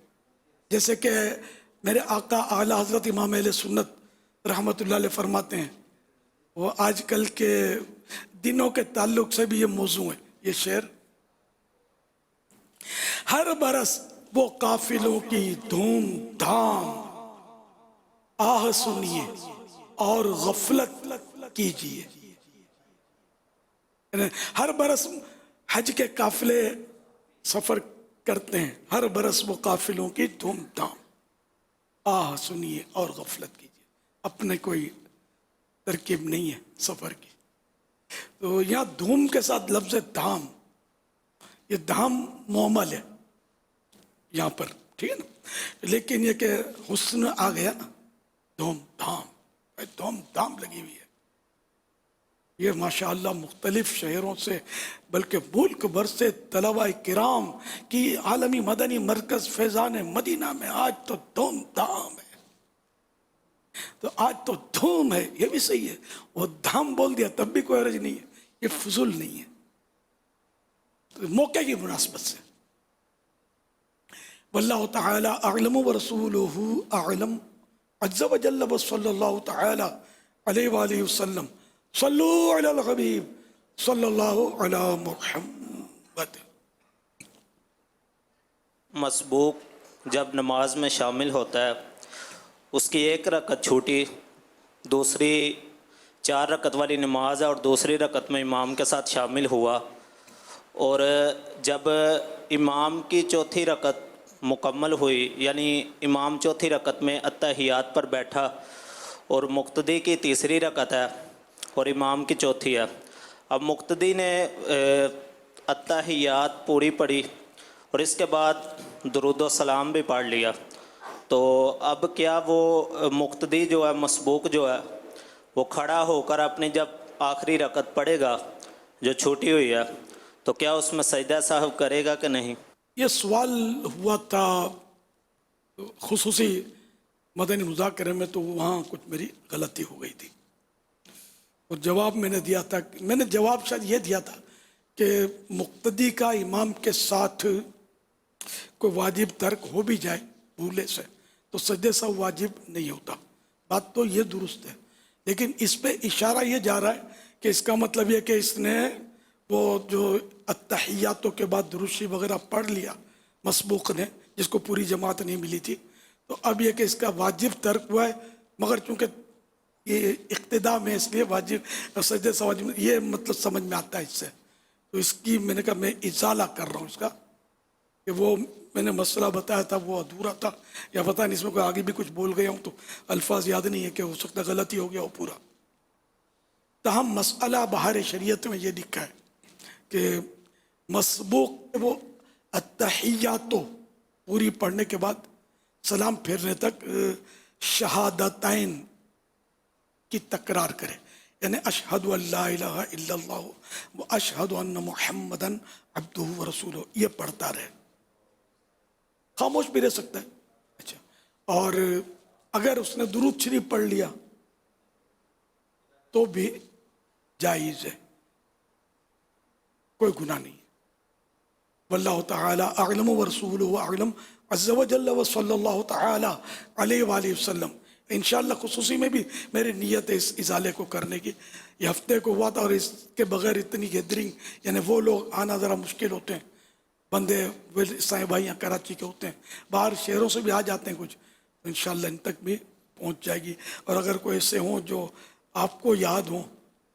S12: जैसे कि मेरे आका आला हज़रत इमाम अहले सुन्नत रहमतुल्लाह अलैह फरमाते हैं, वो आजकल के दिनों के ताल्लुक़ से भी ये मौजू है, ये शेर हर बरस वो काफिलों की धूम धाम, आह सुनिए और गफलत कीजिए। हर बरस हज के काफिले सफर करते हैं, हर बरस वो काफिलों की धूम धाम, आह सुनिए और गफलत कीजिए। अपने कोई तरकीब नहीं है सफर की। तो यहाँ धूम के साथ लफ्ज धाम, ये धाम मोमल है यहाँ पर, ठीक है ना, लेकिन ये कि हुस्न आ गया ना, धूम धाम, धूम धाम लगी हुई है। ये माशाअल्लाह मुख्तलिफ शहरों से बल्कि मुल्क भर से तलबा किराम की आलमी मदनी मरकज फैज़ान मदीना में आज तो धूम धाम है। तो आज तो धूम है, ये भी सही है। वो धाम बोल दिया तब भी कोई हर्ज नहीं है, ये फजूल नहीं है, तो मौके की मुनासबत से। वल्लाहु तआला अअलम व रसूलुहु अअलम, अज़्ज़ व जल्ल व सल्लल्लाहु तआला अलैहि व आलिहि वसल्लम, सल्लु अलल हबीब सल्लल्लाहु अला मुहम्मद।
S2: मसबूक जब नमाज में शामिल होता है, उसकी एक रकत छूटी, दूसरी 4 रकत वाली नमाज है और दूसरी रकत में इमाम के साथ शामिल हुआ, और जब इमाम की चौथी रकत मुकम्मल हुई, यानी इमाम चौथी रकत में अत्तहियात पर बैठा और मुक्तदी की तीसरी रकत है और इमाम की चौथी है। अब मुक्तदी ने अत्तहियात पूरी पढ़ी और इसके बाद दुरूद व सलाम भी पढ़ लिया, तो अब क्या वो मुक्तदी जो है, मसबूक जो है, वो खड़ा होकर अपनी जब आखिरी रकत पढ़ेगा जो छूटी हुई है, तो क्या उसमें सजदा साहब करेगा कि नहीं?
S12: ये सवाल हुआ था खुसूसी मदनी मुज़ाकरे में, तो वहाँ कुछ मेरी गलती हो गई थी और जवाब मैंने दिया था। मैंने जवाब शायद ये दिया था कि मुक्तदी का इमाम के साथ कोई वाजिब तर्क हो भी जाए भूले से, तो सजदे साहब वाजिब नहीं होता। बात तो ये दुरुस्त है, लेकिन इस पे इशारा ये जा रहा है कि इसका मतलब ये कि इसने वो जो अत्तहियातों के बाद दुरूशी वगैरह पढ़ लिया मसबूक ने, जिसको पूरी जमात नहीं मिली थी, तो अब ये कि इसका वाजिब तर्क हुआ है, मगर चूँकि ये इक्तिदा में इसलिए वाजिब सजदे से वाजिब, ये मतलब समझ में आता है इससे। तो इसकी मैंने कहा मैं इजाला कर रहा हूँ इसका, कि वो मैंने मसला बताया था वो अधूरा था, या पता नहीं इसमें कोई आगे भी कुछ बोल गया हूँ, तो अल्फाज याद नहीं है, कि हो सकता गलती हो गया हो पूरा। तहम मसला बहार शरीयत में ये लिखा है कि मसबूक वो अत्तहियातो पूरी पढ़ने के बाद सलाम फेरने तक शहादतैन की तकरार करे, यानी अशहदु अल्ला इलाहा इल्लल्लाह व अशहदु अन्ना मुहम्मदन अब्दुहु व रसूलुहु, ये पढ़ता रहे, खामोश भी रह सकता है। अच्छा, और अगर उसने दुरूद शरीफ पढ़ लिया तो भी जायज़ है, कोई गुनाह नहीं है। वल्लाहु तआला अअलम व रसूलुहु अअलम, अज़्ज़ व जल्ल व सल्लल्लाहु तआला अलैहि व आलिहि वसल्लम। इंशाअल्लाह खुसूसी में भी मेरी नीयत है इस इजाले को करने की। ये हफ्ते को हुआ था और इसके बगैर इतनी गैदरिंग, यानी वो लोग आना ज़रा मुश्किल होते हैं, बंदे ईसाई भाई यहाँ कराची के होते हैं, बाहर शहरों से भी आ जाते हैं कुछ, तो इंशाअल्लाह इन तक भी पहुँच जाएगी। और अगर कोई ऐसे हों जो आपको याद हों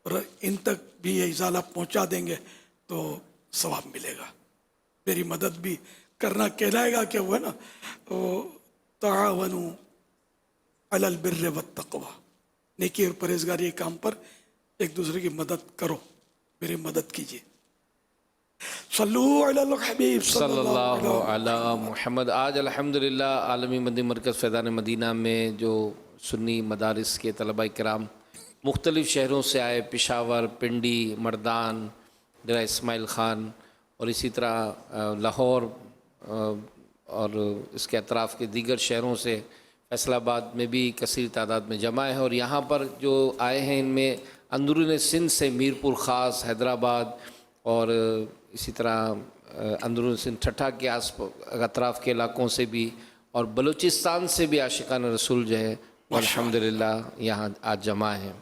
S12: और इन तक भी ये इजाला पहुँचा देंगे तो सवाब मिलेगा, मेरी मदद भी करना कहलाएगा। क्या हुआ ना, तो तावनु अलल बिर्र वत्तक़वा, नेकी और परहेज़गारी के काम पर एक दूसरे की मदद करो, मेरी मदद कीजिए। सल्लु अलल हबीब
S17: सल्लल्लाहु अला मुहम्मद। आज अल्हम्दुलिल्लाह आलमी मदनी मरकज़ फैज़ान मदीना में जो सुन्नी मदारिस के तलबा किराम मुख्तलिफ़ शहरों से आए, पेशावर, पिंडी, मर्दान, डेरा इस्माइल ख़ान और इसी तरह लाहौर और इसके अतराफ़ के दीगर शहरों से, फैसलाबाद में भी कसीर तादाद में जमा है। और यहाँ पर जो आए हैं इनमें अंदरून सिंध से मीरपुर ख़ास, हैदराबाद और इसी तरह अंदरून सिंध ठट्ठा के अतराफ़ के इलाक़ों से भी और बलूचिस्तान से भी आशिकान रसूल जो है अल्हम्दुलिल्लाह यहाँ आज जमा है।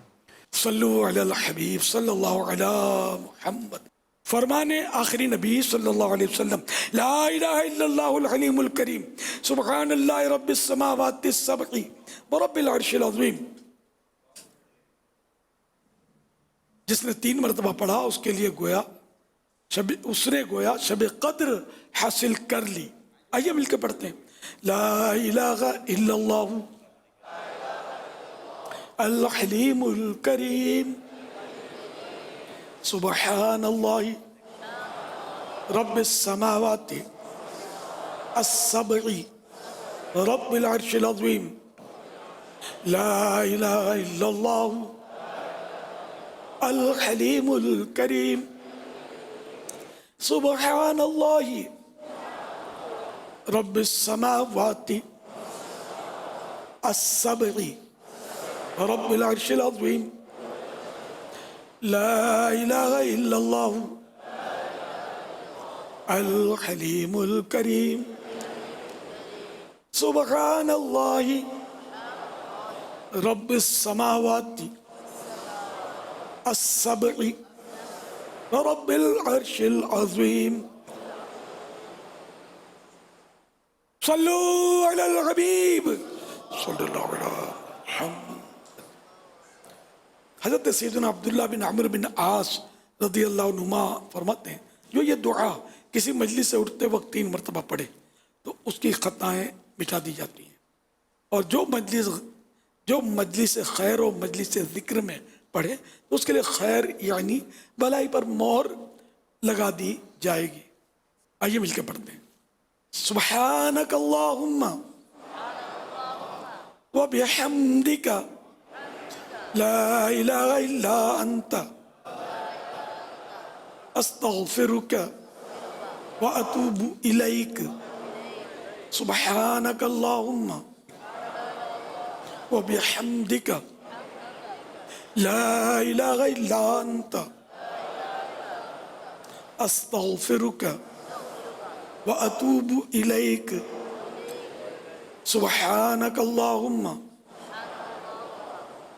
S12: सल्लु अलल हबीब सल्लल्लाहु अला मुहम्मद फरमाने आखिरी नबी सल्लल्लाहु अलैहि वसल्लम, ला इलाहा इल्लल्लाहुल हलीमुल करीम, सुब्हानल्लाहि रब्बिस समावाति सब'i व रब्बिल अर्शिल अज़ीम। जिसने 3 मरतबा पढ़ा उसके लिए उसने गोया शब कद्र हासिल कर ली। आइए मिलकर पढ़ते हैं, ला इलाहा इल्लल्लाहु अल हलीमुल करीम, सुब्हानल्लाहि रब्बिस समावाति अस्सब'i रब्बिल अर्शिल अज़ीम, ला इलाहा इल्लल्लाहु अल हलीमुल करीम, सुब्हानल्लाहि रब्बिस समावाति अस्सब'i रब्बिल अर्शिल अज़ीम, ला इलाहा इल्लल्लाहु अल हलीमुल करीम, सुब्हानल्लाहि रब्बिस समावाति अस्सब'i रब्बिल अर्शिल अज़ीम। सल्लू अलल हबीब सल्लल्लाहु अलैहि वसल्लम। हज़रत सैयदना अब्दुल्लाह बिन अमर बिन आस रज़ियल्लाहु अन्हुमा फरमाते हैं, जो ये दुआ किसी मजलिस से उठते वक्त 3 मरतबा पढ़े तो उसकी खताएं मिटा दी जाती हैं, और जो मजलिस खैर और मजलिस ज़िक्र में पढ़े तो उसके लिए खैर यानी भलाई पर मोहर लगा दी जाएगी। आइए मिलकर पढ़ते हैं, सुब्हानक अल्लाहुम्मा व बिहम्दिका ला इलाहा इल्ला अंता अस्तगफिरुका व अतूबु इलैक, सुब्हानक अल्लाहुम्मा व बिहम्दिका ला इलाहा इल्ला अंता अस्तगफिरुका व अतूबु इलैक, सुब्हानक अल्लाहुम्मा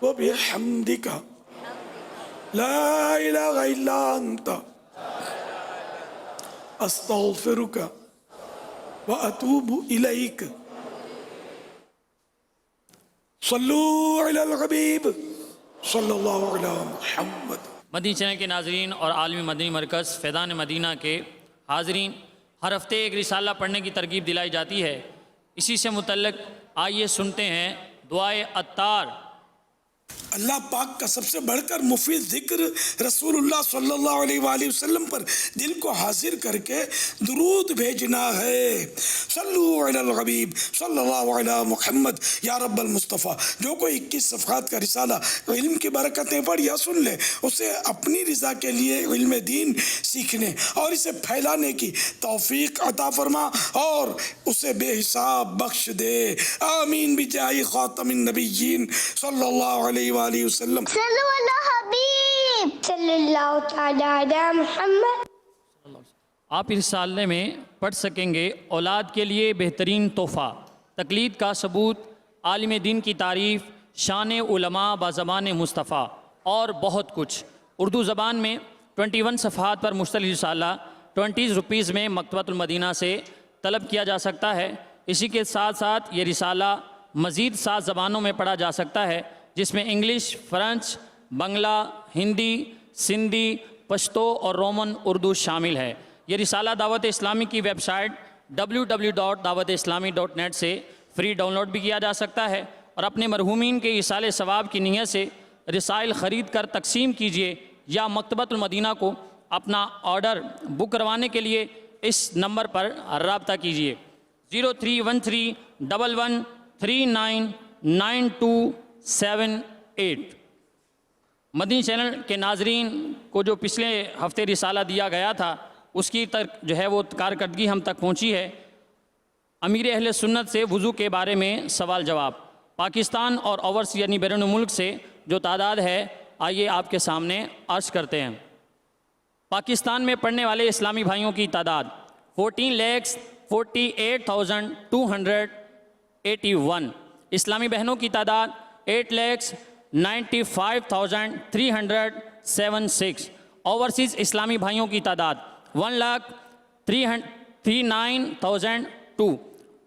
S12: व बिहम्दिका ला इलाहा इल्ला अंता अस्तगफिरुका व अतूबु इलैक। सल्लू अलल हबीब सल्लल्लाहु अलैहि मुहम्मद।
S9: मदनी चैनल के नाजरीन और आलमी मदनी मरकज़ फैज़ान मदीना के हाजरीन, हर हफ्ते एक रिसाला पढ़ने की तरगीब दिलाई जाती है। इसी से मुतल्लिक़ आइए सुनते हैं दुआए अत्तार।
S12: अल्लाह पाक का सबसे बढ़कर मुफीद जिक्र रसूलुल्लाह सल्लल्लाहु अलैहि वसल्लम पर दिल को हाजिर करके दुरूद भेजना है। सल्लू अलल हबीब सल्लल्लाहु अलैहि मुहम्मद या रब्बल मुस्तफ़ा। जो कोई 21 सफ़हात का रिसाला इल्म की बरकतें पढ़ या सुन ले, उसे अपनी रज़ा के लिए इल्म दीन सीखने और इसे फैलाने की तौफीक अता फरमा और उसे बेहिसाब बख्श दे। आमीन बिजाहि खातमिन नबिय्यीन सल्लल्लाहु अलैहि वसल्लम।
S9: आप इस साले में पढ़ सकेंगे औलाद के लिए बेहतरीन तोहफ़ा, तकलीद का सबूत, आलिम दीन की तारीफ़, शान उलमा बाज़बान मुस्तफ़ा और बहुत कुछ। उर्दू ज़बान में 21 सफ़हात पर मुश्तमिल रिसाला 20 रुपीज़ में मकतबतुल मदीना से तलब किया जा सकता है। इसी के साथ साथ ये रिसाला मज़ीद 7 ज़बानों में पढ़ा जा सकता है, जिसमें इंग्लिश, फ़्रेंच, बंगला, हिंदी, सिंधी, पश्तो और रोमन उर्दू शामिल है। ये रिसाला दावत इस्लामी की वेबसाइट www.dawat-islami.net से फ्री डाउनलोड भी किया जा सकता है और अपने मरहूमीन के इसाले सवाब की नीयत से रिसाइल ख़रीद कर तकसीम कीजिए या मकतबतुल मदीना को अपना ऑर्डर बुक करवाने के लिए इस नंबर पर रब्ता कीजिए 031311399278। मदनी चैनल के नाजरीन को जो पिछले हफ्ते रिसाला दिया गया था उसकी तक जो है वो कारकर्दगी हम तक पहुंची है। अमीर अहले सुन्नत से वज़ू के बारे में सवाल जवाब। पाकिस्तान और ओवर्स यानी बैरून मुल्क से जो तादाद है, आइए आपके सामने अर्ज़ करते हैं। पाकिस्तान में पढ़ने वाले इस्लामी भाइयों की तादाद 14,48,281। इस्लामी बहनों की तादाद 8,95,376 ओवरसीज़ इस्लामी भाइयों की तादाद 1,39,002,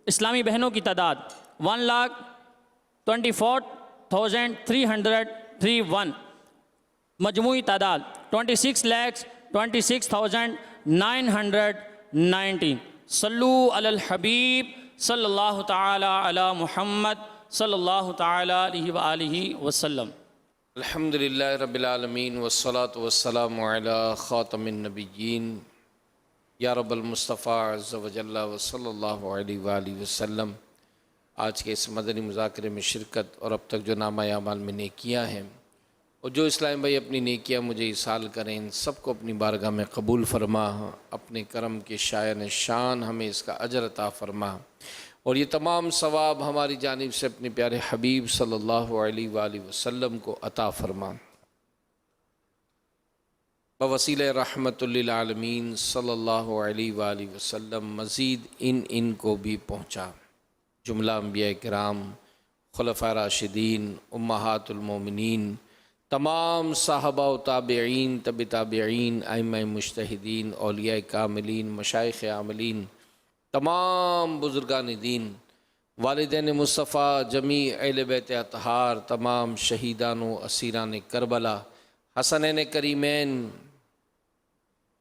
S9: इस्लामी बहनों की तादाद 1,24,331, मजमूई तादाद 26,26,919। सल्लू अलल हबीब सल्लल्लाहु ताला अला मुहम्मद सल्लल्लाहु ताला अलैहि व आलिहि वसल्लम।
S17: अल्हम्दुलिल्लाह रब्बिल आलमीन वस्सलातु वस्सलामु अला खातमिन नबिय्यीन या रब्बल मुस्तफ़ा अज़्ज़ा व जल्ला व सल्लल्लाहु अलैहि व आलिहि वसल्लम। आज के इस मदनी मुज़ाकरे में शिरकत और अब तक जो नामा अमाल में नेकियां हैं और जो इस्लाम भाई अपनी नेकियां मुझे इसाल करें, इन सबको अपनी बारगाह में कबूल फरमा, अपने करम के शायन शान हमें इसका अजर अता फरमा और ये तमाम सवाब हमारी जानिब से अपने प्यारे हबीब सल्लल्लाहु अलैहि वसल्लम को अता फरमा। बवसीले रहमतुल लिल आलमीन सल्लल्लाहु अलैहि वसल्लम मज़ीद इन को भी पहुँचा। जुमला अंबिया किराम, खुलफ़ा राशिदीन, उम्महातुल मोमिनीन, तमाम साहबा व ताबिईन, तबी ताबिईन, अइम्मा मुज्तहिदीन, औलिया कामिलीन, मशाइख़ आमिलीन, तमाम बुज़ुर्गान दीन, वालिदैन मुस्तफ़ा, जमी अहले बैत अतहार, तमाम शहीदान व असीरान करबला, हसनैन करीमैन,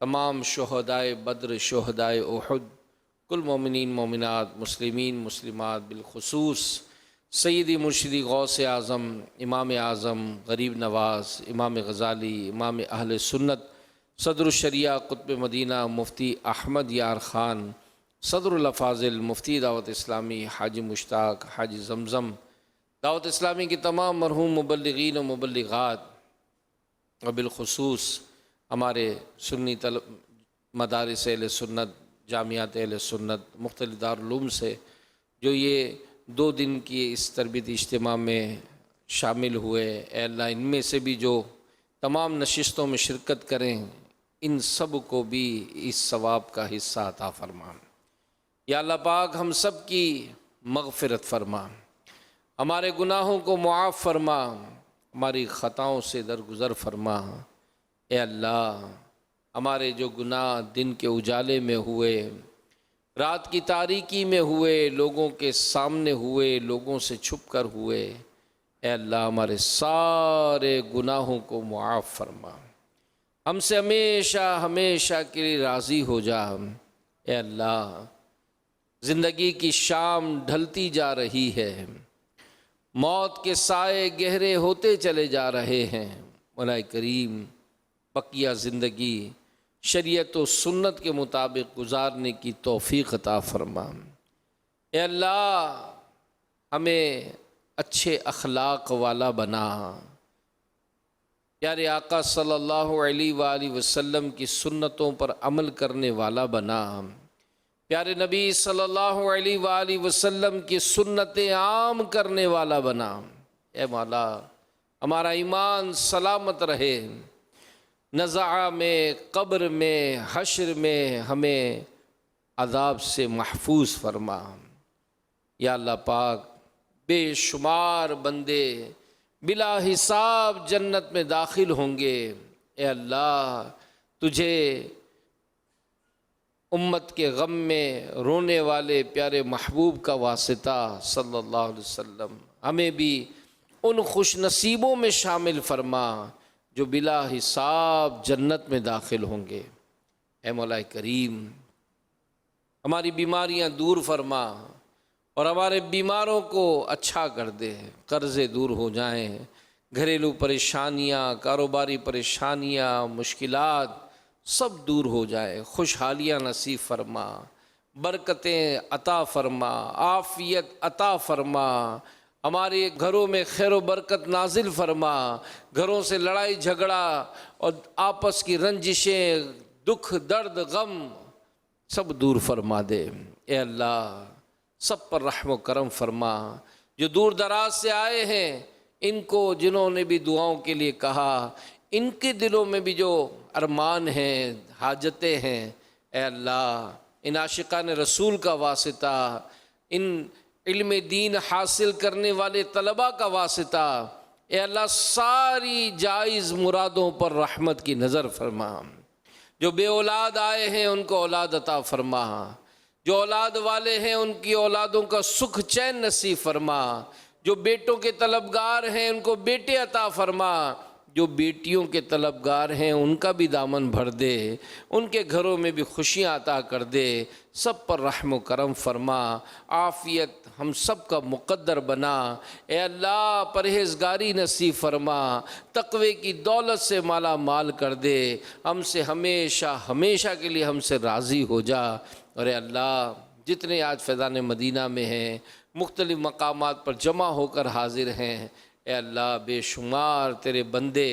S17: तमाम शुहदाए बद्र, शुहदाए उहुद, कुल मोमिनीन मोमिनात, मुस्लिमीन मुस्लिमात, बिलखुसूस सैयदी मुर्शिदी गौस आज़म, इमाम आज़म, गरीब नवाज़, इमाम गज़ाली, इमाम अहले सुन्नत, सदर शरिया, कुतुब मदीना, मुफ्ती अहमद यार ख़ान, सदरुल अफ़ाज़िल, मुफ्ती दावत इस्लामी, हाजी मुश्ताक, हाजी ज़मज़म, दावत इस्लामी की तमाम मरहूम मुबल्लिगीन और मुबल्लिगात और बिलखुसूस हमारे सुन्नी मदारिस अहले सुन्नत, जामियात अहले सुन्नत, मुख्तलिफ़ दारुल से जो ये 2 दिन की इस तरबियती इज्तिमा में शामिल हुए, ऐ अल्लाह इनमें से भी जो तमाम नशिस्तों में शिरकत करें, इन सब को भी इस सवाब का हिस्सा अता फरमा। या अल्लाह पाक हम सब की मग़फ़िरत फरमा, हमारे गुनाहों को मुआफ़ फरमा, हमारी ख़ताओं से दरगुज़र फरमा। ए अल्लाह, हमारे जो गुनाह दिन के उजाले में हुए, रात की तारीकी में हुए, लोगों के सामने हुए, लोगों से छुप कर हुए, ए अल्लाह हमारे सारे गुनाहों को मुआफ़ फरमा, हमसे हमेशा हमेशा के लिए राज़ी हो जा। ए अल्लाह, ज़िंदगी की शाम ढलती जा रही है, मौत के साए गहरे होते चले जा रहे हैं। मौलाए करीम, बकिया ज़िंदगी शरीयत व सुन्नत के मुताबिक गुजारने की तौफ़ीक़ अता फरमा। ए अल्लाह, हमें अच्छे अखलाक वाला बना, प्यारे आका सल्लल्लाहु अलैहि वसल्लम की सुन्नतों पर अमल करने वाला बना, प्यारे नबी सल्लल्लाहु अलैहि वसल्लम की सुन्नतें आम करने वाला बना। ए मौला, हमारा ईमान सलामत रहे, नज़ा में, कब्र में, हश्र में हमें अज़ाब से महफूज फरमा। या अल्लाह पाक, बेशुमार बंदे बिला हिसाब जन्नत में दाखिल होंगे। ए अल्लाह, तुझे उम्मत के गम में रोने वाले प्यारे महबूब का वासिता सल्लल्लाहु अलैहि वसल्लम हमें भी उन खुश नसीबों में शामिल फरमा जो बिला हिसाब जन्नत में दाखिल होंगे। ए मौलाए करीम, हमारी बीमारियां दूर फरमा और हमारे बीमारों को अच्छा कर दे, कर्ज़े दूर हो जाएं, घरेलू परेशानियां, कारोबारी परेशानियां, मुश्किलात सब दूर हो जाए, खुशहालियाँ नसीब फरमा, बरकतें अता फरमा, आफ़ियत अता फरमा, हमारे घरों में खैर व बरकत नाजिल फरमा, घरों से लड़ाई झगड़ा और आपस की रंजिशें, दुख दर्द गम सब दूर फरमा दे। ए अल्लाह, सब पर रहम करम फरमा। जो दूर दराज से आए हैं, इनको जिन्होंने भी दुआओं के लिए कहा, इनके दिलों में भी जो अरमान हैं, हाजतें हैं, ए अल्लाह इन आशिकान रसूल का वासिता, इन इल्म दीन हासिल करने वाले तलबा का वासिता, اے اللہ ساری جائز مرادوں پر رحمت کی نظر فرما، جو بے اولاد آئے ہیں ان کو اولاد عطا فرما، جو اولاد والے ہیں ان کی اولادوں کا سکھ چین نصیب فرما، جو بیٹوں کے طلبگار ہیں ان کو بیٹے عطا فرما، جو بیٹیوں کے طلبگار ہیں ان کا بھی دامن بھر دے، ان کے گھروں میں بھی خوشیاں عطا کر دے، سب پر رحم و کرم فرما، عافیت ہم سب کا مقدر بنا، اے اللہ پرہیزگاری نصیب فرما، تقوی کی دولت سے مالا مال کر دے، ہم سے ہمیشہ ہمیشہ کے لیے ہم سے راضی ہو جا۔ اور اے اللہ جتنے آج فیضان مدینہ میں ہیں، مختلف مقامات پر جمع ہو کر حاضر ہیں، اے اللہ بے شمار تیرے بندے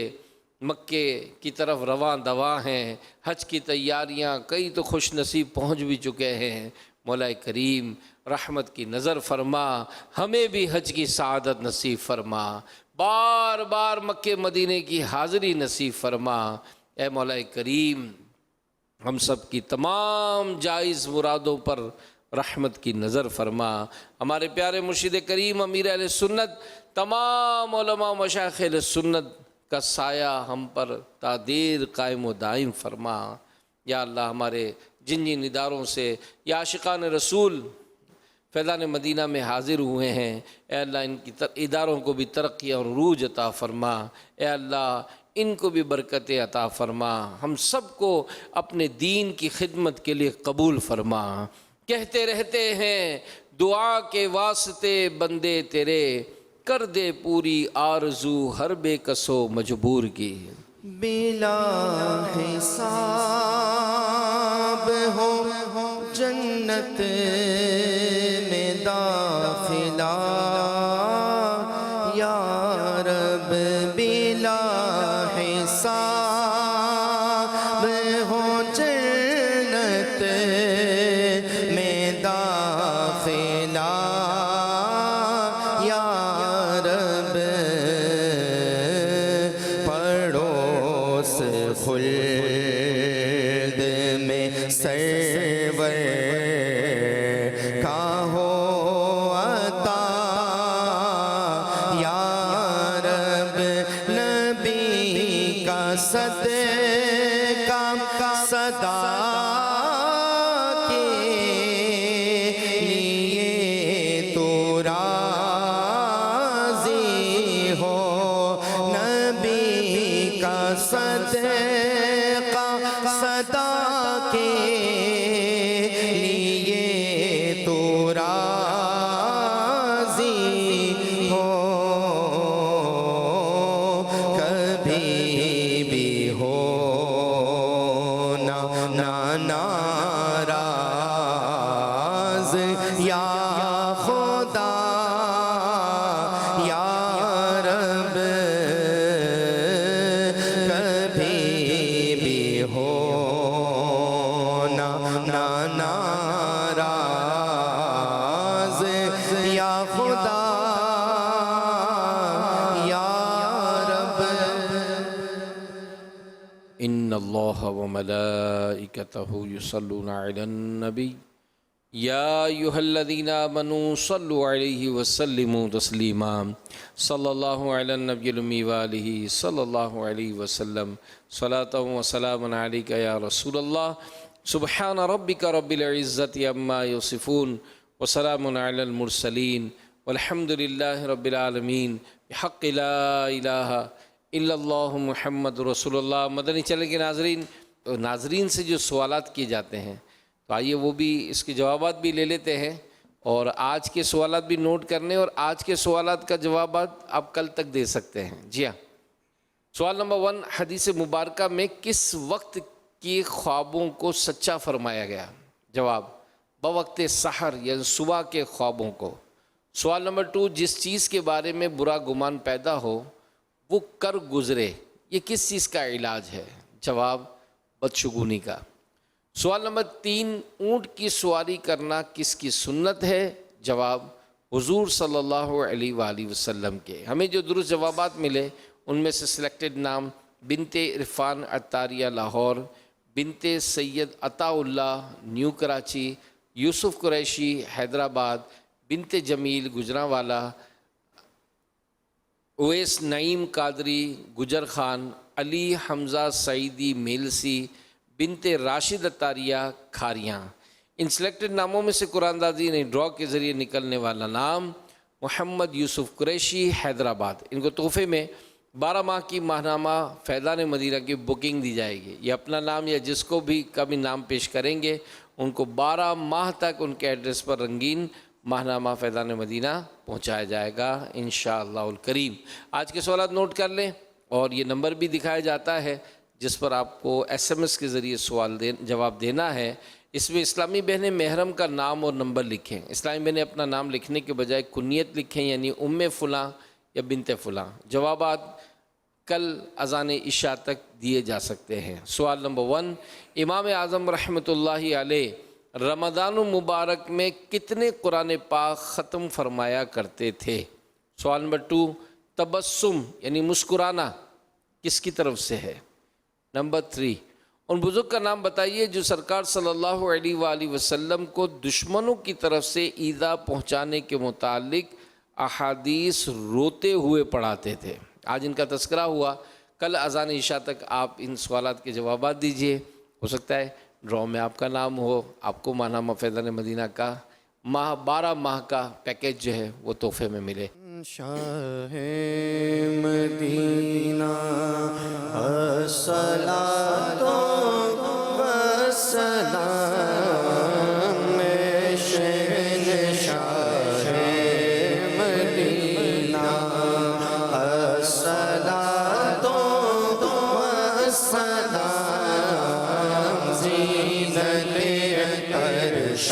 S17: مکے کی طرف رواں دواں ہیں، حج کی تیاریاں، کئی تو خوش نصیب پہنچ بھی چکے ہیں، مولا کریم رحمت کی نظر فرما، ہمیں بھی حج کی سعادت نصیب فرما، بار بار مکے مدینے کی حاضری نصیب فرما، اے مولا کریم ہم سب کی تمام جائز مرادوں پر رحمت کی نظر فرما، ہمارے پیارے مرشد کریم امیر اہل سنت، تمام علماء و مشائخ اہل سنت کا سایہ ہم پر تا دیر قائم و دائم فرما۔ یا اللہ ہمارے جن جن اداروں سے یا عاشقان رسول فیضان مدینہ میں حاضر ہوئے ہیں، اے اللہ ان کی اداروں کو بھی ترقی اور عروج عطا فرما، اے اللہ ان کو بھی برکت عطا فرما، ہم سب کو اپنے دین کی خدمت کے لیے قبول فرما۔ کہتے رہتے ہیں دعا کے واسطے بندے تیرے، کر دے پوری آرزو ہر بے کس و مجبور کی۔
S3: بلا حساب ہو جنت میں داخلہ یا رب، بلا حساب ہو جنت میں داخلہ یا رب، پڑوس خلد میں سرور کا ہو عطا یا رب، نبی کا صدقہ صدا کے لیے تو راضی ہو، نبی کا صدقہ صدا کے لیے تو راضی ہو، کبھی بھی ہو نہ ناراض یا خدا یا رب، کبھی بھی ہو نہ ناراض یا خدا یا رب۔
S17: ان اللہ وملائکتہ یصلون علی النبی یا ایہا الذین آمنوا صلوا علیہ وسلموا تسلیما، صلی اللہ علی النبی الامی وآلہ صلی اللہ علیہ وسلم، صلاۃ و سلام علیک یا رسول اللہ، سبحان ربک رب العزت عما یصفون وسلام علی المرسلین والحمد للہ رب العالمین، بحق لا الہ الا اللہ محمد رسول اللہ۔ مدنی چینل کے ناظرین، تو ناظرین سے جو سوالات کیے جاتے ہیں تو آئیے وہ بھی اس کے جوابات بھی لے لیتے ہیں، اور آج کے سوالات بھی نوٹ کرنے، اور آج کے سوالات کا جوابات آپ کل تک دے سکتے ہیں۔ جی ہاں، سوال نمبر 1، حدیث مبارکہ میں کس وقت کی خوابوں کو سچا فرمایا گیا؟ جواب، بوقت سحر یعنی صبح کے خوابوں کو۔ سوال نمبر 2، جس چیز کے بارے میں برا گمان پیدا ہو وہ کر گزرے، یہ کس چیز کا علاج ہے؟ جواب، بدشگونی کا۔ سوال نمبر 3، اونٹ کی سواری کرنا کس کی سنت ہے؟ جواب، حضور صلی اللہ علیہ وآلہ وسلم کے۔ ہمیں جو درست جوابات ملے ان میں سے سلیکٹڈ نام: بنت عرفان عطاریہ لاہور، بنت سید عطا اللہ نیو کراچی، یوسف قریشی حیدرآباد، بنت جمیل گجرانوالا، اویس نعیم قادری گجر خان، علی حمزہ سعیدی میلسی، بنت راشد اتاریہ کھاریاں۔ ان سلیکٹڈ ناموں میں سے قرآن دازی نے ڈرا کے ذریعے نکلنے والا نام محمد یوسف قریشی حیدرآباد، ان کو تحفے میں 12 ماہ کی ماہنامہ فیضان مدینہ کی بکنگ دی جائے گی۔ یہ اپنا نام یا جس کو بھی کبھی نام پیش کریں گے ان کو 12 ماہ تک ان کے ایڈریس پر رنگین ماہنامہ فیضان مدینہ پہنچایا جائے گا انشاءاللہ الکریم۔ آج کے سوالات نوٹ کر لیں، اور یہ نمبر بھی دکھایا جاتا ہے جس پر آپ کو SMS کے ذریعے جواب دینا ہے۔ اس میں اسلامی بہنیں محرم کا نام اور نمبر لکھیں۔ اسلامی بہنیں اپنا نام لکھنے کے بجائے کنیت لکھیں، یعنی ام فلاں یا بنت فلاں۔ جوابات کل اذان عشاء تک دیے جا سکتے ہیں۔ سوال نمبر 1، امام اعظم رحمۃ اللہ علیہ رمضان المبارک میں کتنے قرآن پاک ختم فرمایا کرتے تھے؟ سوال نمبر 2، تبسم یعنی مسکرانا کس کی طرف سے ہے؟ نمبر 3، ان بزرگ کا نام بتائیے جو سرکار صلی اللہ علیہ وآلہ وسلم کو دشمنوں کی طرف سے ایذا پہنچانے کے متعلق احادیث روتے ہوئے پڑھاتے تھے۔ آج ان کا تذکرہ ہوا، کل اذان عشاء تک آپ ان سوالات کے جوابات دیجئے۔ ہو سکتا ہے ڈراؤ میں آپ کا نام ہو، آپ کو ماہنامہ فیضان مدینہ کا 12 ماہ کا پیکیج جو ہے وہ تحفے میں ملے۔
S3: شاہ مدینہ الصلاۃ والسلام، شہنشاہ مدینہ الصلاۃ والسلام، زینت عرش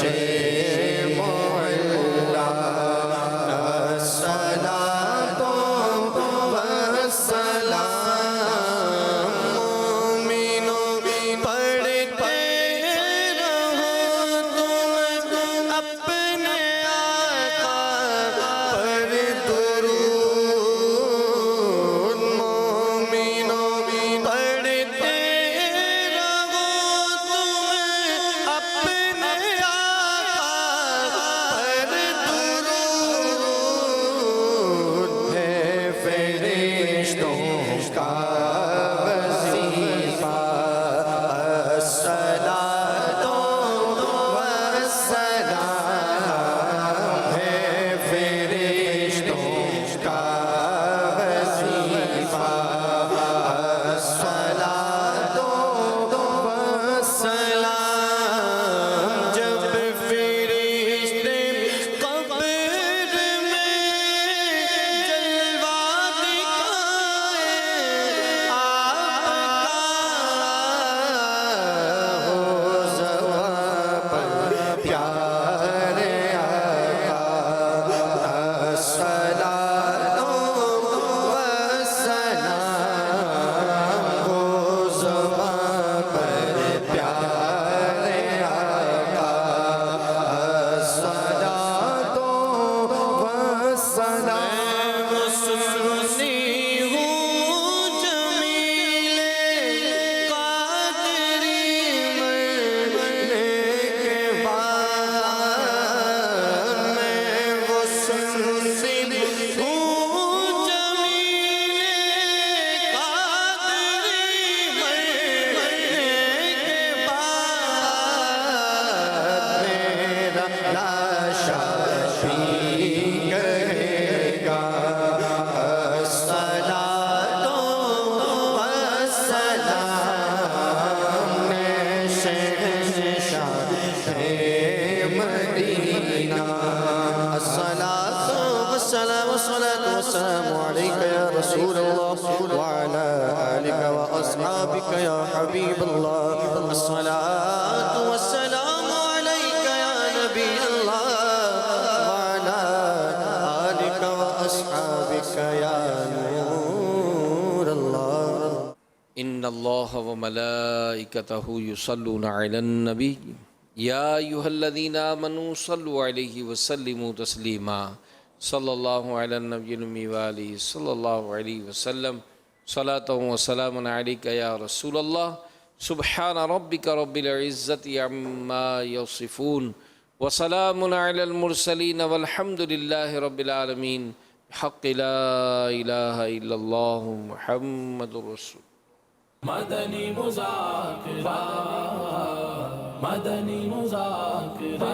S17: ان اللہ وملائکتہ یصلون علی النبی یا ایھا الذین آمنوا صلوا علیہ وسلموا تسلیما صلی اللہ علی النبی الأمی وآلہ صلی اللہ علیہ وسلم صلاۃ وسلام علیک یا رسول اللہ سبحان ربک رب العزت عما یصفون وسلام علی المرسلین والحمد للہ رب العالمین حق لا الہ الا اللہ محمد رسول
S3: مدنی مذاکرہ مدنی مذاکرہ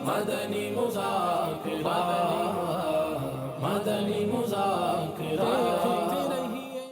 S3: مدنی مذاکرہ مدنی